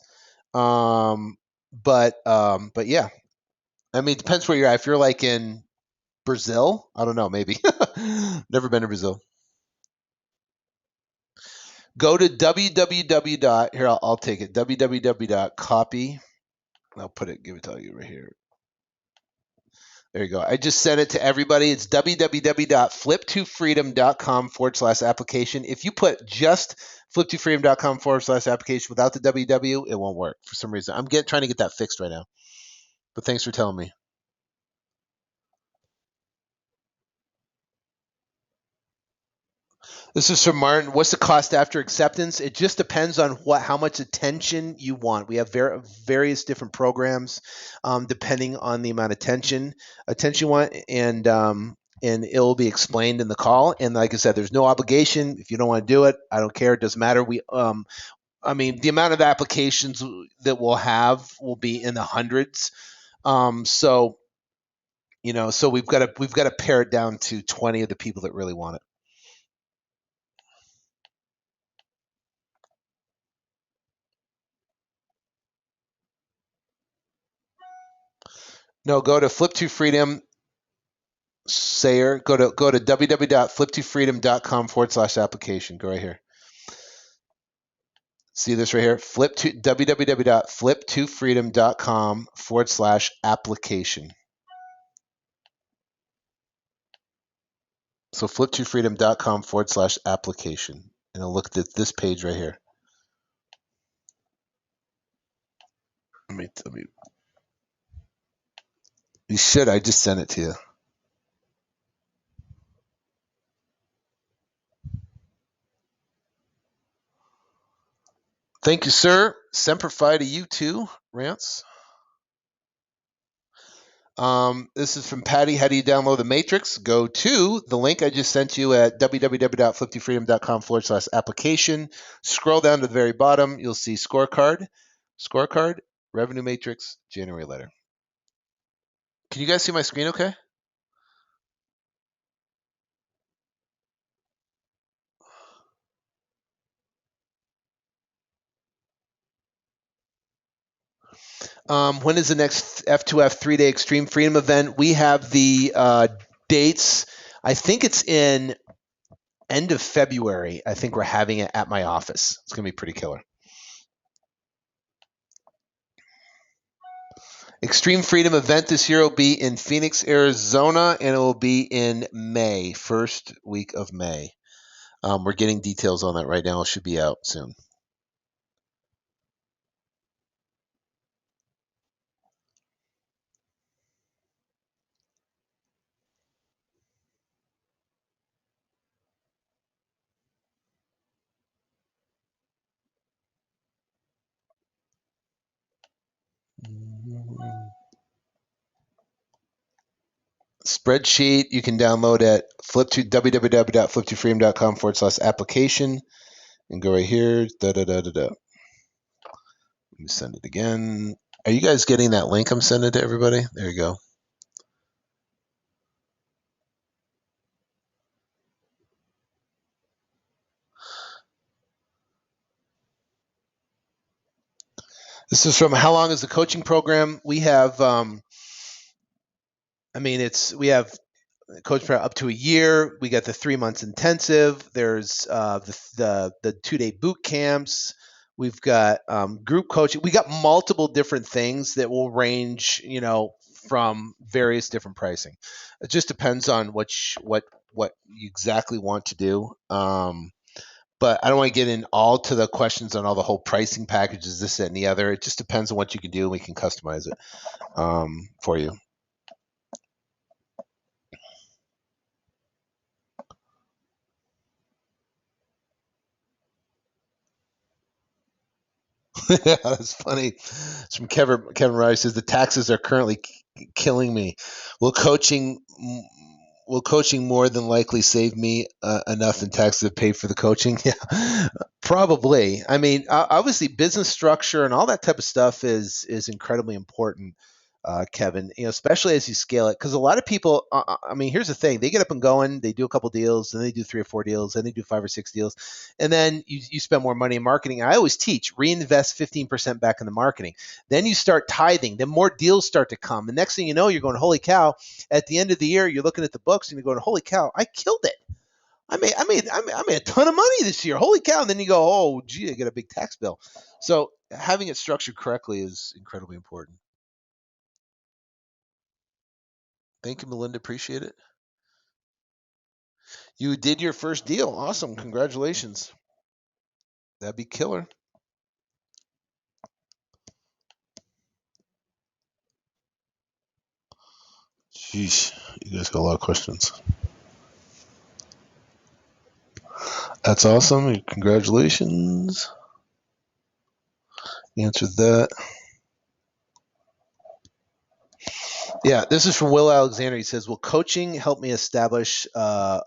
But yeah, I mean, it depends where you're at. If you're like in Brazil, I don't know, maybe. Never been to Brazil. Go to www. Here, I'll take it. www.copy. I'll put it. Give it to you right here. There you go. I just sent it to everybody. It's www.flip2freedom.com/application. If you put just flip2freedom.com/application without the www, it won't work for some reason. I'm trying to get that fixed right now. But thanks for telling me. This is from Martin. What's the cost after acceptance? It just depends on how much attention you want. We have various different programs, depending on the amount of attention you want, and it will be explained in the call. And like I said, there's no obligation. If you don't want to do it, I don't care. It doesn't matter. I mean, the amount of applications that we'll have will be in the hundreds. So so we've got to pare it down to 20 of the people that really want it. No, go to Flip to Freedom. Sayer, go to www.flip2freedom.com/application. Go right here. See this right here? www.flip2freedom.com/application. So flip2freedom.com/application. And I'll look at this page right here. Let me. You should. I just sent it to you. Thank you, sir. Semper Fi to you too, Rance. This is from Patty. How do you download the matrix? Go to the link I just sent you at www.flip2freedom.com/application. Scroll down to the very bottom. You'll see scorecard, revenue matrix, January letter. Can you guys see my screen okay? When is the next F2F 3-day Extreme Freedom event? We have the dates. I think it's in end of February. I think we're having it at my office. It's going to be pretty killer. Extreme Freedom event this year will be in Phoenix, Arizona, and it will be in May, first week of May. We're getting details on that right now. It should be out soon. Spreadsheet you can download at www.flip2freedom.com/application and go right here. Let me send it again. Are you guys getting that link I'm sending to everybody? There you go. This is from How Long is the Coaching Program? We have, we have coach for up to a year. We got the 3 months intensive. There's the 2-day boot camps. We've got group coaching. We got multiple different things that will range, from various different pricing. It just depends on what you exactly want to do. But I don't want to get in all to the questions on all the whole pricing packages, this, that, and the other. It just depends on what you can do, and we can customize it for you. Yeah, that's funny. It's from Kevin Rice. Says the taxes are currently killing me. Will coaching more than likely save me enough in taxes to pay for the coaching? Yeah, probably. I mean, obviously, business structure and all that type of stuff is incredibly important. Kevin, especially as you scale it, because a lot of people, here's the thing: they get up and going, they do a couple deals, then they do 3 or 4 deals, then they do 5 or 6 deals, and then you spend more money in marketing. I always teach reinvest 15% back in the marketing. Then you start tithing, then more deals start to come. The next thing you know, you're going, holy cow! At the end of the year, you're looking at the books and you're going, holy cow! I killed it. I made a ton of money this year. Holy cow! And then you go, oh, gee, I get a big tax bill. So having it structured correctly is incredibly important. Thank you, Melinda. Appreciate it. You did your first deal. Awesome. Congratulations. That'd be killer. Sheesh. You guys got a lot of questions. That's awesome. Congratulations. Answered that. Yeah, this is from Will Alexander. He says, "Will coaching help me establish wholesaling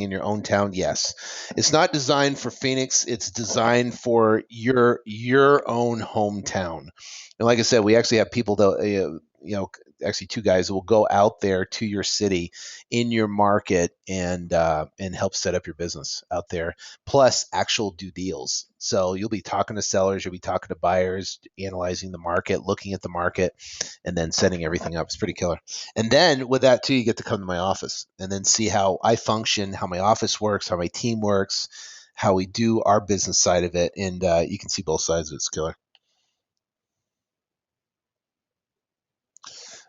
in your own town?" Yes. It's not designed for Phoenix. It's designed for your own hometown. And like I said, we actually have people that actually two guys that will go out there to your city in your market and help set up your business out there, plus actual do deals. So you'll be talking to sellers, you'll be talking to buyers, analyzing the market, looking at the market, and then setting everything up. It's pretty killer. And then with that too, you get to come to my office and then see how I function, how my office works, how my team works, how we do our business side of it, and you can see both sides of it. It's killer.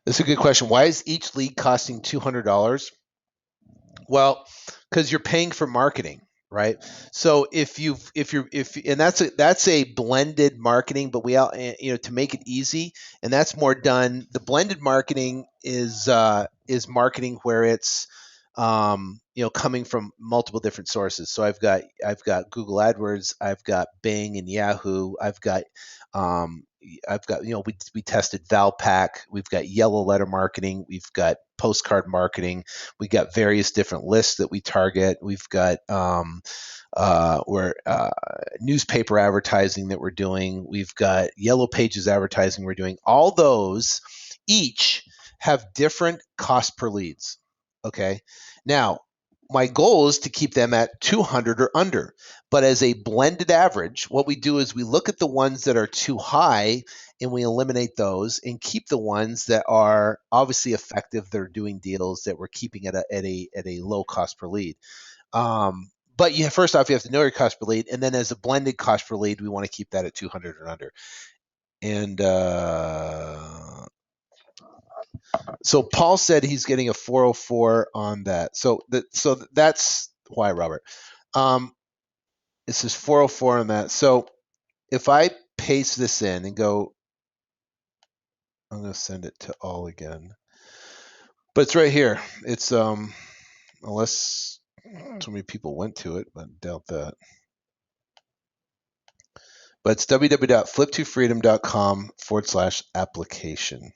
That's a good question. Why is each lead costing $200? Well, because you're paying for marketing, right? So and that's a blended marketing, but to make it easy, and that's more done. The blended marketing is marketing where it's coming from multiple different sources. So I've got Google AdWords, I've got Bing and Yahoo, we tested Valpak, we've got yellow letter marketing, we've got postcard marketing, we got various different lists that we target, we've got newspaper advertising that we're doing, we've got yellow pages advertising we're doing. All those each have different cost per leads. Okay. Now, my goal is to keep them at 200 or under. But as a blended average, what we do is we look at the ones that are too high and we eliminate those and keep the ones that are obviously effective, that are doing deals, that we're keeping at a low cost per lead. But first off, you have to know your cost per lead, and then as a blended cost per lead, we want to keep that at 200 or under. And so Paul said he's getting a 404 on that. So that's why, Robert. It says 404 on that. So if I paste this in and go, I'm going to send it to all again. But it's right here. It's unless so many people went to it, but I doubt that. But it's www.flip2freedom.com/application.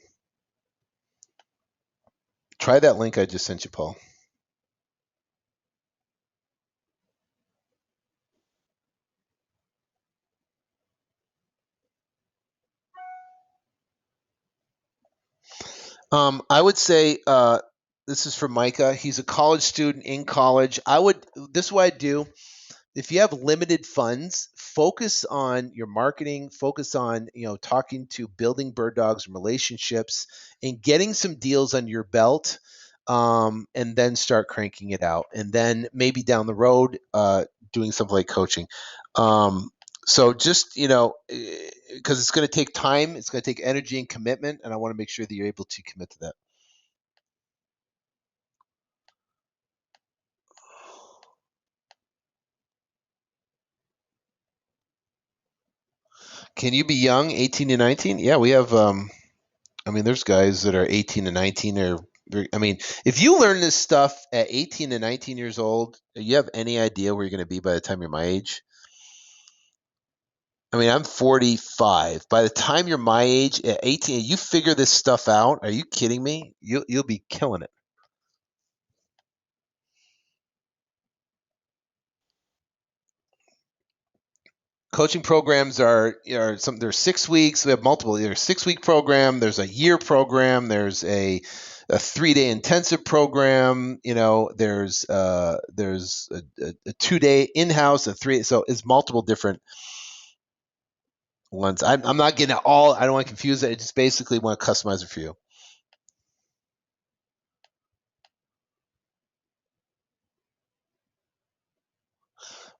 Try that link I just sent you, Paul. I would say this is from Micah. He's a college student in college. This is what I do. If you have limited funds, focus on your marketing, focus on, talking to building bird dogs and relationships and getting some deals under your belt, and then start cranking it out. And then maybe down the road, doing something like coaching. So just, because it's going to take time, it's going to take energy and commitment, and I want to make sure that you're able to commit to that. Can you be young, 18 to 19? Yeah, we have, there's guys that are 18 to 19 if you learn this stuff at 18 to 19 years old, you have any idea where you're going to be by the time you're my age? I'm 45. By the time you're my age at 18, you figure this stuff out. Are you kidding me? You'll be killing it. Coaching programs there's 6 weeks. We have multiple. There's a 6-week program. There's a year program. There's a 3-day intensive program. There's a 2-day in-house, so it's multiple different ones. I'm not getting it all. I don't want to confuse it. I just basically want to customize it for you.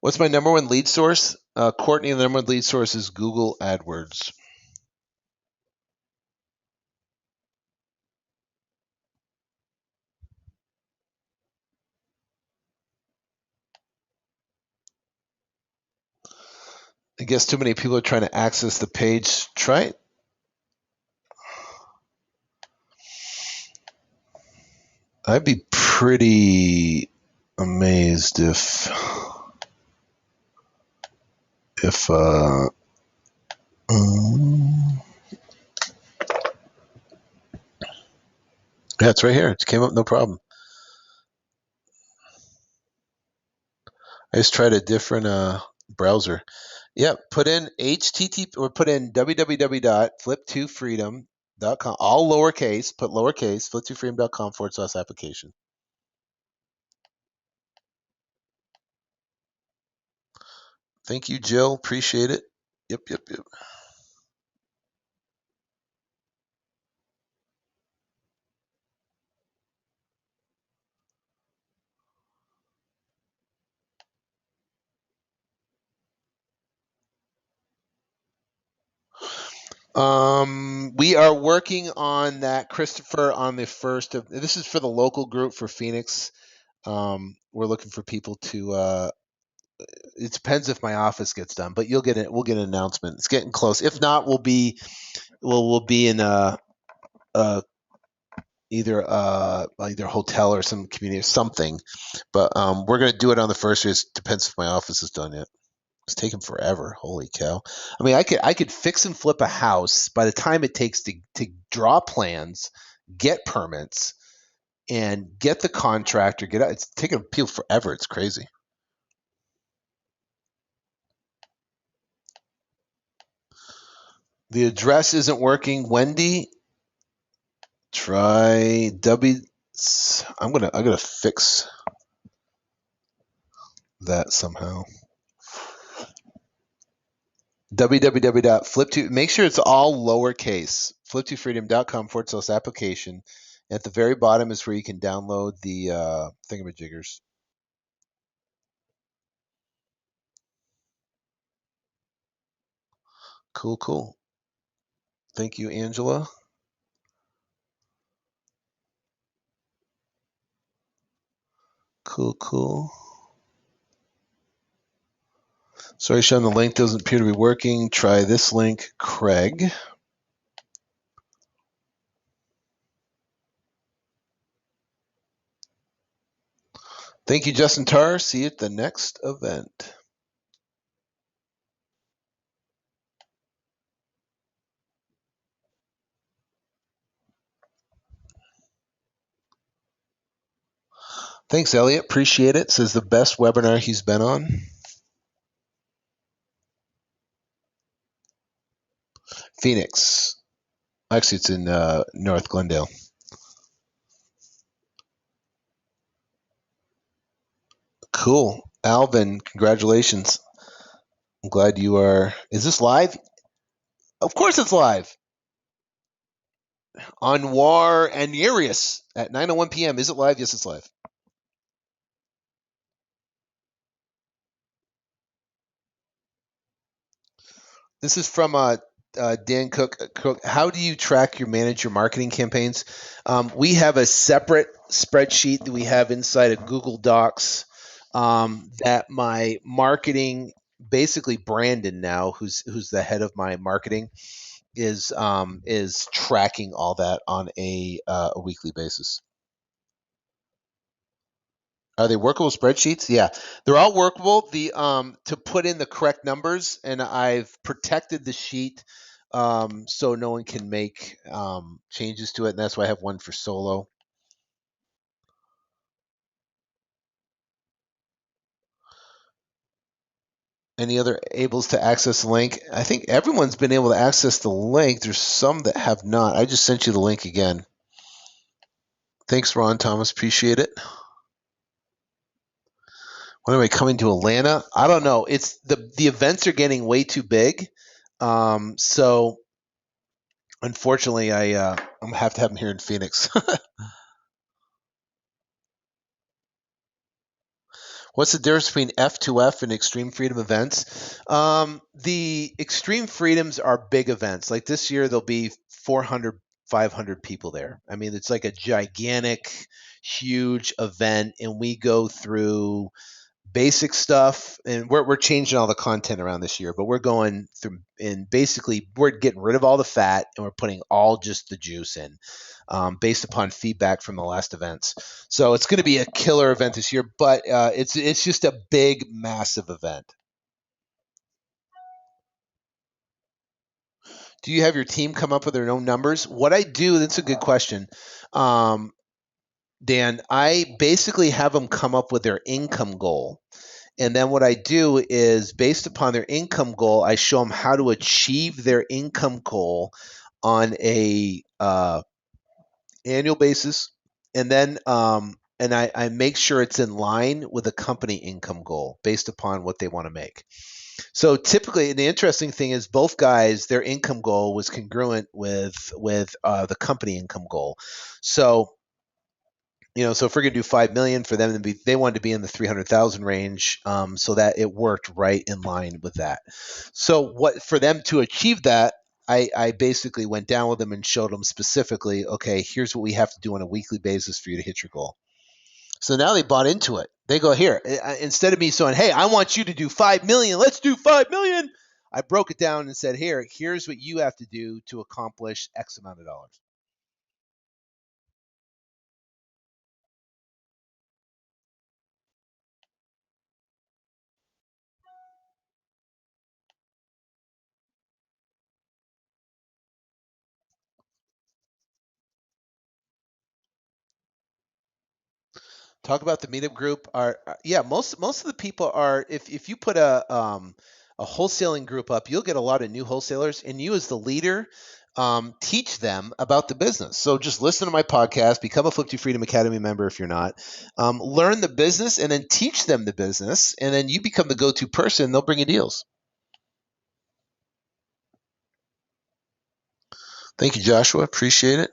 What's my number one lead source? Courtney, the number one lead source is Google AdWords. I guess too many people are trying to access the page. Try it. I'd be pretty amazed if yeah, it's right here. It came up no problem. I just tried a different browser. Yeah, put in HTTP or put in www.flip2freedom.com, all lowercase, put lowercase, flip2freedom.com/application. Thank you, Jill. Appreciate it. Yep. We are working on that, Christopher, on the first of this is for the local group for Phoenix. We're looking for people to it depends if my office gets done, but you'll get it. We'll get an announcement. It's getting close. If not, we'll be in a either either hotel or some community or something. But we're gonna do it on the first. It depends if my office is done yet. It's taking forever. Holy cow! I mean, I could fix and flip a house by the time it takes to draw plans, get permits, and get the contractor. Get out. It's taking people forever. It's crazy. The address isn't working. Wendy, try W. I'm gonna fix that somehow. www.flip2, make sure it's all lowercase, flip2freedom.com/application. At the very bottom is where you can download the thingamajiggers. Cool. Thank you, Angela. Cool. Sorry, Sean, the link doesn't appear to be working. Try this link, Craig. Thank you, Justin Tarr. See you at the next event. Thanks, Elliot. Appreciate it. Says the best webinar he's been on. Phoenix. Actually, it's in North Glendale. Cool. Alvin, congratulations. I'm glad you are. Is this live? Of course it's live. Anwar and Yurius at 9:01 p.m. Is it live? Yes, it's live. This is from Dan Cook. How do you track manage your marketing campaigns? We have a separate spreadsheet that we have inside of Google Docs that my marketing, basically Brandon now, who's the head of my marketing, is tracking all that on a weekly basis. Are they workable spreadsheets? Yeah, they're all workable. The to put in the correct numbers, and I've protected the sheet so no one can make changes to it, and that's why I have one for solo. Any other ables to access the link? I think everyone's been able to access the link. There's some that have not. I just sent you the link again. Thanks, Ron Thomas. Appreciate it. When am I coming to Atlanta? I don't know. It's the events are getting way too big. So unfortunately, I'm gonna have to have them here in Phoenix. What's the difference between F2F and Extreme Freedom events? The Extreme Freedoms are big events. Like this year, there'll be 400, 500 people there. I mean, it's like a gigantic, huge event, and we go through basic stuff, and we're changing all the content around this year, but we're going through and basically we're getting rid of all the fat and we're putting all just the juice in, based upon feedback from the last events. So it's going to be a killer event this year, but it's just a big, massive event. Do you have your team come up with their own numbers? What I do, that's a good question. Um, Dan, I basically have them come up with their income goal. And then what I do is based upon their income goal, I show them how to achieve their income goal on a annual basis. And then I make sure it's in line with the company income goal based upon what they want to make. So typically, the interesting thing is both guys, their income goal was congruent with the company income goal. So so if we're gonna do 5 million for them to be, they wanted to be in the 300,000 range, so that it worked right in line with that. So what for them to achieve that, I basically went down with them and showed them specifically, okay, here's what we have to do on a weekly basis for you to hit your goal. So now they bought into it. They go here instead of me saying, hey, I want you to do 5 million. Let's do 5 million. I broke it down and said, here's what you have to do to accomplish X amount of dollars. Talk about the meetup group. Are Yeah, most of the people are. If you put a wholesaling group up, you'll get a lot of new wholesalers, and you as the leader, teach them about the business. So just listen to my podcast, become a Flip to Freedom Academy member if you're not. Learn the business, and then teach them the business, and then you become the go-to person. They'll bring you deals. Thank you, Joshua. Appreciate it.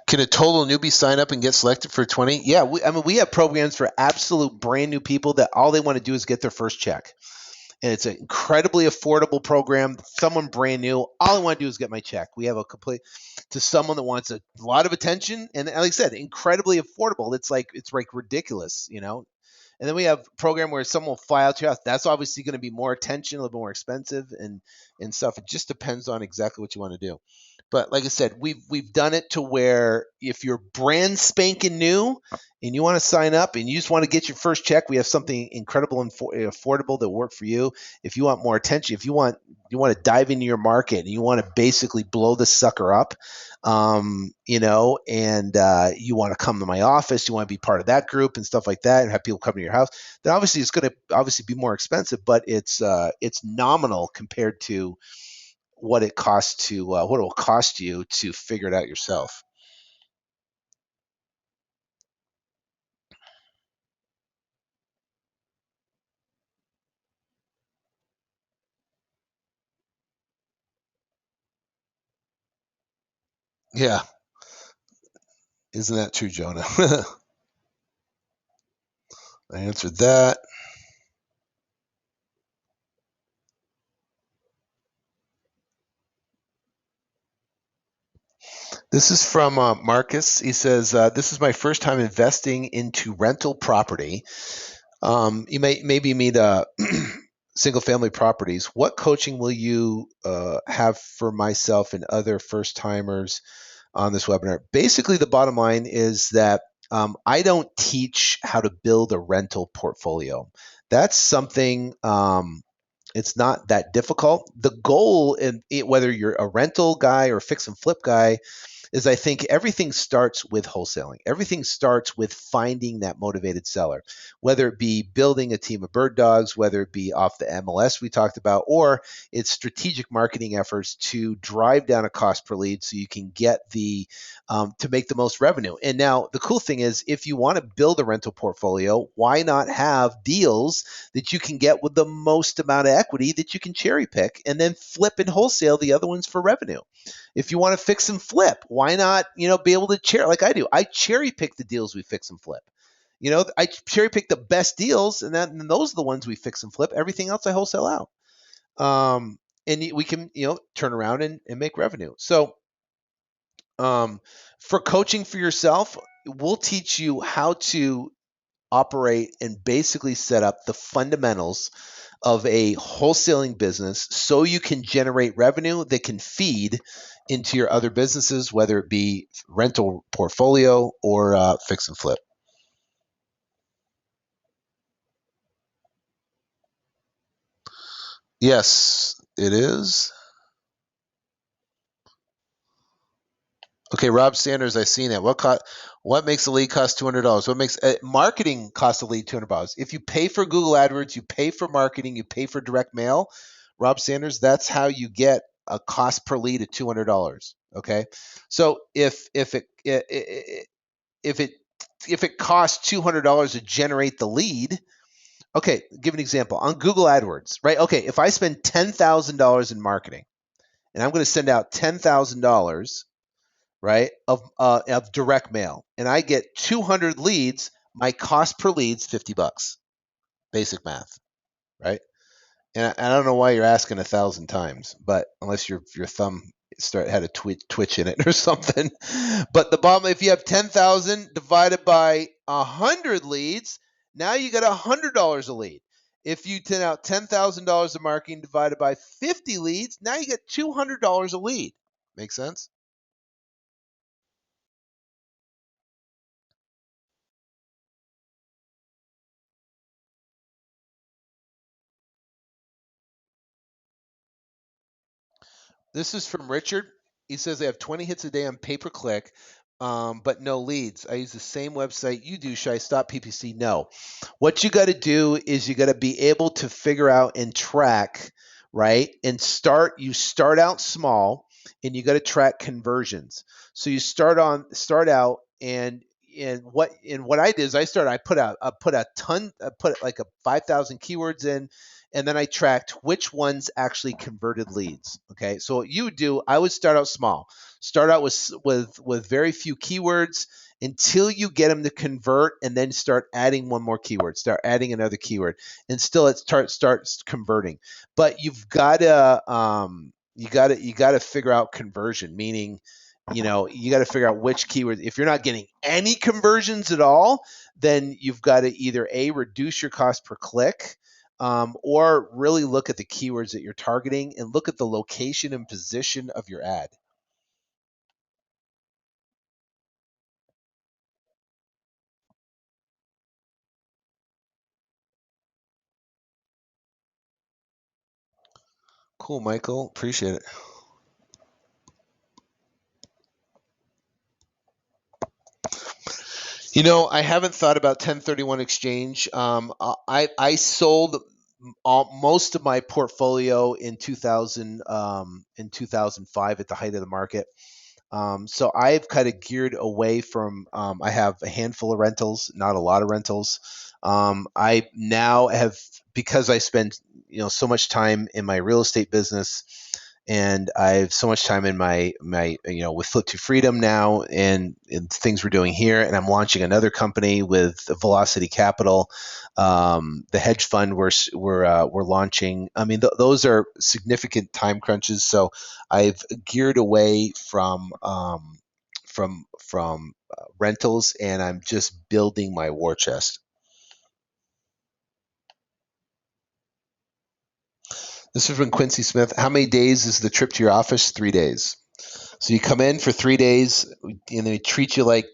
Can a total newbie sign up and get selected for 20? Yeah, we have programs for absolute brand new people that all they want to do is get their first check. And it's an incredibly affordable program. Someone brand new, all I want to do is get my check. We have a complete to someone that wants a lot of attention, and like I said, incredibly affordable. It's like ridiculous. And then we have a program where someone will fly out to your house. That's obviously going to be more attention, a little bit more expensive, and stuff. It just depends on exactly what you want to do. But like I said, we've done it to where if you're brand spanking new and you want to sign up and you just want to get your first check, we have something incredible and affordable that will work for you. If you want more attention, if you want to dive into your market and you want to basically blow this sucker up, and you want to come to my office, you want to be part of that group and stuff like that, and have people come to your house, then obviously it's going to obviously be more expensive, but it's nominal compared to what it costs to what it will cost you to figure it out yourself. Yeah, isn't that true, Jonah? I answered that. This is from Marcus. He says, "This is my first time investing into rental property. You maybe meet single family properties. What coaching will you have for myself and other first timers on this webinar?" Basically, the bottom line is that I don't teach how to build a rental portfolio. That's something. It's not that difficult. The goal, whether you're a rental guy or a fix and flip guy, is I think everything starts with wholesaling. Everything starts with finding that motivated seller, whether it be building a team of bird dogs, whether it be off the MLS we talked about, or it's strategic marketing efforts to drive down a cost per lead so you can get to make the most revenue. And now the cool thing is, if you want to build a rental portfolio, why not have deals that you can get with the most amount of equity that you can cherry pick and then flip and wholesale the other ones for revenue? If you want to fix and flip, why not, be able to like I do? I cherry pick the deals we fix and flip. I cherry pick the best deals, and those are the ones we fix and flip. Everything else I wholesale out. And we can, turn around and make revenue. So, for coaching for yourself, we'll teach you how to operate and basically set up the fundamentals of a wholesaling business so you can generate revenue that can feed into your other businesses, whether it be rental portfolio or fix and flip. Yes, it is. Okay, Rob Sanders, I seen it. What makes a lead cost $200? What makes marketing cost a lead $200? If you pay for Google AdWords, you pay for marketing, you pay for direct mail. Rob Sanders, that's how you get a cost per lead of $200. Okay, so if it if it costs $200 to generate the lead, okay, give an example on Google AdWords, right? Okay, if I spend $10,000 in marketing and I'm going to send out $10,000, right, of direct mail, and I get 200 leads, my cost per lead is $50. Basic math, right? And I don't know why you're asking 1,000 times, but unless your thumb had a twitch in it or something. But the bottom, if you have 10,000 divided by 100 leads, now you get $100 a lead. If you send out $10,000 of marketing divided by 50 leads, now you get $200 a lead. Make sense? This is from Richard. He says they have 20 hits a day on pay per click, but no leads. I use the same website you do. Should I stop PPC? No. What you got to do is you got to be able to figure out and track, right? And you start out small and you got to track conversions. So you start out and what I did is I put like a 5,000 keywords in, and then I tracked which ones actually converted leads. Okay, so what you would do, I would start out small, start out with very few keywords until you get them to convert, and then start adding one more keyword, start adding another keyword, and still it starts converting. But you got to figure out conversion, meaning you got to figure out which keyword. If you're not getting any conversions at all, then you've got to either reduce your cost per click, or really look at the keywords that you're targeting and look at the location and position of your ad. Cool, Michael. Appreciate it. I haven't thought about 1031 exchange. I sold most of my portfolio in 2005 at the height of the market. So I've kind of geared away from. I have a handful of rentals, not a lot of rentals. I now have, because I spend so much time in my real estate business, and I have so much time in my with Flip to Freedom now, and things we're doing here, and I'm launching another company with Velocity Capital, the hedge fund we're launching. I mean, those are significant time crunches, so I've geared away from rentals, and I'm just building my war chest. This is from Quincy Smith. How many days is the trip to your office? 3 days. So you come in for 3 days, and they treat you like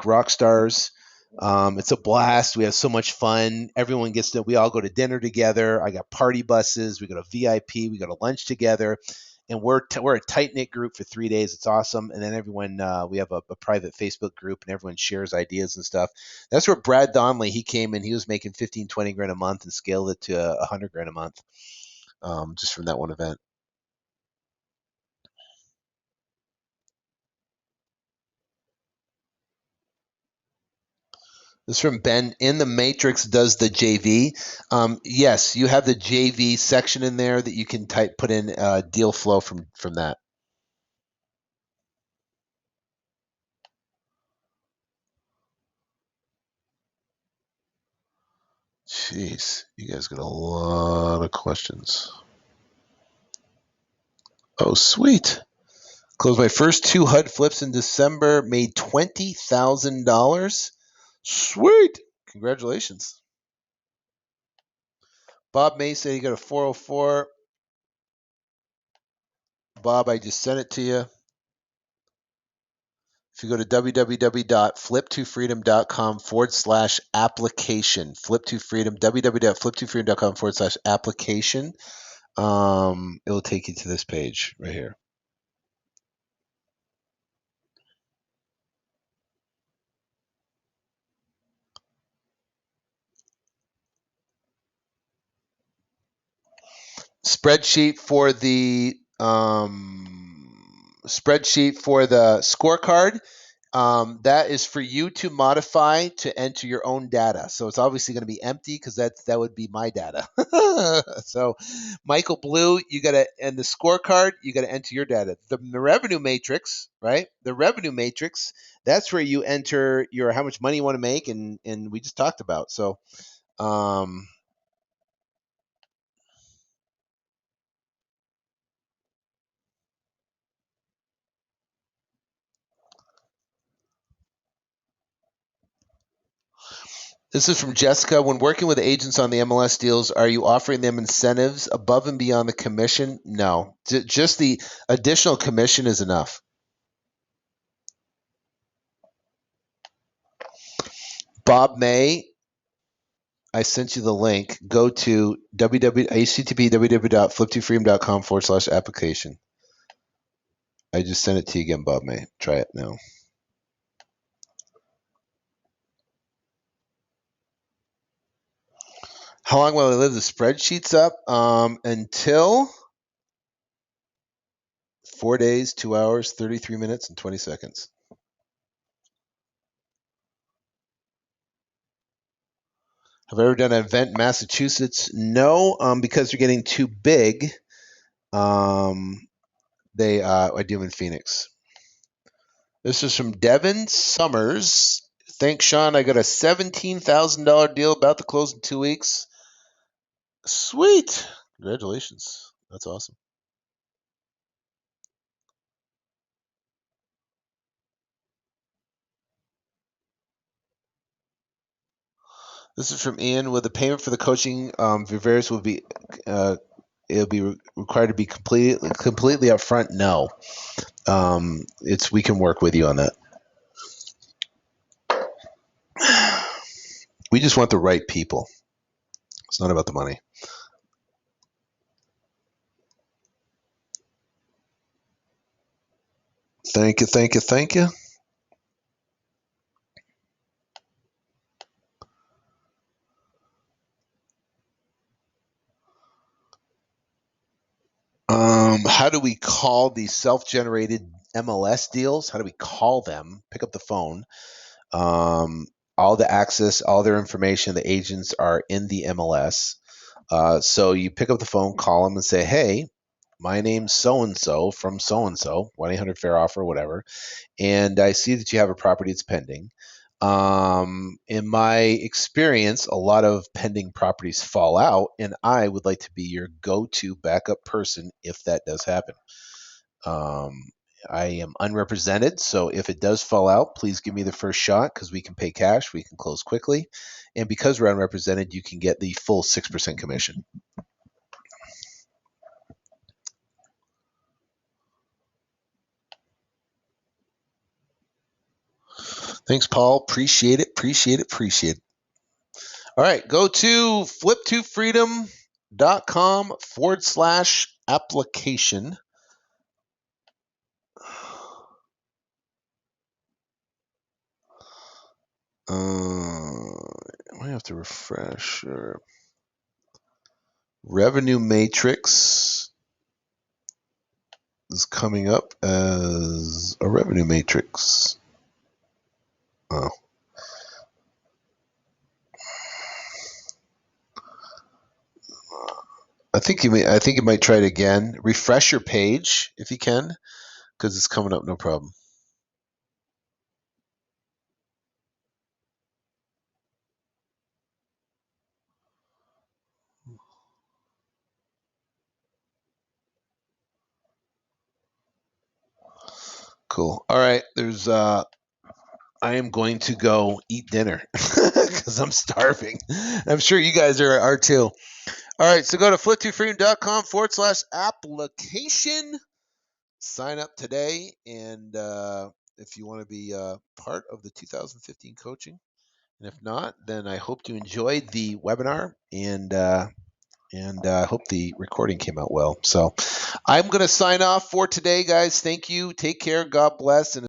rock stars. It's a blast. We have so much fun. Everyone gets to. We all go to dinner together. I got party buses. We go to VIP. We go to lunch together, and we're a tight knit group for 3 days. It's awesome. And then everyone, we have a private Facebook group, and everyone shares ideas and stuff. That's where Brad Donnelly, he came in. He was making 15, 20 grand a month and scaled it to 100 grand a month, just from that one event. This is from Ben. In the Matrix, does the JV? Yes, you have the JV section in there that you can put in deal flow from that. Jeez, you guys got a lot of questions. Oh, sweet. Closed my first 2 HUD flips in December, made $20,000. Sweet. Congratulations. Bob May said he got a 404. Bob, I just sent it to you. If you go to www.flip2freedom.com/application, flip2freedom, www.flip2freedom.com/application, it will take you to this page right here. Spreadsheet for the scorecard. That is for you to modify to enter your own data. So it's obviously going to be empty because that would be my data. So Michael Blue, you got to, and the scorecard, you got to enter your data. The revenue matrix, right? The revenue matrix, that's where you enter your how much money you want to make, and we just talked about. So this is from Jessica. When working with agents on the MLS deals, are you offering them incentives above and beyond the commission? No, just the additional commission is enough. Bob May, I sent you the link. Go to http://www.flip2freedom.com/application. I just sent it to you again, Bob May. Try it now. How long will I live the spreadsheets up? Until 4 days, 2 hours, 33 minutes, and 20 seconds. Have I ever done an event in Massachusetts? No, because they're getting too big. I do them in Phoenix. This is from Devin Summers. Thanks, Sean. I got a $17,000 deal about to close in 2 weeks. Sweet. Congratulations. That's awesome. This is from Ian. With the payment for the coaching, Viveris will be it'll be required to be completely upfront. No, we can work with you on that. We just want the right people. It's not about the money. Thank you, thank you, thank you. How do we call these self-generated MLS deals? How do we call them? Pick up the phone. All the access, all their information, the agents are in the MLS. So you pick up the phone, call them, and say, "Hey, my name's so and so from so and so, 1-800-FAIR offer, whatever, and I see that you have a property that's pending. In my experience, a lot of pending properties fall out, and I would like to be your go-to backup person if that does happen. I am unrepresented, so if it does fall out, please give me the first shot because we can pay cash, we can close quickly, and because we're unrepresented, you can get the full 6% commission." Thanks, Paul. Appreciate it. Appreciate it. Appreciate it. All right, go to flip2freedom.com/application. I might have to refresh. Revenue matrix is coming up as a revenue matrix. Oh. I think you might try it again. Refresh your page if you can, because it's coming up no problem. cool. All right, there's I am going to go eat dinner because I'm starving. I'm sure you guys are too. All right, so go to flip2freedom.com/application. Sign up today, and if you want to be part of the 2015 coaching, and if not, then I hope you enjoyed the webinar, and I hope the recording came out well. So I'm going to sign off for today, guys. Thank you. Take care. God bless. And